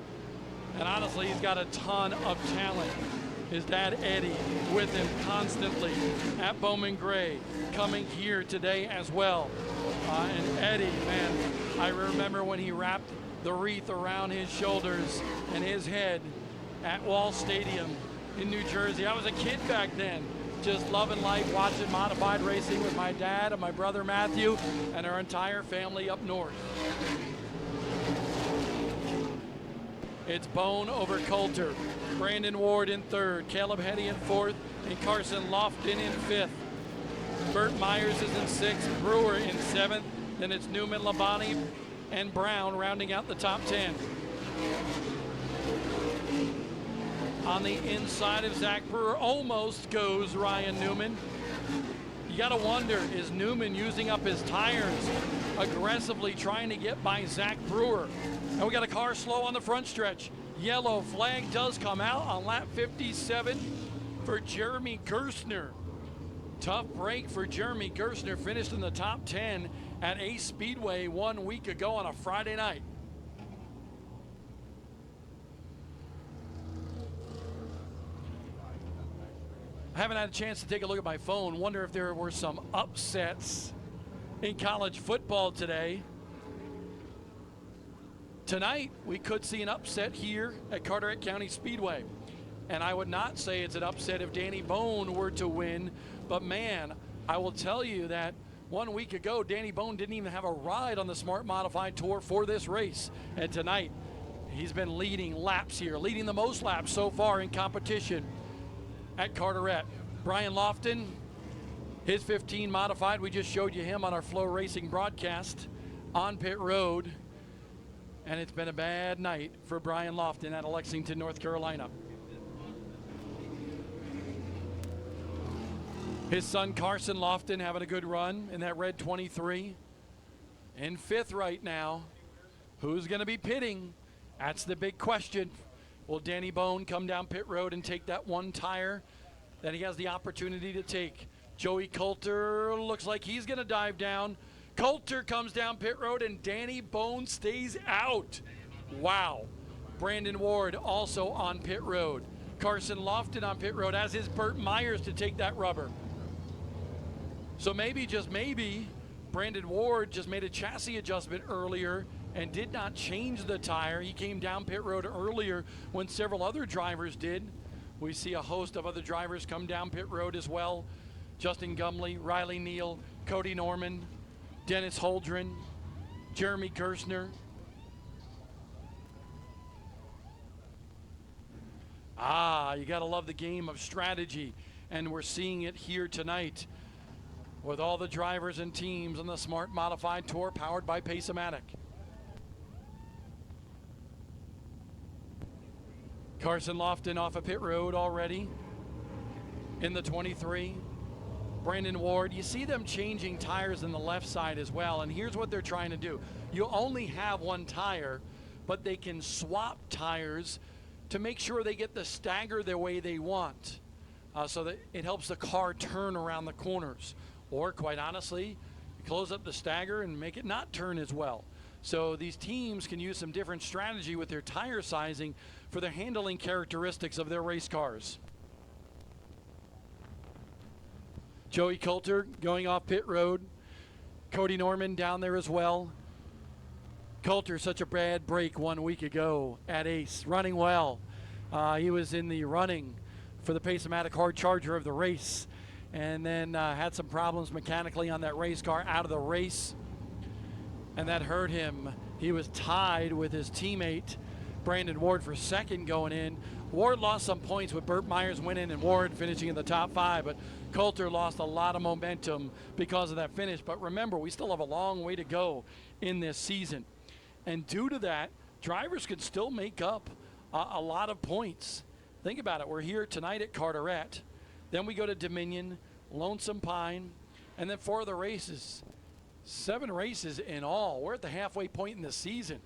Speaker 1: And honestly, he's got a ton of talent. His dad, Eddie, with him constantly at Bowman Gray, coming here today as well. And Eddie, man, I remember when he wrapped the wreath around his shoulders and his head at Wall Stadium in New Jersey. I was a kid back then, just loving life, watching modified racing with my dad and my brother Matthew and our entire family up north. It's Bone over Coulter. Brandon Ward in 3rd, Caleb Heddy in 4th, and Carson Lofton in 5th. Burt Myers is in 6th, Brewer in 7th, then it's Newman, Labonte, and Brown rounding out the top 10. On the inside of Zach Brewer almost goes Ryan Newman. You gotta wonder, is Newman using up his tires, aggressively trying to get by Zach Brewer? And we got a car slow on the front stretch. Yellow flag does come out on lap 57 for Jeremy Gerstner. Tough break for Jeremy Gerstner, finished in the top 10 at Ace Speedway 1 week ago on a Friday night. I haven't had a chance to take a look at my phone. Wonder if there were some upsets in college football today. Tonight, we could see an upset here at Carteret County Speedway. And I would not say it's an upset if Danny Bone were to win. But man, I will tell you that 1 week ago, Danny Bone didn't even have a ride on the Smart Modified Tour for this race. And tonight, he's been leading laps here, leading the most laps so far in competition at Carteret. Brian Lofton, his 15 modified. We just showed you him on our Flow Racing broadcast on pit road. And it's been a bad night for Brian Lofton out of Lexington, North Carolina. His son Carson Lofton having a good run in that red 23. In 5th right now. Who's going to be pitting? That's the big question. Will Danny Bone come down pit road and take that one tire that he has the opportunity to take? Joey Coulter looks like he's going to dive down. Coulter comes down pit road and Danny Bone stays out. Wow. Brandon Ward also on pit road. Carson Lofton on pit road, as is Burt Myers to take that rubber. So maybe, just maybe, Brandon Ward just made a chassis adjustment earlier and did not change the tire. He came down pit road earlier when several other drivers did. We see a host of other drivers come down pit road as well. Justin Gumley, Riley Neal, Cody Norman, Dennis Holdren, Jeremy Gerstner. You got to love the game of strategy, and we're seeing it here tonight with all the drivers and teams on the Smart Modified Tour powered by Pace-O-Matic. Carson Lofton off of pit road already in the 23. Brandon Ward, you see them changing tires in the left side as well, and here's what they're trying to do. You only have one tire, but they can swap tires to make sure they get the stagger the way they want, so that it helps the car turn around the corners. Or quite honestly, you close up the stagger and make it not turn as well. So these teams can use some different strategy with their tire sizing for the handling characteristics of their race cars. Joey Coulter going off pit road. Cody Norman down there as well. Coulter, such a bad break 1 week ago at Ace, running well. He was in the running for the Pace-O-Matic hard charger of the race, and then had some problems mechanically on that race car out of the race, and that hurt him. He was tied with his teammate Brandon Ward for second going in. Ward lost some points with Burt Myers winning and Ward finishing in the top 5, but Coulter lost a lot of momentum because of that finish. But remember, we still have a long way to go in this season. And due to that, drivers could still make up a lot of points. Think about it. We're here tonight at Carteret. Then we go to Dominion, Lonesome Pine, and then 4 other races. 7 races in all. We're at the halfway point in the season.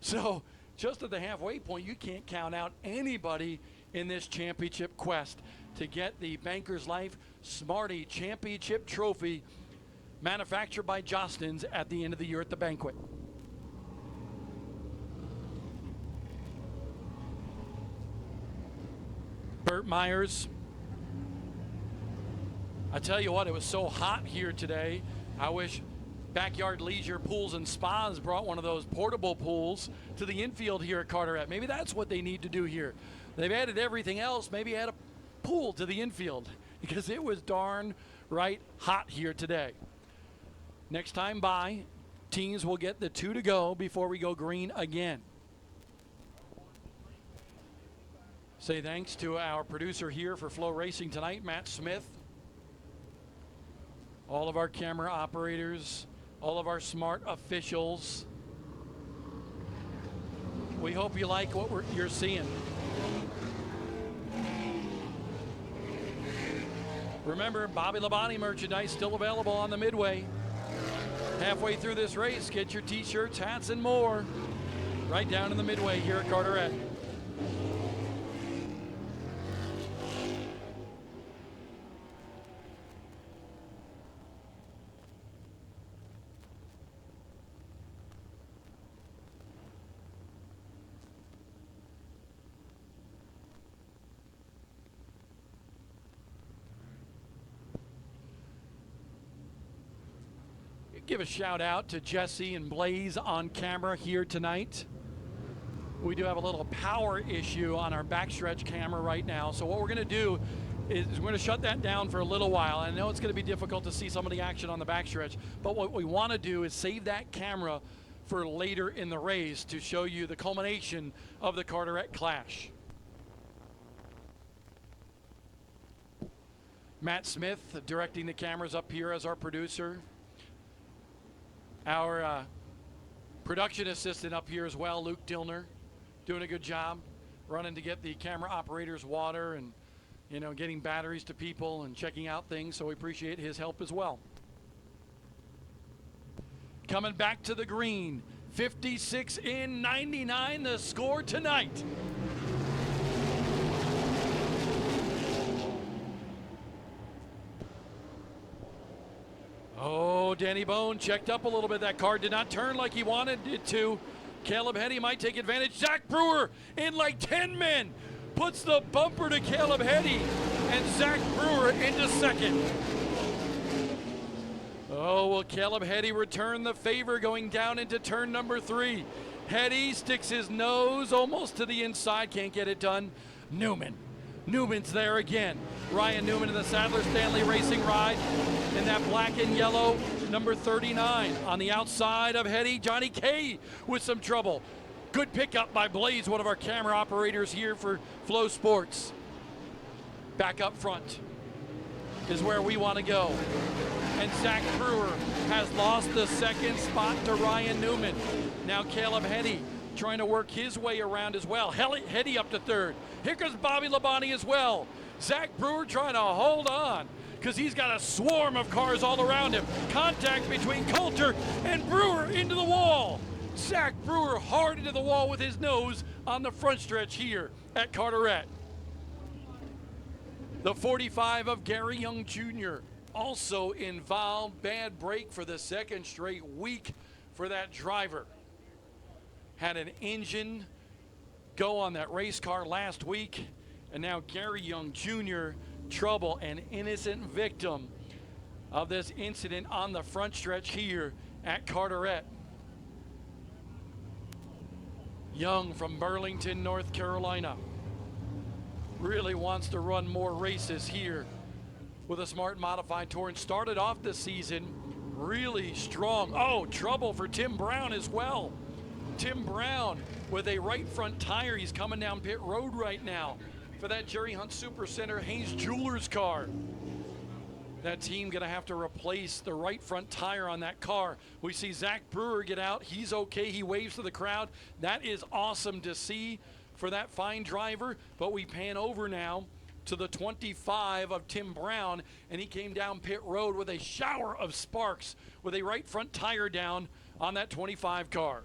Speaker 1: So just at the halfway point, you can't count out anybody in this championship quest to get the Bankers Life Smarty Championship Trophy manufactured by Jostens at the end of the year at the banquet. Burt Myers. I tell you what, it was so hot here today. I wish Backyard Leisure Pools and Spas brought one of those portable pools to the infield here at Carteret. Maybe that's what they need to do here. They've added everything else. Maybe add a pool to the infield, because it was darn right hot here today. Next time by, teams will get the 2 to go before we go green again. Say thanks to our producer here for Flow Racing tonight, Matt Smith. All of our camera operators, all of our smart officials. We hope you like what you're seeing. Remember, Bobby Labonte merchandise still available on the Midway. Halfway through this race, get your t-shirts, hats, and more right down in the Midway here at Carteret. Give a shout out to Jesse and Blaze on camera here tonight. We do have a little power issue on our backstretch camera right now. So what we're gonna do is we're gonna shut that down for a little while. I know it's gonna be difficult to see some of the action on the backstretch, but what we wanna do is save that camera for later in the race to show you the culmination of the Carteret Clash. Matt Smith directing the cameras up here as our producer. Our production assistant up here as well, Luke Dillner, doing a good job running to get the camera operators water and, you know, getting batteries to people and checking out things, so we appreciate his help as well. Coming back to the green, 56 in, 99 the score tonight. Oh, Danny Bone checked up a little bit. That car did not turn like he wanted it to. Caleb Heddy might take advantage. Zach Brewer in like 10 men puts the bumper to Caleb Heddy, and Zach Brewer into second. Oh, will Caleb Heddy return the favor going down into turn number 3? Heddy sticks his nose almost to the inside, can't get it done. Newman's there again. Ryan Newman in the Sadler Stanley Racing ride in that black and yellow, number 39. On the outside of Heddy, Johnny K with some trouble. Good pickup by Blaze, one of our camera operators here for Flow Sports. Back up front is where we want to go. And Zach Brewer has lost the second spot to Ryan Newman. Now Caleb Heddy trying to work his way around as well. Heddy up to third. Here comes Bobby Labonte as well. Zach Brewer trying to hold on because he's got a swarm of cars all around him. Contact between Coulter and Brewer into the wall. Zach Brewer hard into the wall with his nose on the front stretch here at Carteret. The 45 of Gary Young Jr. also involved. Bad break for the second straight week for that driver. Had an engine go on that race car last week, and now Gary Young Jr., trouble, an innocent victim of this incident on the front stretch here at Carteret. Young from Burlington, North Carolina, really wants to run more races here with a Smart Modified Tour, and started off the season really strong. Oh, trouble for Tim Brown as well. Tim Brown with a right front tire. He's coming down pit road right now for that Jerry Hunt Supercenter Hayes Jewelers car. That team gonna have to replace the right front tire on that car. We see Zach Brewer get out. He's okay. He waves to the crowd. That is awesome to see for that fine driver. But we pan over now to the 25 of Tim Brown, and he came down pit road with a shower of sparks with a right front tire down on that 25 car.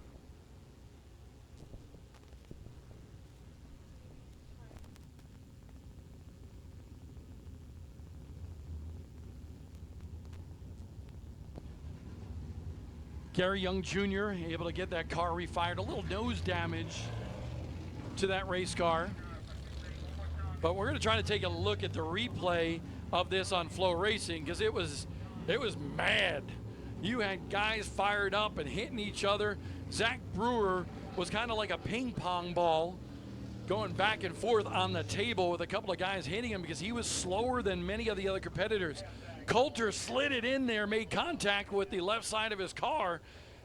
Speaker 1: Gary Young Jr. able to get that car refired. A little nose damage to that race car. But we're going to try to take a look at the replay of this on Flow Racing, because it was mad. You had guys fired up and hitting each other. Zach Brewer was kind of like a ping pong ball going back and forth on the table with a couple of guys hitting him because he was slower than many of the other competitors. Coulter slid it in there, made contact with the left side of his car.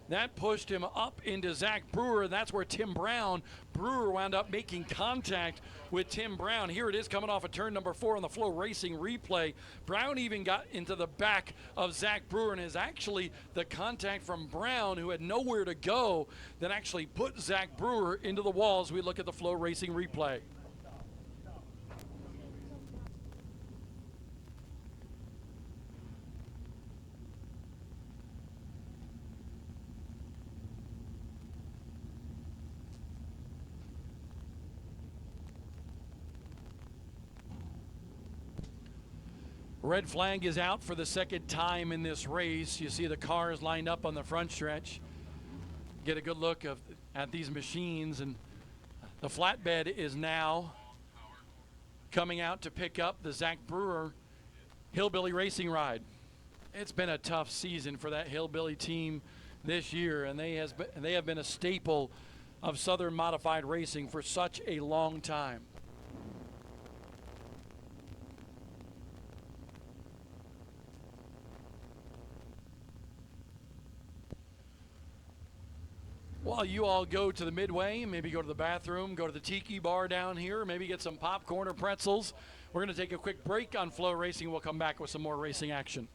Speaker 1: That pushed him up into Zach Brewer. That's where Tim Brown, Brewer wound up making contact with Tim Brown. Here it is coming off of turn number 4 on the Flow Racing replay. Brown even got into the back of Zach Brewer, and is actually the contact from Brown, who had nowhere to go, that actually put Zach Brewer into the wall as we look at the Flow Racing replay. Red flag is out for the second time in this race. You see the cars lined up on the front stretch. Get a good look at these machines, and the flatbed is now coming out to pick up the Zach Brewer Hillbilly Racing ride. It's been a tough season for that Hillbilly team this year, and they have been a staple of Southern Modified Racing for such a long time. While you all go to the midway, maybe go to the bathroom, go to the tiki bar down here, maybe get some popcorn or pretzels, we're going to take a quick break on Flow Racing. We'll come back with some more racing action.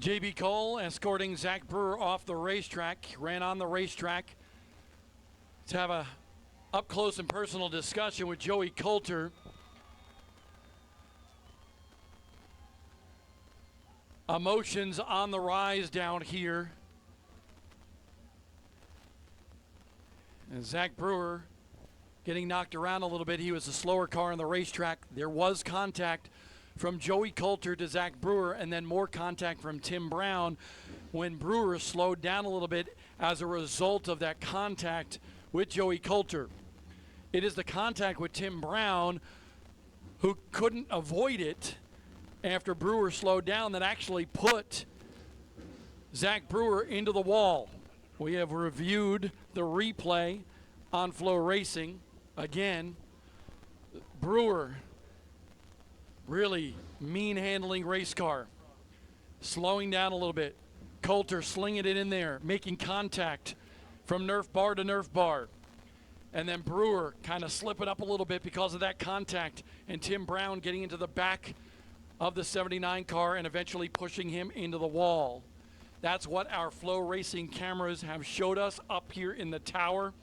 Speaker 1: J.B. Cole escorting Zach Brewer off the racetrack, ran on the racetrack to have a up close and personal discussion with Joey Coulter. Emotions on the rise down here. And Zach Brewer getting knocked around a little bit. He was a slower car on the racetrack. There was contact from Joey Coulter to Zach Brewer, and then more contact from Tim Brown when Brewer slowed down a little bit as a result of that contact with Joey Coulter. It is the contact with Tim Brown, who couldn't avoid it after Brewer slowed down, that actually put Zach Brewer into the wall. We have reviewed the replay on Flow Racing. Again, Brewer, really mean handling race car, slowing down a little bit. Coulter slinging it in there, making contact from Nerf bar to Nerf bar. And then Brewer kind of slipping up a little bit because of that contact, and Tim Brown getting into the back of the 79 car and eventually pushing him into the wall. That's what our Flow Racing cameras have showed us up here in the tower.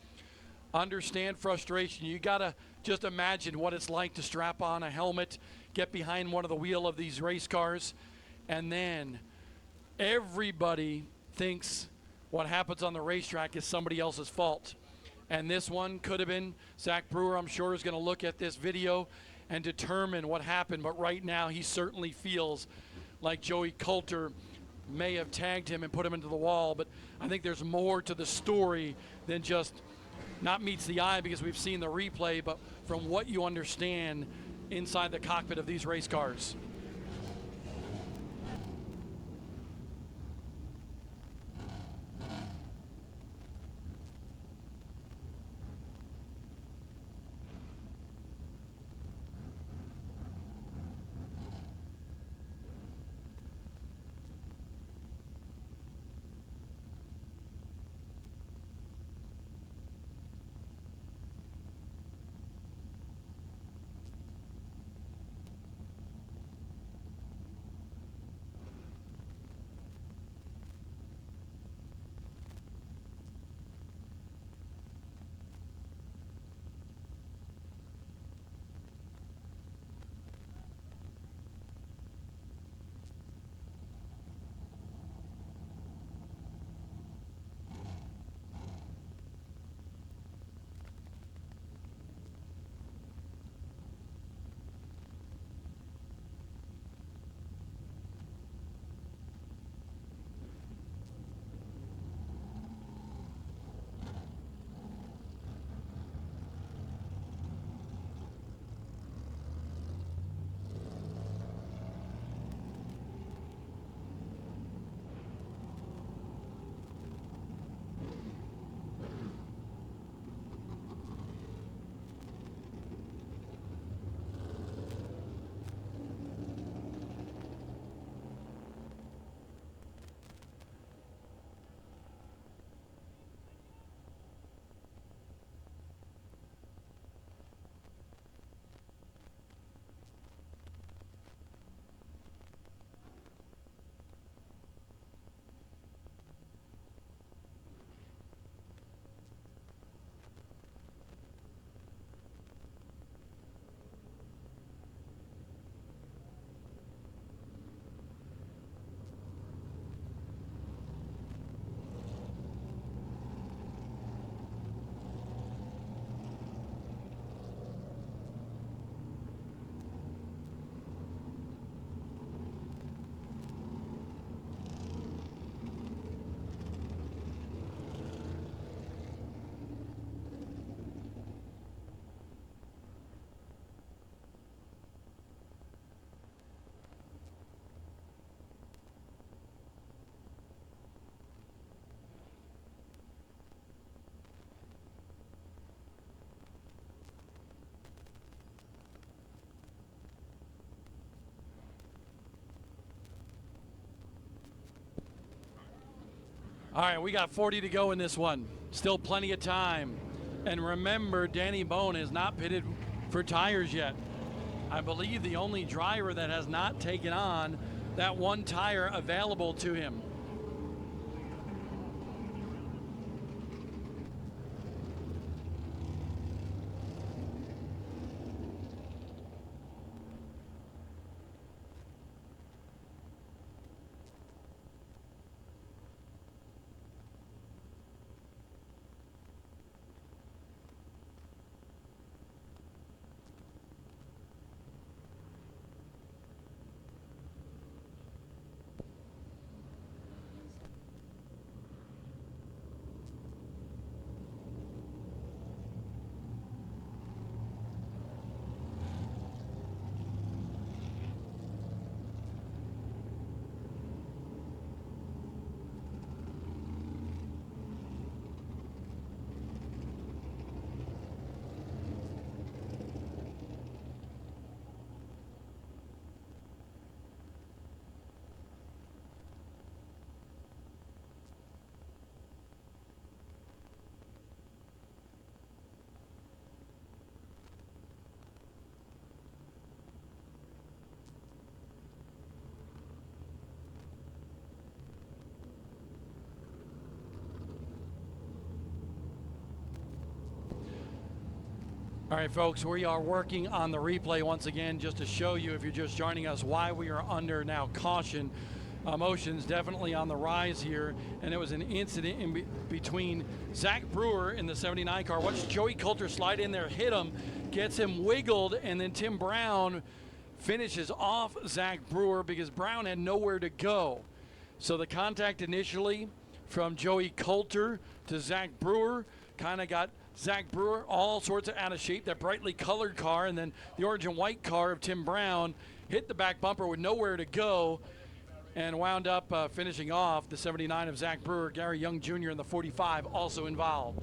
Speaker 1: Understand frustration. You gotta just imagine what it's like to strap on a helmet, get behind one of the wheel of these race cars, and then everybody thinks what happens on the racetrack is somebody else's fault. And this one could have been. Zach Brewer, I'm sure, is going to look at this video and determine what happened. But right now, he certainly feels like Joey Coulter may have tagged him and put him into the wall. But I think there's more to the story than just not meets the eye, because we've seen the replay, but from what you understand inside the cockpit of these race cars. All right, we got 40 to go in this one. Still plenty of time. And remember, Danny Bone is not pitted for tires yet. I believe the only driver that has not taken on that one tire available to him. All right, folks, we are working on the replay once again just to show you, if you're just joining us, why we are under now caution. Emotions definitely on the rise here, and it was an incident in between Zach Brewer in the 79 car. Watch Joey Coulter slide in there, hit him, gets him wiggled, and then Tim Brown finishes off Zach Brewer because Brown had nowhere to go. So the contact initially from Joey Coulter to Zach Brewer kind of got Zach Brewer all sorts of out of shape. That brightly colored car, and then the orange and white car of Tim Brown hit the back bumper with nowhere to go and wound up finishing off the 79 of Zach Brewer. Gary Young Jr. in the 45 also involved.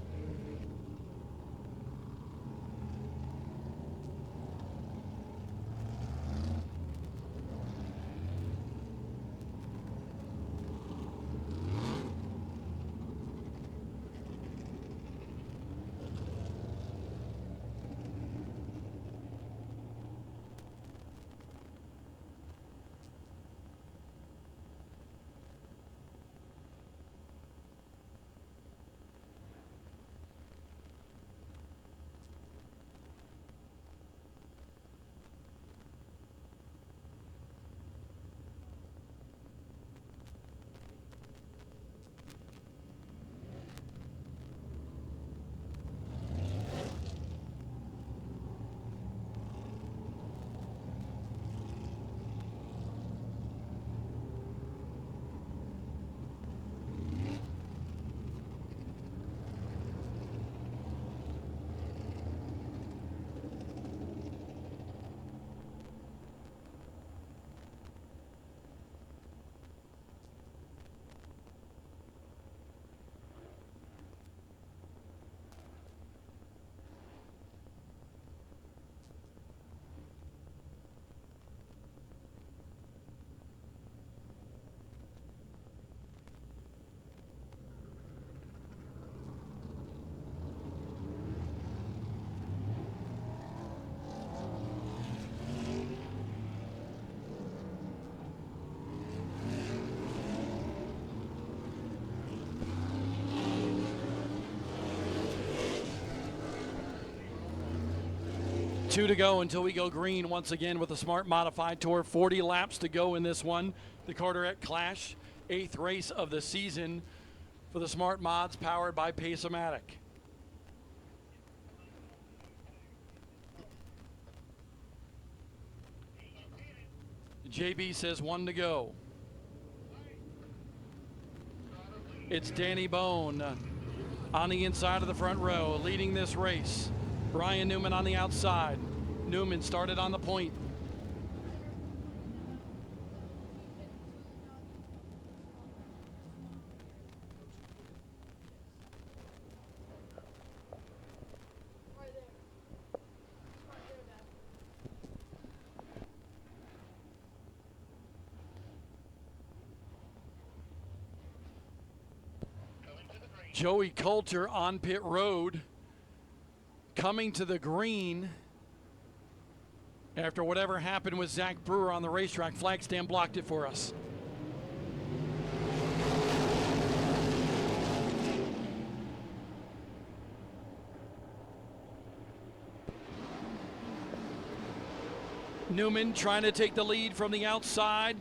Speaker 1: Two to go until we go green once again with the Smart Modified Tour. 40 laps to go in this one. The Carteret Clash, 8th race of the season for the Smart Mods, powered by Pace-O-Matic. JB says 1 to go. It's Danny Bone on the inside of the front row, leading this race. Brian Newman on the outside. Newman started on the point. Joey Coulter on pit road, coming to the green, after whatever happened with Zach Brewer on the racetrack. Flag stand blocked it for us. Newman trying to take the lead from the outside.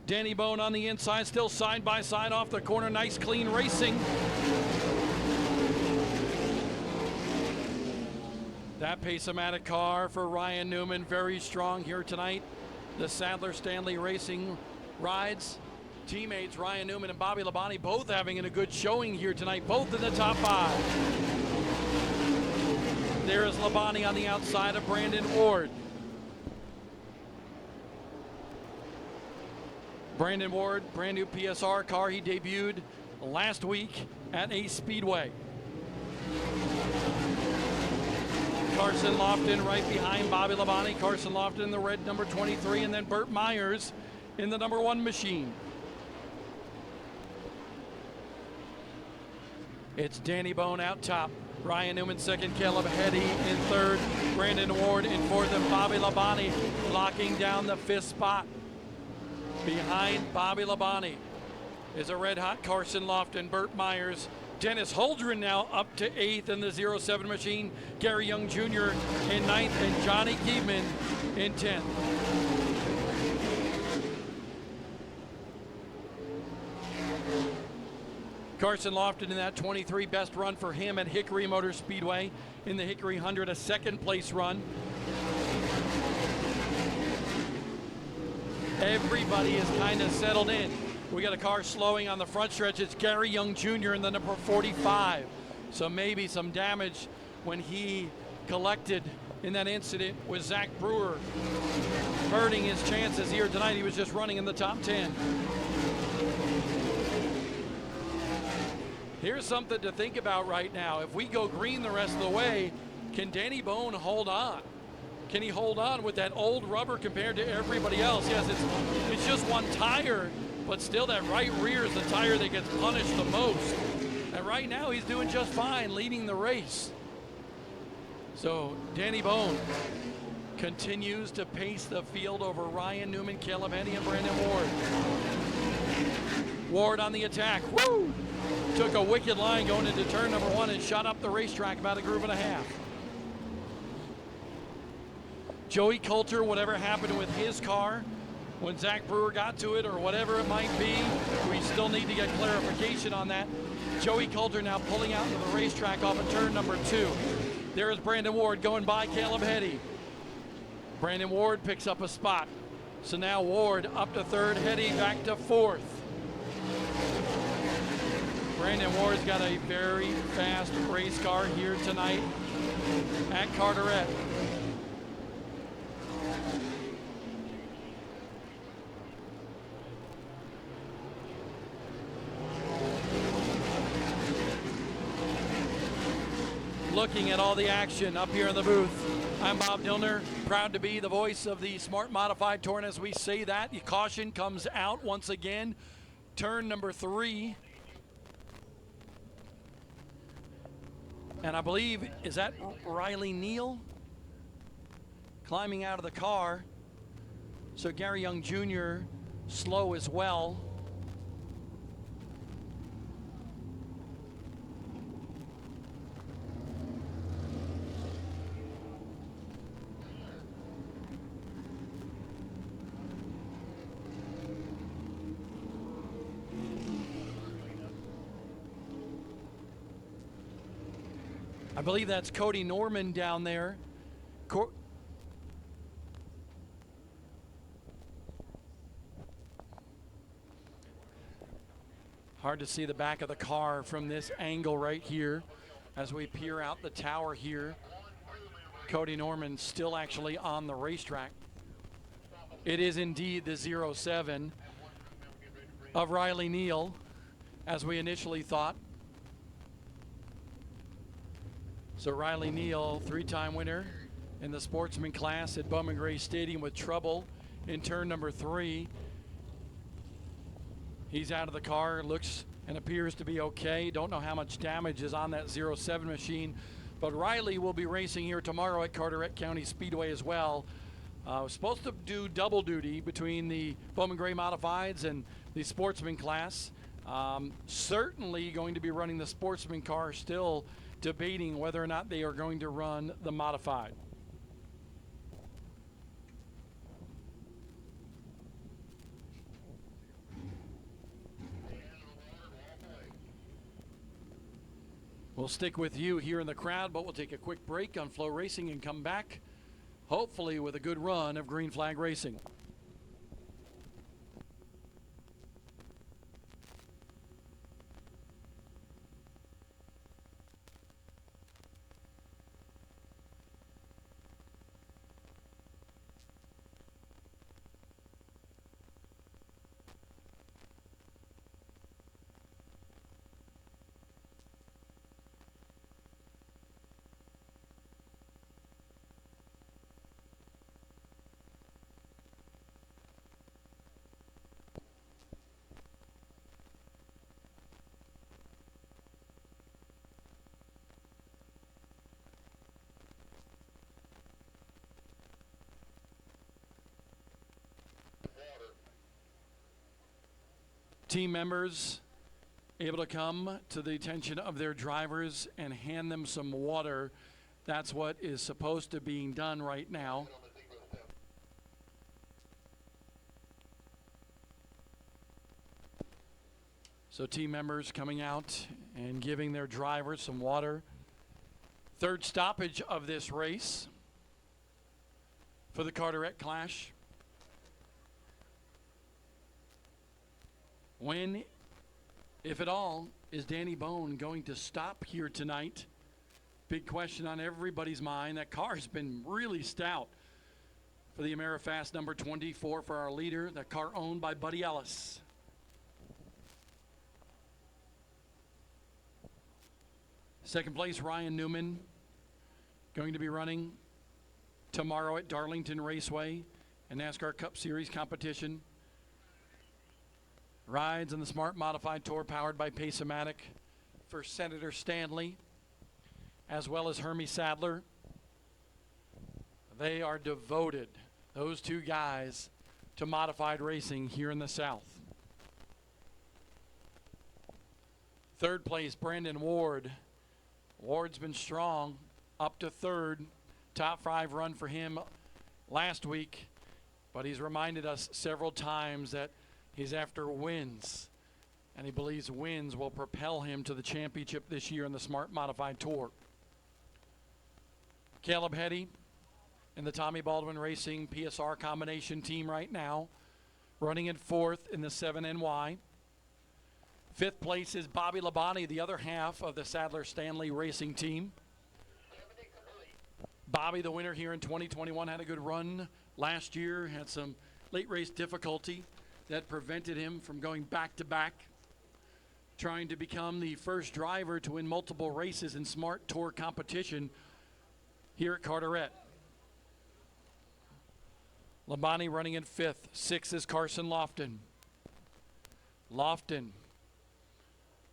Speaker 1: Danny Bone on the inside, still side by side off the corner. Nice clean racing. That Pace-O-Matic car for Ryan Newman, very strong here tonight. The Sadler Stanley Racing rides. Teammates Ryan Newman and Bobby Labonte both having a good showing here tonight, both in the top 5. There is Labonte on the outside of Brandon Ward. Brandon Ward, brand new PSR car. He debuted last week at a Speedway. Carson Lofton right behind Bobby Labonte. Carson Lofton in the red number 23, and then Burt Myers in the number 1 machine. It's Danny Bone out top. Ryan Newman second, Caleb Heddy in third, Brandon Ward in fourth, and Bobby Labonte locking down the 5th spot. Behind Bobby Labonte is a red-hot Carson Lofton, Burt Myers. Dennis Holdren now up to 8th in the 07 machine. Gary Young Jr. in 9th, and Johnny Giebman in 10th. Carson Lofton in that 23, best run for him at Hickory Motor Speedway in the Hickory 100, a second-place run. Everybody is kind of settled in. We got a car slowing on the front stretch. It's Gary Young Jr. in the number 45. So maybe some damage when he collected in that incident with Zach Brewer, hurting his chances here tonight. He was just running in the top 10. Here's something to think about right now. If we go green the rest of the way, can Danny Bone hold on? Can he hold on with that old rubber compared to everybody else? Yes, it's just one tire, but still that right rear is the tire that gets punished the most. And right now he's doing just fine, leading the race. So Danny Bone continues to pace the field over Ryan Newman, Caleb Heddy, and Brandon Ward. Ward on the attack. Woo! Took a wicked line going into turn number 1 and shot up the racetrack about a groove and a half. Joey Coulter, whatever happened with his car when Zach Brewer got to it or whatever it might be, we still need to get clarification on that. Joey Coulter now pulling out into the racetrack off of turn number 2. There is Brandon Ward going by Caleb Heddy. Brandon Ward picks up a spot. So now Ward up to 3rd, Heddy back to 4th. Brandon Ward's got a very fast race car here tonight at Carteret. Looking at all the action up here in the booth. I'm Bob Dillner, proud to be the voice of the Smart Modified Tour, and as we say that, the caution comes out once again. Turn number 3. And I believe, is that Riley Neal? Climbing out of the car. So Gary Young Jr. slow as well. I believe that's Cody Norman down there. Hard to see the back of the car from this angle right here as we peer out the tower here. Cody Norman still actually on the racetrack. It is indeed the 07 of Riley Neal, as we initially thought. So Riley Neal, 3-time winner in the sportsman class at Bowman Gray Stadium with trouble in turn number 3. He's out of the car, looks and appears to be okay. Don't know how much damage is on that 07 machine, but Riley will be racing here tomorrow at Carteret County Speedway as well. Supposed to do double duty between the Bowman Gray Modifieds and the Sportsman class. Certainly going to be running the Sportsman car, still debating whether or not they are going to run the Modified. We'll stick with you here in the crowd, but we'll take a quick break on Flow Racing and come back, hopefully with a good run of green flag racing. Team members able to come to the attention of their drivers and hand them some water. That's what is supposed to be being done right now. So team members coming out and giving their drivers some water. Third stoppage of this race for the Carteret Clash. When, if at all, is Danny Bone going to stop here tonight? Big question on everybody's mind. That car's been really stout for the AmeriFast number 24 for our leader. That car owned by Buddy Ellis. Second place, Ryan Newman, going to be running tomorrow at Darlington Raceway, a NASCAR Cup Series competition. Rides in the Smart Modified Tour powered by Pace-O-Matic for Senator Stanley, as well as Hermie Sadler. They are devoted, those two guys, to modified racing here in the South. Third place, Brandon Ward. Ward's been strong, up to third. Top 5 run for him last week, but he's reminded us several times that he's after wins, and he believes wins will propel him to the championship this year in the Smart Modified Tour. Caleb Heddy in the Tommy Baldwin Racing PSR combination team right now, running in 4th in the 7NY. 5th place is Bobby Labonte, the other half of the Sadler Stanley Racing team. Bobby, the winner here in 2021, had a good run last year, had some late race difficulty that prevented him from going back-to-back, trying to become the first driver to win multiple races in Smart Tour competition here at Carteret. Labonte running in 5th. 6th is Carson Lofton. Lofton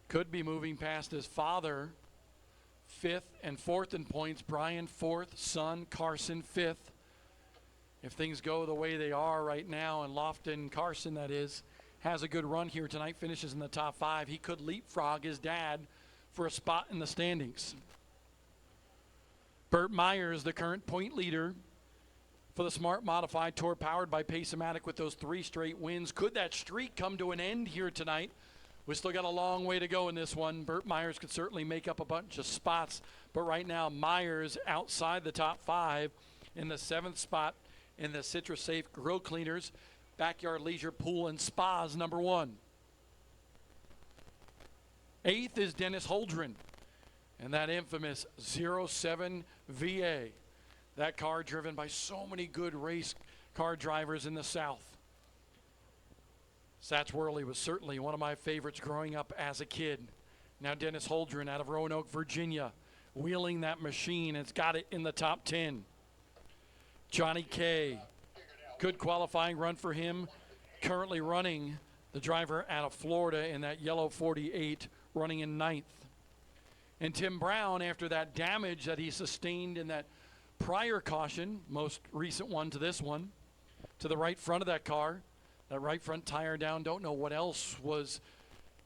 Speaker 1: could be moving past his father. 5th and 4th in points. Brian 4th, son Carson 5th. If things go the way they are right now, and Lofton, Carson that is, has a good run here tonight, finishes in the top 5, he could leapfrog his dad for a spot in the standings. Burt Myers, the current point leader for the Smart Modified Tour powered by Pace-O-Matic with those 3 straight wins. Could that streak come to an end here tonight? We still got a long way to go in this one. Burt Myers could certainly make up a bunch of spots, but right now Myers outside the top 5 in the 7th spot in the Citrus Safe Grill Cleaners Backyard Leisure Pool and Spas number 1. 8th is Dennis Holdren and that infamous 07 VA. That car driven by so many good race car drivers in the South. Satch Worley was certainly one of my favorites growing up as a kid. Now Dennis Holdren out of Roanoke, Virginia, wheeling that machine. It's got it in the top 10. Johnny Kay, good qualifying run for him. Currently running the driver out of Florida in that yellow 48, running in 9th. And Tim Brown, after that damage that he sustained in that prior caution, most recent one to this one, to the right front of that car. That right front tire down. Don't know what else was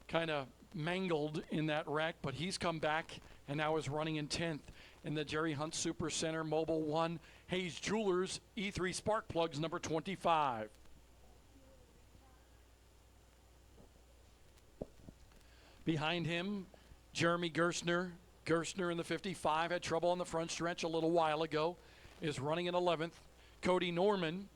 Speaker 1: kind of mangled in that wreck, but he's come back and now is running in 10th in the Jerry Hunt Super Center Mobile 1 Hayes Jewelers E3 Spark Plugs number 25. Behind him, Jeremy Gerstner. Gerstner in the 55 had trouble on the front stretch a little while ago, is running in 11th. Cody Norman.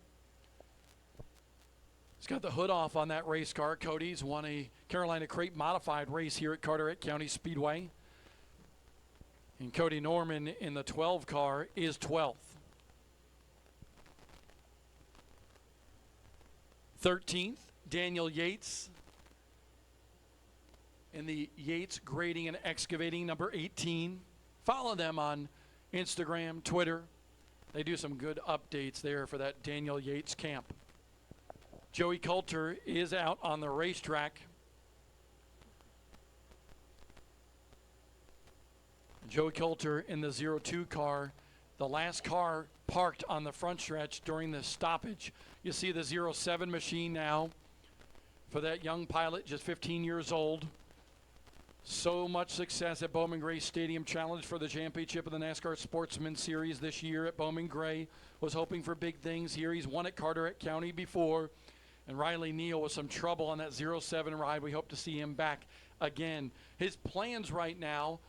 Speaker 1: He's got the hood off on that race car. Cody's won a Carolina Crate modified race here at Carteret County Speedway. And Cody Norman in the 12 car is 12th. 13th, Daniel Yates in the Yates Grading and Excavating number 18. Follow them on Instagram, Twitter. They do some good updates there for that Daniel Yates camp. Joey Coulter is out on the racetrack. Joey Coulter in the 02 car, the last car parked on the front stretch during the stoppage. You see the 07 machine now for that young pilot, just 15 years old. So much success at Bowman Gray Stadium. Challenge for the championship of the NASCAR Sportsman Series this year at Bowman Gray. Was hoping for big things here. He's won at Carteret County before. And Riley Neal with some trouble on that 07 ride. We hope to see him back again. His plans right now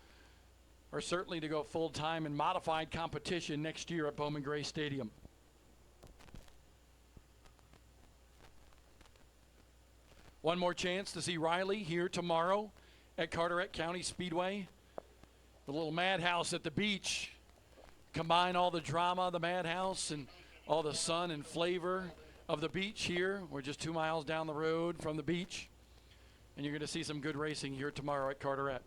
Speaker 1: are certainly to go full-time in modified competition next year at Bowman Gray Stadium. One more chance to see Riley here tomorrow at Carteret County Speedway. The little madhouse at the beach. Combine all the drama, the madhouse, and all the sun and flavor of the beach here. We're just 2 miles down the road from the beach. And you're going to see some good racing here tomorrow at Carteret.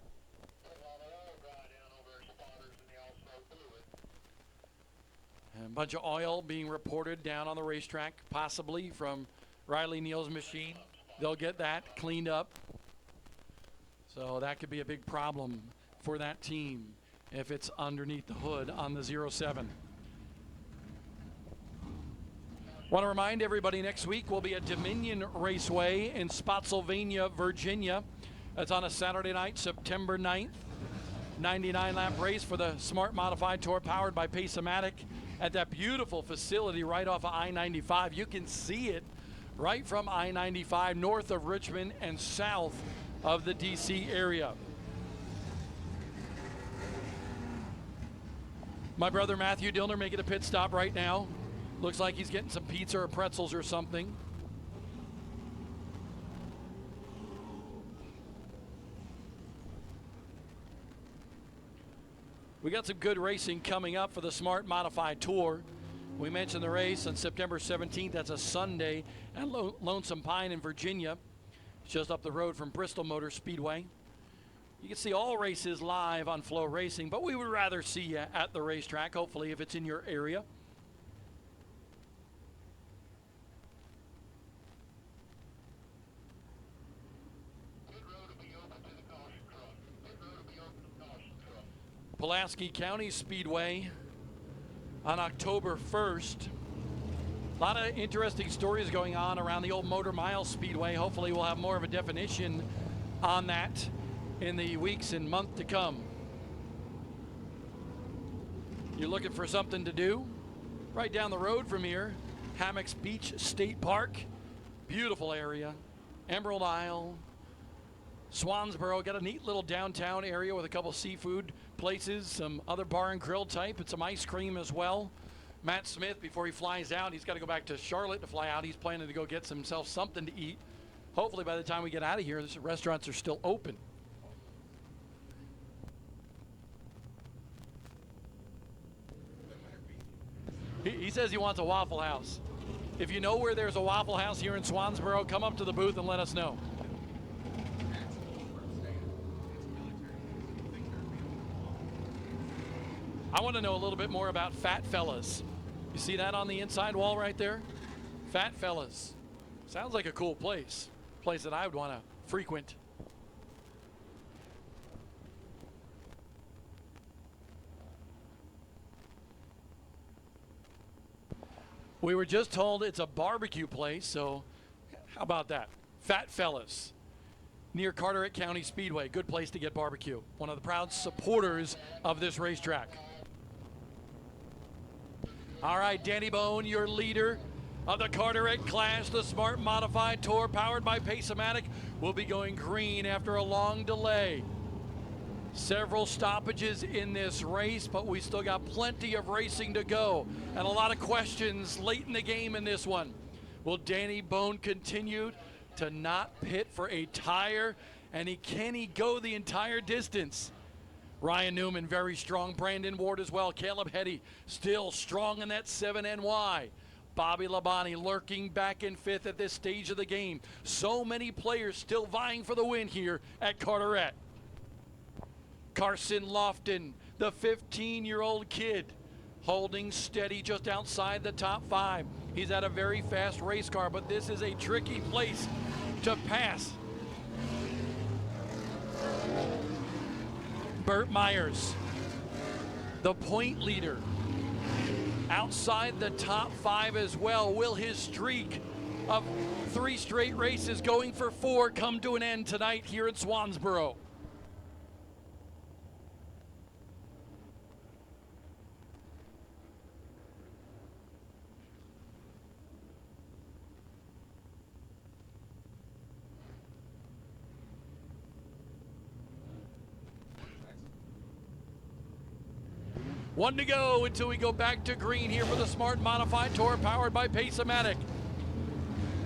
Speaker 1: And a bunch of oil being reported down on the racetrack, possibly from Riley Neal's machine. They'll get that cleaned up. So that could be a big problem for that team if it's underneath the hood on the 07. Want to remind everybody next week we'll be at Dominion Raceway in Spotsylvania, Virginia. That's on a Saturday night, September 9th. 99-lap race for the Smart Modified Tour powered by Pace-O-Matic at that beautiful facility right off of I-95. You can see it right from I-95 north of Richmond and south of the D.C. area. My brother Matthew Dillner making a pit stop right now. Looks like he's getting some pizza or pretzels or something. We got some good racing coming up for the Smart Modified Tour. We mentioned the race on September 17th. That's a Sunday at Lonesome Pine in Virginia. It's just up the road from Bristol Motor Speedway. You can see all races live on Flow Racing, but we would rather see you at the racetrack, hopefully, if it's in your area. Pulaski County Speedway on October 1st. A lot of interesting stories going on around the old Motor Mile Speedway. Hopefully we'll have more of a definition on that in the weeks and month to come. You're looking for something to do? Right down the road from here, Hammocks Beach State Park. Beautiful area. Emerald Isle. Swansboro, got a neat little downtown area with a couple seafood places, some other bar and grill type, and some ice cream as well. Matt Smith, before he flies out, he's got to go back to Charlotte to fly out. He's planning to go get himself something to eat. Hopefully by the time we get out of here, the restaurants are still open. He says he wants a Waffle House. If you know where there's a Waffle House here in Swansboro, come up to the booth and let us know. I want to know a little bit more about Fat Fellas. You see that on the inside wall right there? Fat Fellas. Sounds like a cool place. Place that I would want to frequent. We were just told it's a barbecue place, so how about that? Fat Fellas, near Carteret County Speedway. Good place to get barbecue. One of the proud supporters of this racetrack. All right, Danny Bone, your leader of the Carteret class, the Smart Modified Tour powered by Pace-O-Matic, will be going green after a long delay. Several stoppages in this race, but we still got plenty of racing to go and a lot of questions late in the game in this one. Will Danny Bone continue to not pit for a tire, and can he go the entire distance? Ryan Newman very strong, Brandon Ward as well, Caleb Heddy still strong in that 7NY. Bobby Labonte lurking back in 5th at this stage of the game. So many players still vying for the win here at Carteret. Carson Lofton, the 15-year-old kid, holding steady just outside the top 5. He's at a very fast race car, but this is a tricky place to pass. Burt Myers, the point leader, outside the top 5 as well. Will his streak of 3 straight races going for 4 come to an end tonight here in Swansboro? One to go until we go back to green here for the Smart Modified Tour powered by Pace-O-Matic.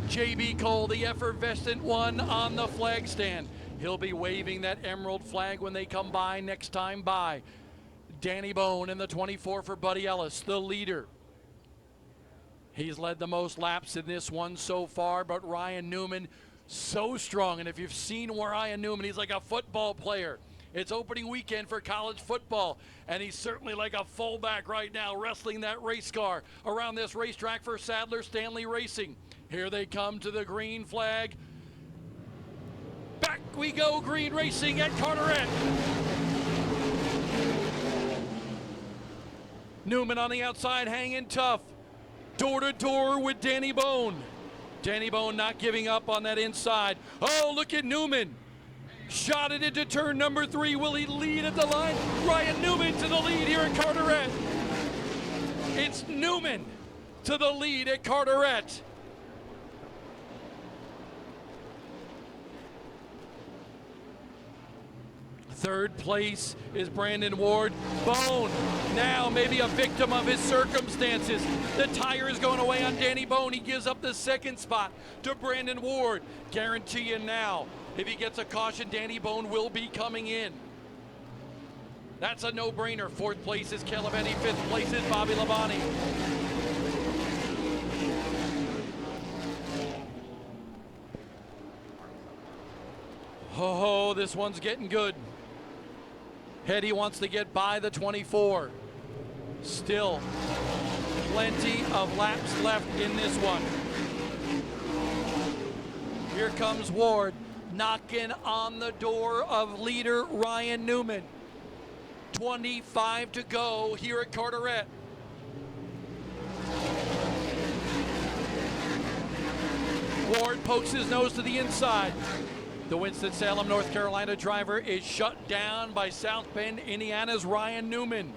Speaker 1: JB Cole, the effervescent one on the flag stand. He'll be waving that emerald flag when they come by next time by. Danny Bone in the 24 for Buddy Ellis, the leader. He's led the most laps in this one so far, but Ryan Newman so strong. And if you've seen Ryan Newman, he's like a football player. It's opening weekend for college football, and he's certainly like a fullback right now, wrestling that race car around this racetrack for Sadler Stanley Racing. Here they come to the green flag. Back we go, green racing at Carteret. Newman on the outside hanging tough. Door to door with Danny Bone. Danny Bone not giving up on that inside. Oh, look at Newman. Shot it into turn number 3. Will he lead at the line? Ryan Newman to the lead here at Carteret. It's Newman to the lead at Carteret. Third place is Brandon Ward. Bone now maybe a victim of his circumstances. The tire is going away on Danny Bone. He gives up the second spot to Brandon Ward. Guarantee you now, if he gets a caution, Danny Bone will be coming in. That's a no-brainer. 4th place is Caleb Eddy. 5th place is Bobby Labonte. Oh, this one's getting good. Heddy wants to get by the 24. Still plenty of laps left in this one. Here comes Ward, knocking on the door of leader Ryan Newman. 25 to go here at Carteret. Ward pokes his nose to the inside. The Winston-Salem, North Carolina driver is shut down by South Bend, Indiana's Ryan Newman.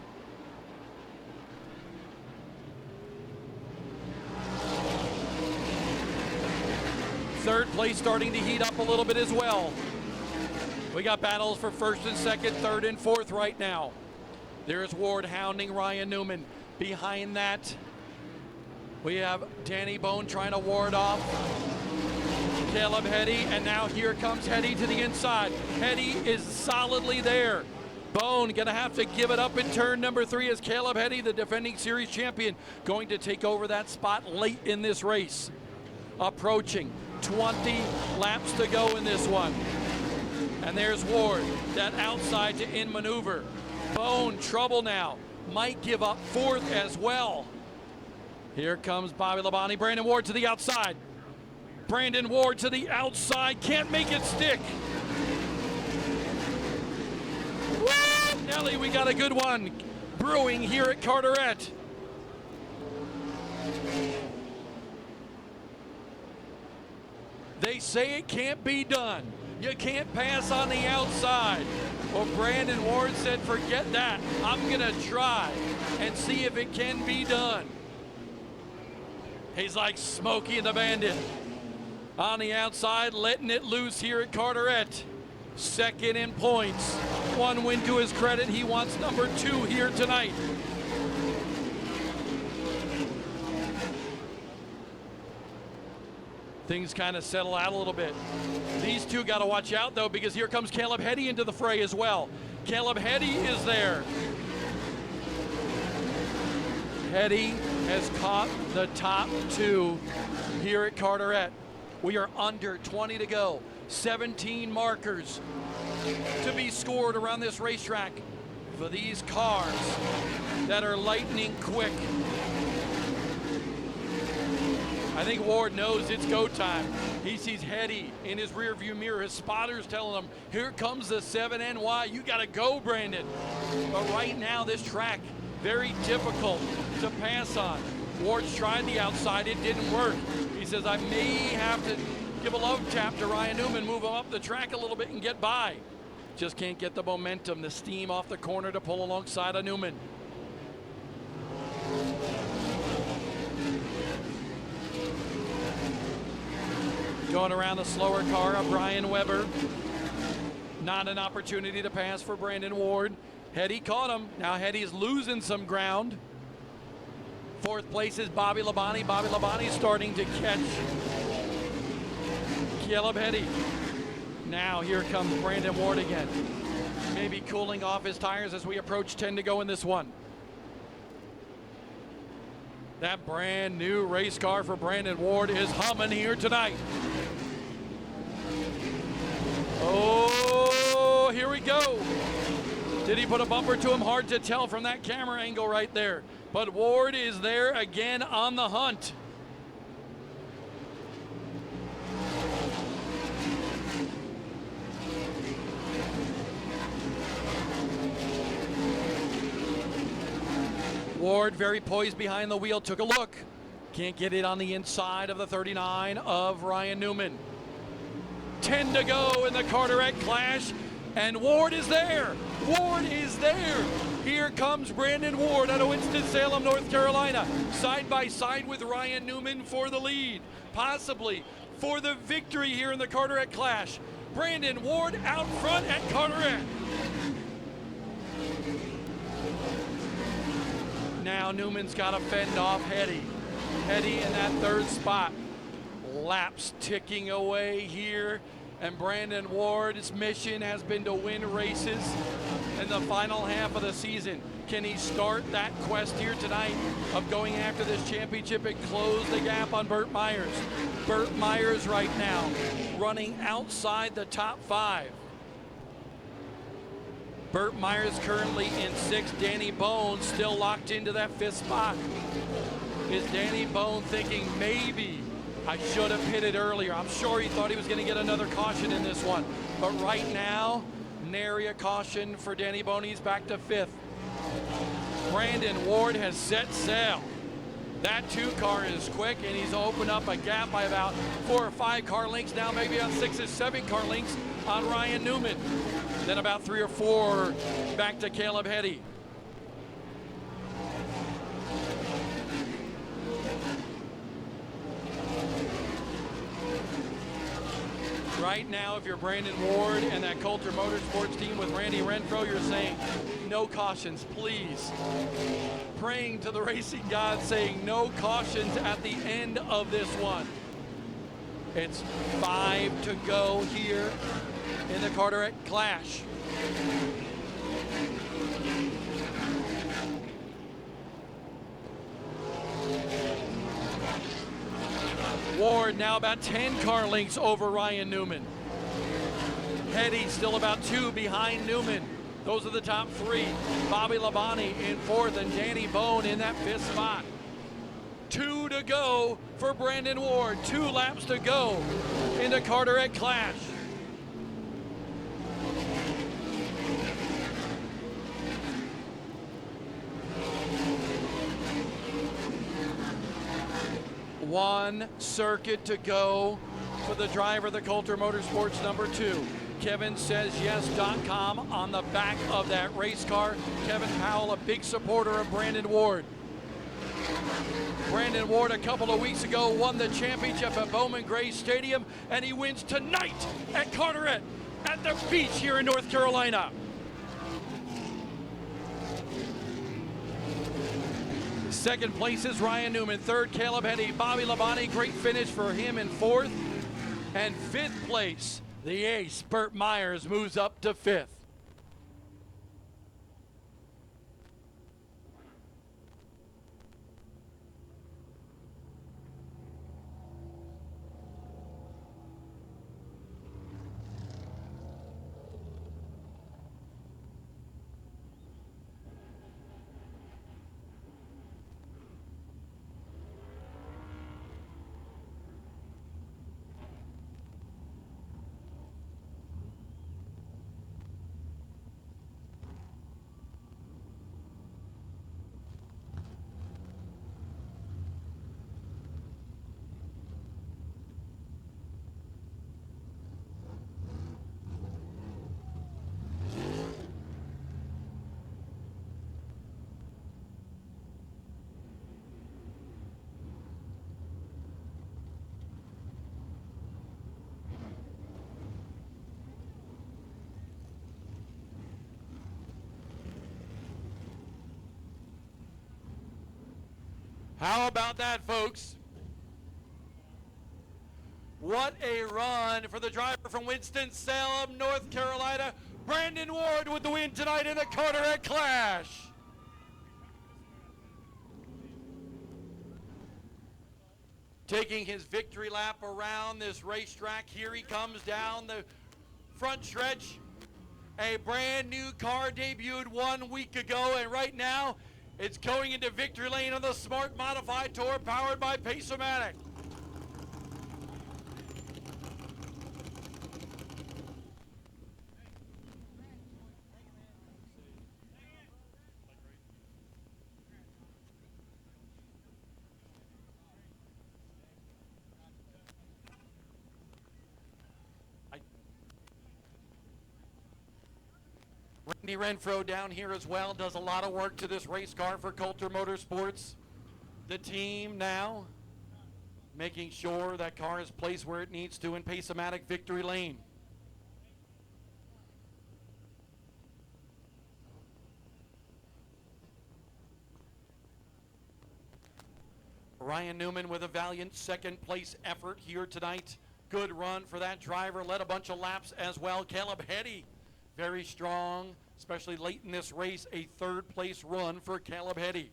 Speaker 1: Third place starting to heat up a little bit as well. We got battles for 1st and 2nd, 3rd and 4th right now. There's Ward hounding Ryan Newman. Behind that, we have Danny Bone trying to ward off Caleb Heddy, and now here comes Heddy to the inside. Heddy is solidly there. Bone gonna have to give it up in turn number 3 as Caleb Heddy, the defending series champion, going to take over that spot late in this race. Approaching 20 laps to go in this one. And there's Ward, that outside to in maneuver. Bone, trouble now. Might give up 4th as well. Here comes Bobby Labonte. Brandon Ward to the outside. Brandon Ward to the outside. Can't make it stick. Woo! Nelly, we got a good one brewing here at Carteret. They say it can't be done. You can't pass on the outside. Well, Brandon Ward said, forget that. I'm going to try and see if it can be done. He's like Smokey and the Bandit. On the outside, letting it loose here at Carteret. Second in points. One win to his credit. He wants number 2 here tonight. Things kind of settle out a little bit. These two got to watch out, though, because here comes Caleb Heddy into the fray as well. Caleb Heddy is there. Heddy has caught the top 2 here at Carteret. We are under 20 to go. 17 markers to be scored around this racetrack for these cars that are lightning quick. I think Ward knows it's go time. He sees Heddy in his rearview mirror. His spotters telling him, here comes the 7NY. You got to go, Brandon. But right now, this track, very difficult to pass on. Ward's tried the outside. It didn't work. He says, I may have to give a love tap to Ryan Newman, move him up the track a little bit and get by. Just can't get the momentum, the steam off the corner to pull alongside of Newman. Going around the slower car of Brian Weber. Not an opportunity to pass for Brandon Ward. Heddy caught him. Now Heddy's losing some ground. 4th place is Bobby Labonte. Bobby Labonte starting to catch Caleb Heddy. Now here comes Brandon Ward again. Maybe cooling off his tires as we approach 10 to go in this one. That brand new race car for Brandon Ward is humming here tonight. Oh, here we go. Did he put a bumper to him? Hard to tell from that camera angle right there. But Ward is there again on the hunt. Ward very poised behind the wheel, took a look. Can't get it on the inside of the 39 of Ryan Newman. 10 to go in the Carteret Clash, and Ward is there. Ward is there. Here comes Brandon Ward out of Winston-Salem, North Carolina, side by side with Ryan Newman for the lead, possibly for the victory here in the Carteret Clash. Brandon Ward out front at Carteret. Now Newman's got to fend off Heddy. Heddy in that 3rd spot. Laps ticking away here. And Brandon Ward's mission has been to win races in the final half of the season. Can he start that quest here tonight of going after this championship and close the gap on Burt Myers? Burt Myers right now running outside the top 5. Burt Myers currently in 6th. Danny Bone still locked into that 5th spot. Is Danny Bone thinking maybe I should have hit it earlier? I'm sure he thought he was going to get another caution in this one. But right now, nary a caution for Danny Bone. He's back to 5th. Brandon Ward has set sail. That 2 car is quick, and he's opened up a gap by about 4 or 5 car lengths now, maybe about 6 or 7 car lengths on Ryan Newman. Then about 3 or 4 back to Caleb Heddy. Right now, if you're Brandon Ward and that Coulter Motorsports team with Randy Renfro, you're saying no cautions, please. Praying to the racing gods, saying no cautions at the end of this one. It's 5 to go here in the Carteret Clash. Ward now about 10 car lengths over Ryan Newman. Heddy still about 2 behind Newman. Those are the top 3. Bobby Labonte in 4th and Danny Bone in that 5th spot. 2 to go for Brandon Ward. 2 laps to go in the Carteret Clash. One circuit to go for the driver of the Coulter Motorsports number 2. KevinSaysYes.com on the back of that race car. Kevin Powell, a big supporter of Brandon Ward. Brandon Ward a couple of weeks ago won the championship at Bowman Gray Stadium, and he wins tonight at Carteret at the beach here in North Carolina. Second place is Ryan Newman. Third, Caleb Henny. Bobby Labonte, great finish for him in fourth. And fifth place, the ace, Burt Myers, moves up to fifth. How about that, folks? What a run for the driver from Winston-Salem, North Carolina, Brandon Ward, with the win tonight in the Carteret Clash. Taking his victory lap around this racetrack, here he comes down the front stretch. A brand new car debuted 1 week ago, and right now it's going into victory lane on the Smart Modified Tour powered by Pace-O-Matic. Randy Renfro down here as well, does a lot of work to this race car for Coulter Motorsports. The team now making sure that car is placed where it needs to in Pace-O-Matic victory lane. Ryan Newman with a valiant second place effort here tonight. Good run for that driver, led a bunch of laps as well. Caleb Henny, very strong, especially late in this race, a third place run for Caleb Henny.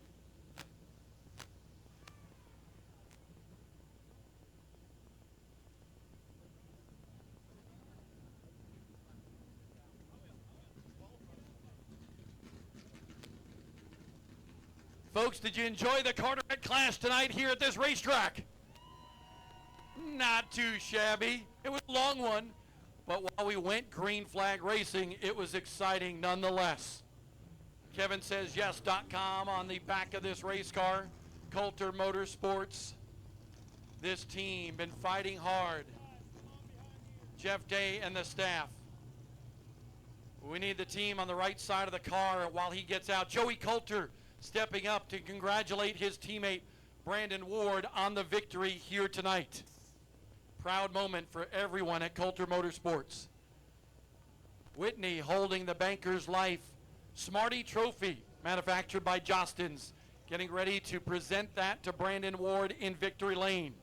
Speaker 1: Folks, did you enjoy the Carteret Clash tonight here at this racetrack? Not too shabby. It was a long one, but while we went green flag racing, it was exciting nonetheless. KevinSaysYes.com on the back of this race car. Coulter Motorsports. This team been fighting hard. Jeff Day and the staff. We need the team on the right side of the car while he gets out. Joey Coulter stepping up to congratulate his teammate Brandon Ward on the victory here tonight. Proud moment for everyone at Coulter Motorsports. Whitney holding the Banker's Life Smarty Trophy, manufactured by Jostens, getting ready to present that to Brandon Ward in victory lane.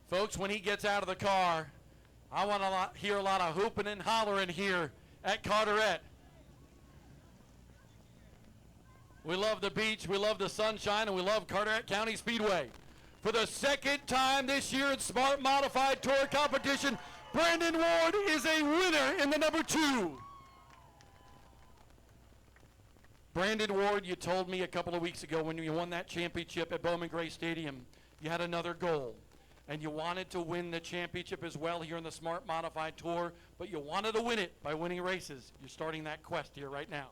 Speaker 1: Folks, when he gets out of the car, I want to hear a lot of hooping and hollering here at Carteret. We love the beach, we love the sunshine, and we love Carteret County Speedway. For the second time this year in Smart Modified Tour competition, Brandon Ward is a winner in the number 2. Brandon Ward, you told me a couple of weeks ago when you won that championship at Bowman Gray Stadium, you had another goal. And you wanted to win the championship as well here in the Smart Modified Tour, but you wanted to win it by winning races. You're starting that quest here right now.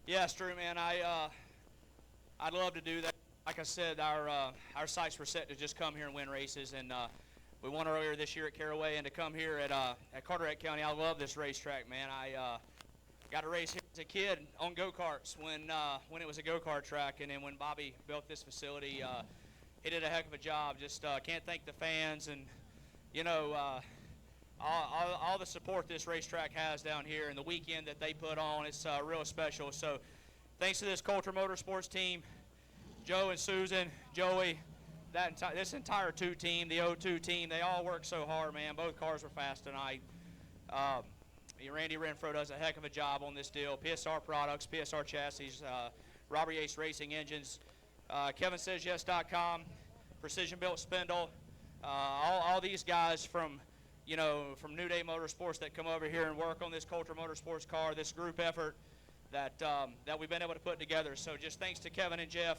Speaker 6: Yes, Drew, man. I'd love to do that. Like I said, our sights were set to just come here and win races, and we won earlier this year at Caraway, and to come here at Carteret County, I love this racetrack, man. I got to race here as a kid on go-karts when it was a go-kart track, and then when Bobby built this facility, he did a heck of a job. Just can't thank the fans and, you know, all the support this racetrack has down here, and the weekend that they put on, it's real special. So thanks to this Coulter Motorsports team, Joe and Susan, Joey, this entire 2 team, the 02 team, they all worked so hard, man. Both cars were fast tonight. Randy Renfro does a heck of a job on this deal. PSR Products, PSR Chassis, Robert Yates Racing Engines, KevinSaysYes.com, Precision Built Spindle, all these guys from New Day Motorsports that come over here and work on this Coulter Motorsports car, this group effort that we've been able to put together. So just thanks to Kevin and Jeff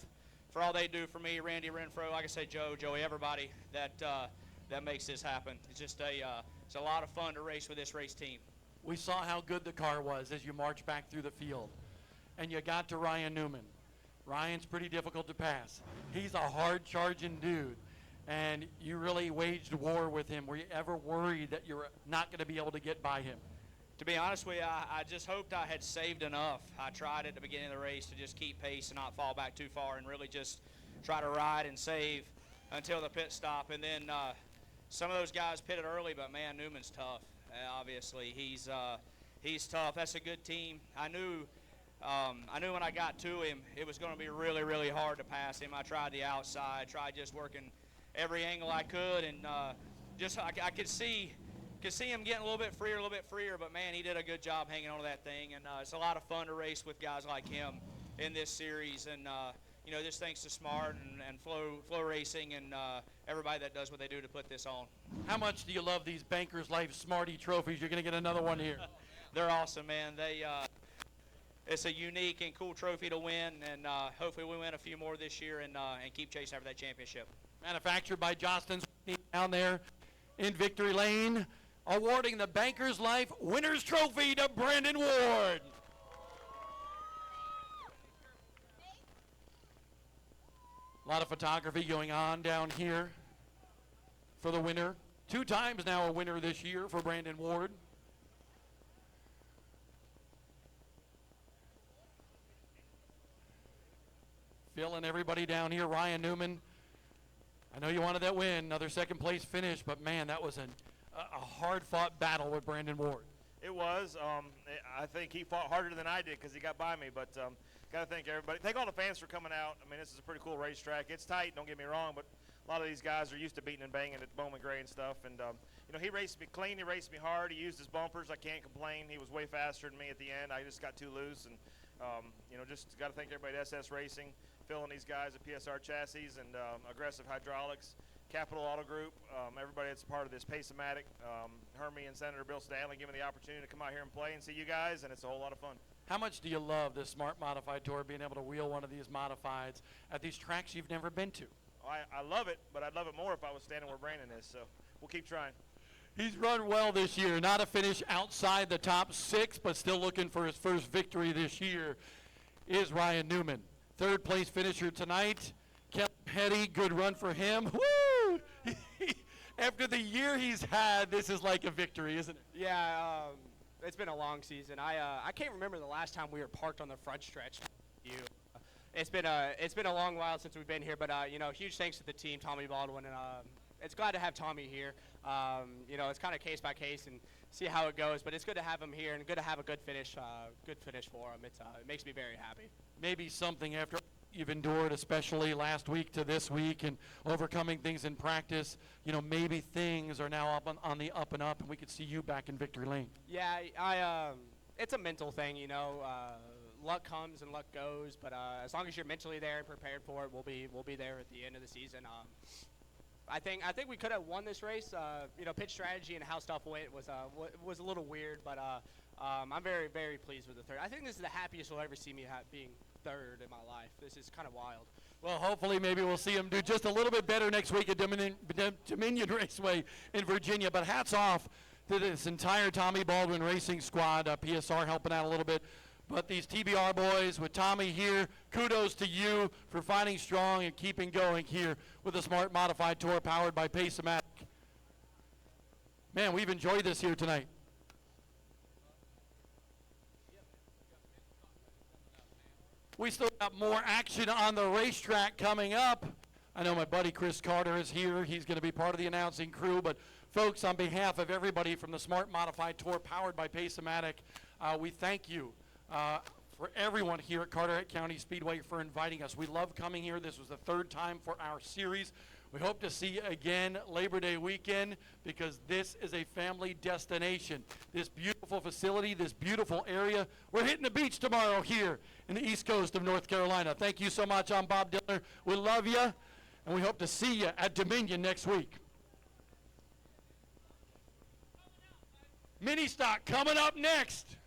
Speaker 6: for all they do for me, Randy Renfro, like I said, Joey, everybody that makes this happen. It's just it's a lot of fun to race with this race team.
Speaker 1: We saw how good the car was as you marched back through the field, and you got to Ryan Newman. Ryan's pretty difficult to pass. He's a hard-charging dude, and you really waged war with him. Were you ever worried that you were not going to be able to get by him?
Speaker 6: To be honest with you, I just hoped I had saved enough. I tried at the beginning of the race to just keep pace and not fall back too far and really just try to ride and save until the pit stop. And then some of those guys pitted early, but man, Newman's tough. Obviously, he's tough. That's a good team. I knew when I got to him, it was going to be really, really hard to pass him. I tried the outside, tried just working every angle I could, and I could see him getting a little bit freer, but man, he did a good job hanging on to that thing, and it's a lot of fun to race with guys like him in this series, and just thanks to Smart and Flow Racing and everybody that does what they do to put this on.
Speaker 1: How much do you love these Bankers Life Smarty trophies? You're going to get another one here.
Speaker 6: They're awesome, man. It's a unique and cool trophy to win, and hopefully we win a few more this year and keep chasing after that championship.
Speaker 1: Manufactured by Johnston's down there in Victory Lane, awarding the Bankers Life Winners Trophy to Brandon Ward. A lot of photography going on down here for the winner. 2 times now a winner this year for Brandon Ward. Phil and everybody down here. Ryan Newman, I know you wanted that win, another second place finish, but man, that was a hard-fought battle with Brandon Ward.
Speaker 7: It was. I think he fought harder than I did because he got by me, but got to thank everybody. Thank all the fans for coming out. I mean, this is a pretty cool racetrack. It's tight, don't get me wrong, but a lot of these guys are used to beating and banging at Bowman Gray and stuff. And, he raced me clean. He raced me hard. He used his bumpers. I can't complain. He was way faster than me at the end. I just got too loose. And, just got to thank everybody at SS Racing, Phil and these guys at PSR Chassis and Aggressive Hydraulics, Capital Auto Group, everybody that's a part of this, Pace-O-Matic, Hermie and Senator Bill Stanley giving me the opportunity to come out here and play and see you guys, and it's a whole lot of fun.
Speaker 1: How much do you love this Smart Modified Tour, being able to wheel one of these modifieds at these tracks you've never been to?
Speaker 7: I love it, but I'd love it more if I was standing where Brandon is, so we'll keep trying.
Speaker 1: He's run well this year. Not a finish outside the top 6, but still looking for his first victory this year is Ryan Newman. 3rd place finisher tonight. Kevin Petty, good run for him. Woo! After the year he's had, this is like a victory, isn't it?
Speaker 8: Yeah, it's been a long season. I can't remember the last time we were parked on the front stretch. It's been a long while since we've been here, but huge thanks to the team, Tommy Baldwin, and it's glad to have Tommy here. It's kind of case by case and see how it goes, but it's good to have him here and good to have a good finish for him. It makes me very happy.
Speaker 1: Maybe something after you've endured, especially last week to this week, and overcoming things in practice, maybe things are now up on the up and up, and we could see you back in Victory Lane.
Speaker 8: Yeah, it's a mental thing, luck comes and luck goes, but as long as you're mentally there and prepared for it, we'll be there at the end of the season. I think we could have won this race. Pitch strategy and how stuff went was a little weird, but I'm very, very pleased with the 3rd. I think this is the happiest you'll ever see me being 3rd in my life. This is kind of wild.
Speaker 1: Well, hopefully maybe we'll see him do just a little bit better next week at Dominion Raceway in Virginia. But hats off to this entire Tommy Baldwin Racing squad, PSR helping out a little bit. But these TBR boys with Tommy here, kudos to you for finding strong and keeping going here with the Smart Modified Tour powered by Pace-O-Matic. Man, we've enjoyed this here tonight. We still got more action on the racetrack coming up. I know my buddy Chris Carter is here. He's going to be part of the announcing crew. But, folks, on behalf of everybody from the Smart Modified Tour powered by Pace-O-Matic, we thank you for everyone here at Carteret County Speedway for inviting us. We love coming here. This was the third time for our series. We hope to see you again Labor Day weekend because this is a family destination. This beautiful facility, this beautiful area. We're hitting the beach tomorrow here in the East Coast of North Carolina. Thank you so much. I'm Bob Diller. We love you, and we hope to see you at Dominion next week. Mini stock coming up next.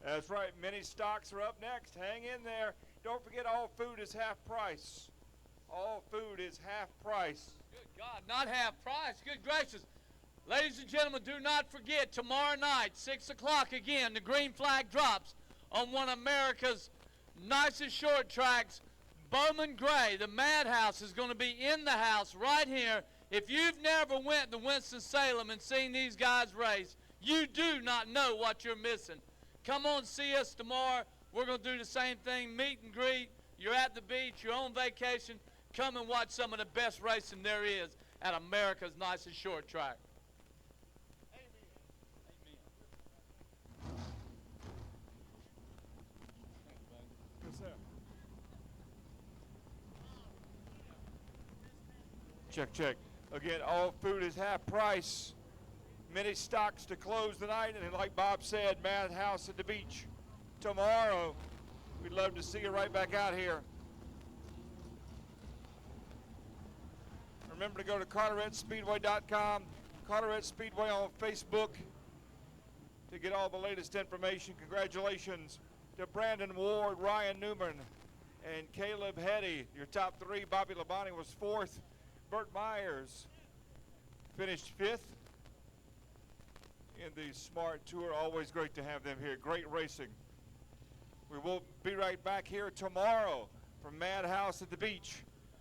Speaker 9: That's right. Mini stocks are up next. Hang in there. Don't forget, all food is half price. All food is half price.
Speaker 10: Good God, not half price. Good gracious. Ladies and gentlemen, do not forget, tomorrow night, 6 o'clock again, the green flag drops on one of America's nicest short tracks, Bowman Gray. The Madhouse is going to be in the house right here. If you've never went to Winston-Salem and seen these guys race, you do not know what you're missing. Come on, see us tomorrow. We're going to do the same thing, meet and greet. You're at the beach, you're on vacation. Come and watch some of the best racing there is at America's nicest short track.
Speaker 9: Yes, sir. Check, check. Again, all food is half price. Many stocks to close tonight, and like Bob said, Madhouse at the beach tomorrow. We'd love to see you right back out here. Remember to go to CarteretSpeedway.com, Carteret Speedway on Facebook to get all the latest information. Congratulations to Brandon Ward, Ryan Newman, and Caleb Hetty. Your top three. Bobby Labonte was fourth. Burt Myers finished fifth in the Smart Tour. Always great to have them here. Great racing. We will be right back here tomorrow from Madhouse at the beach.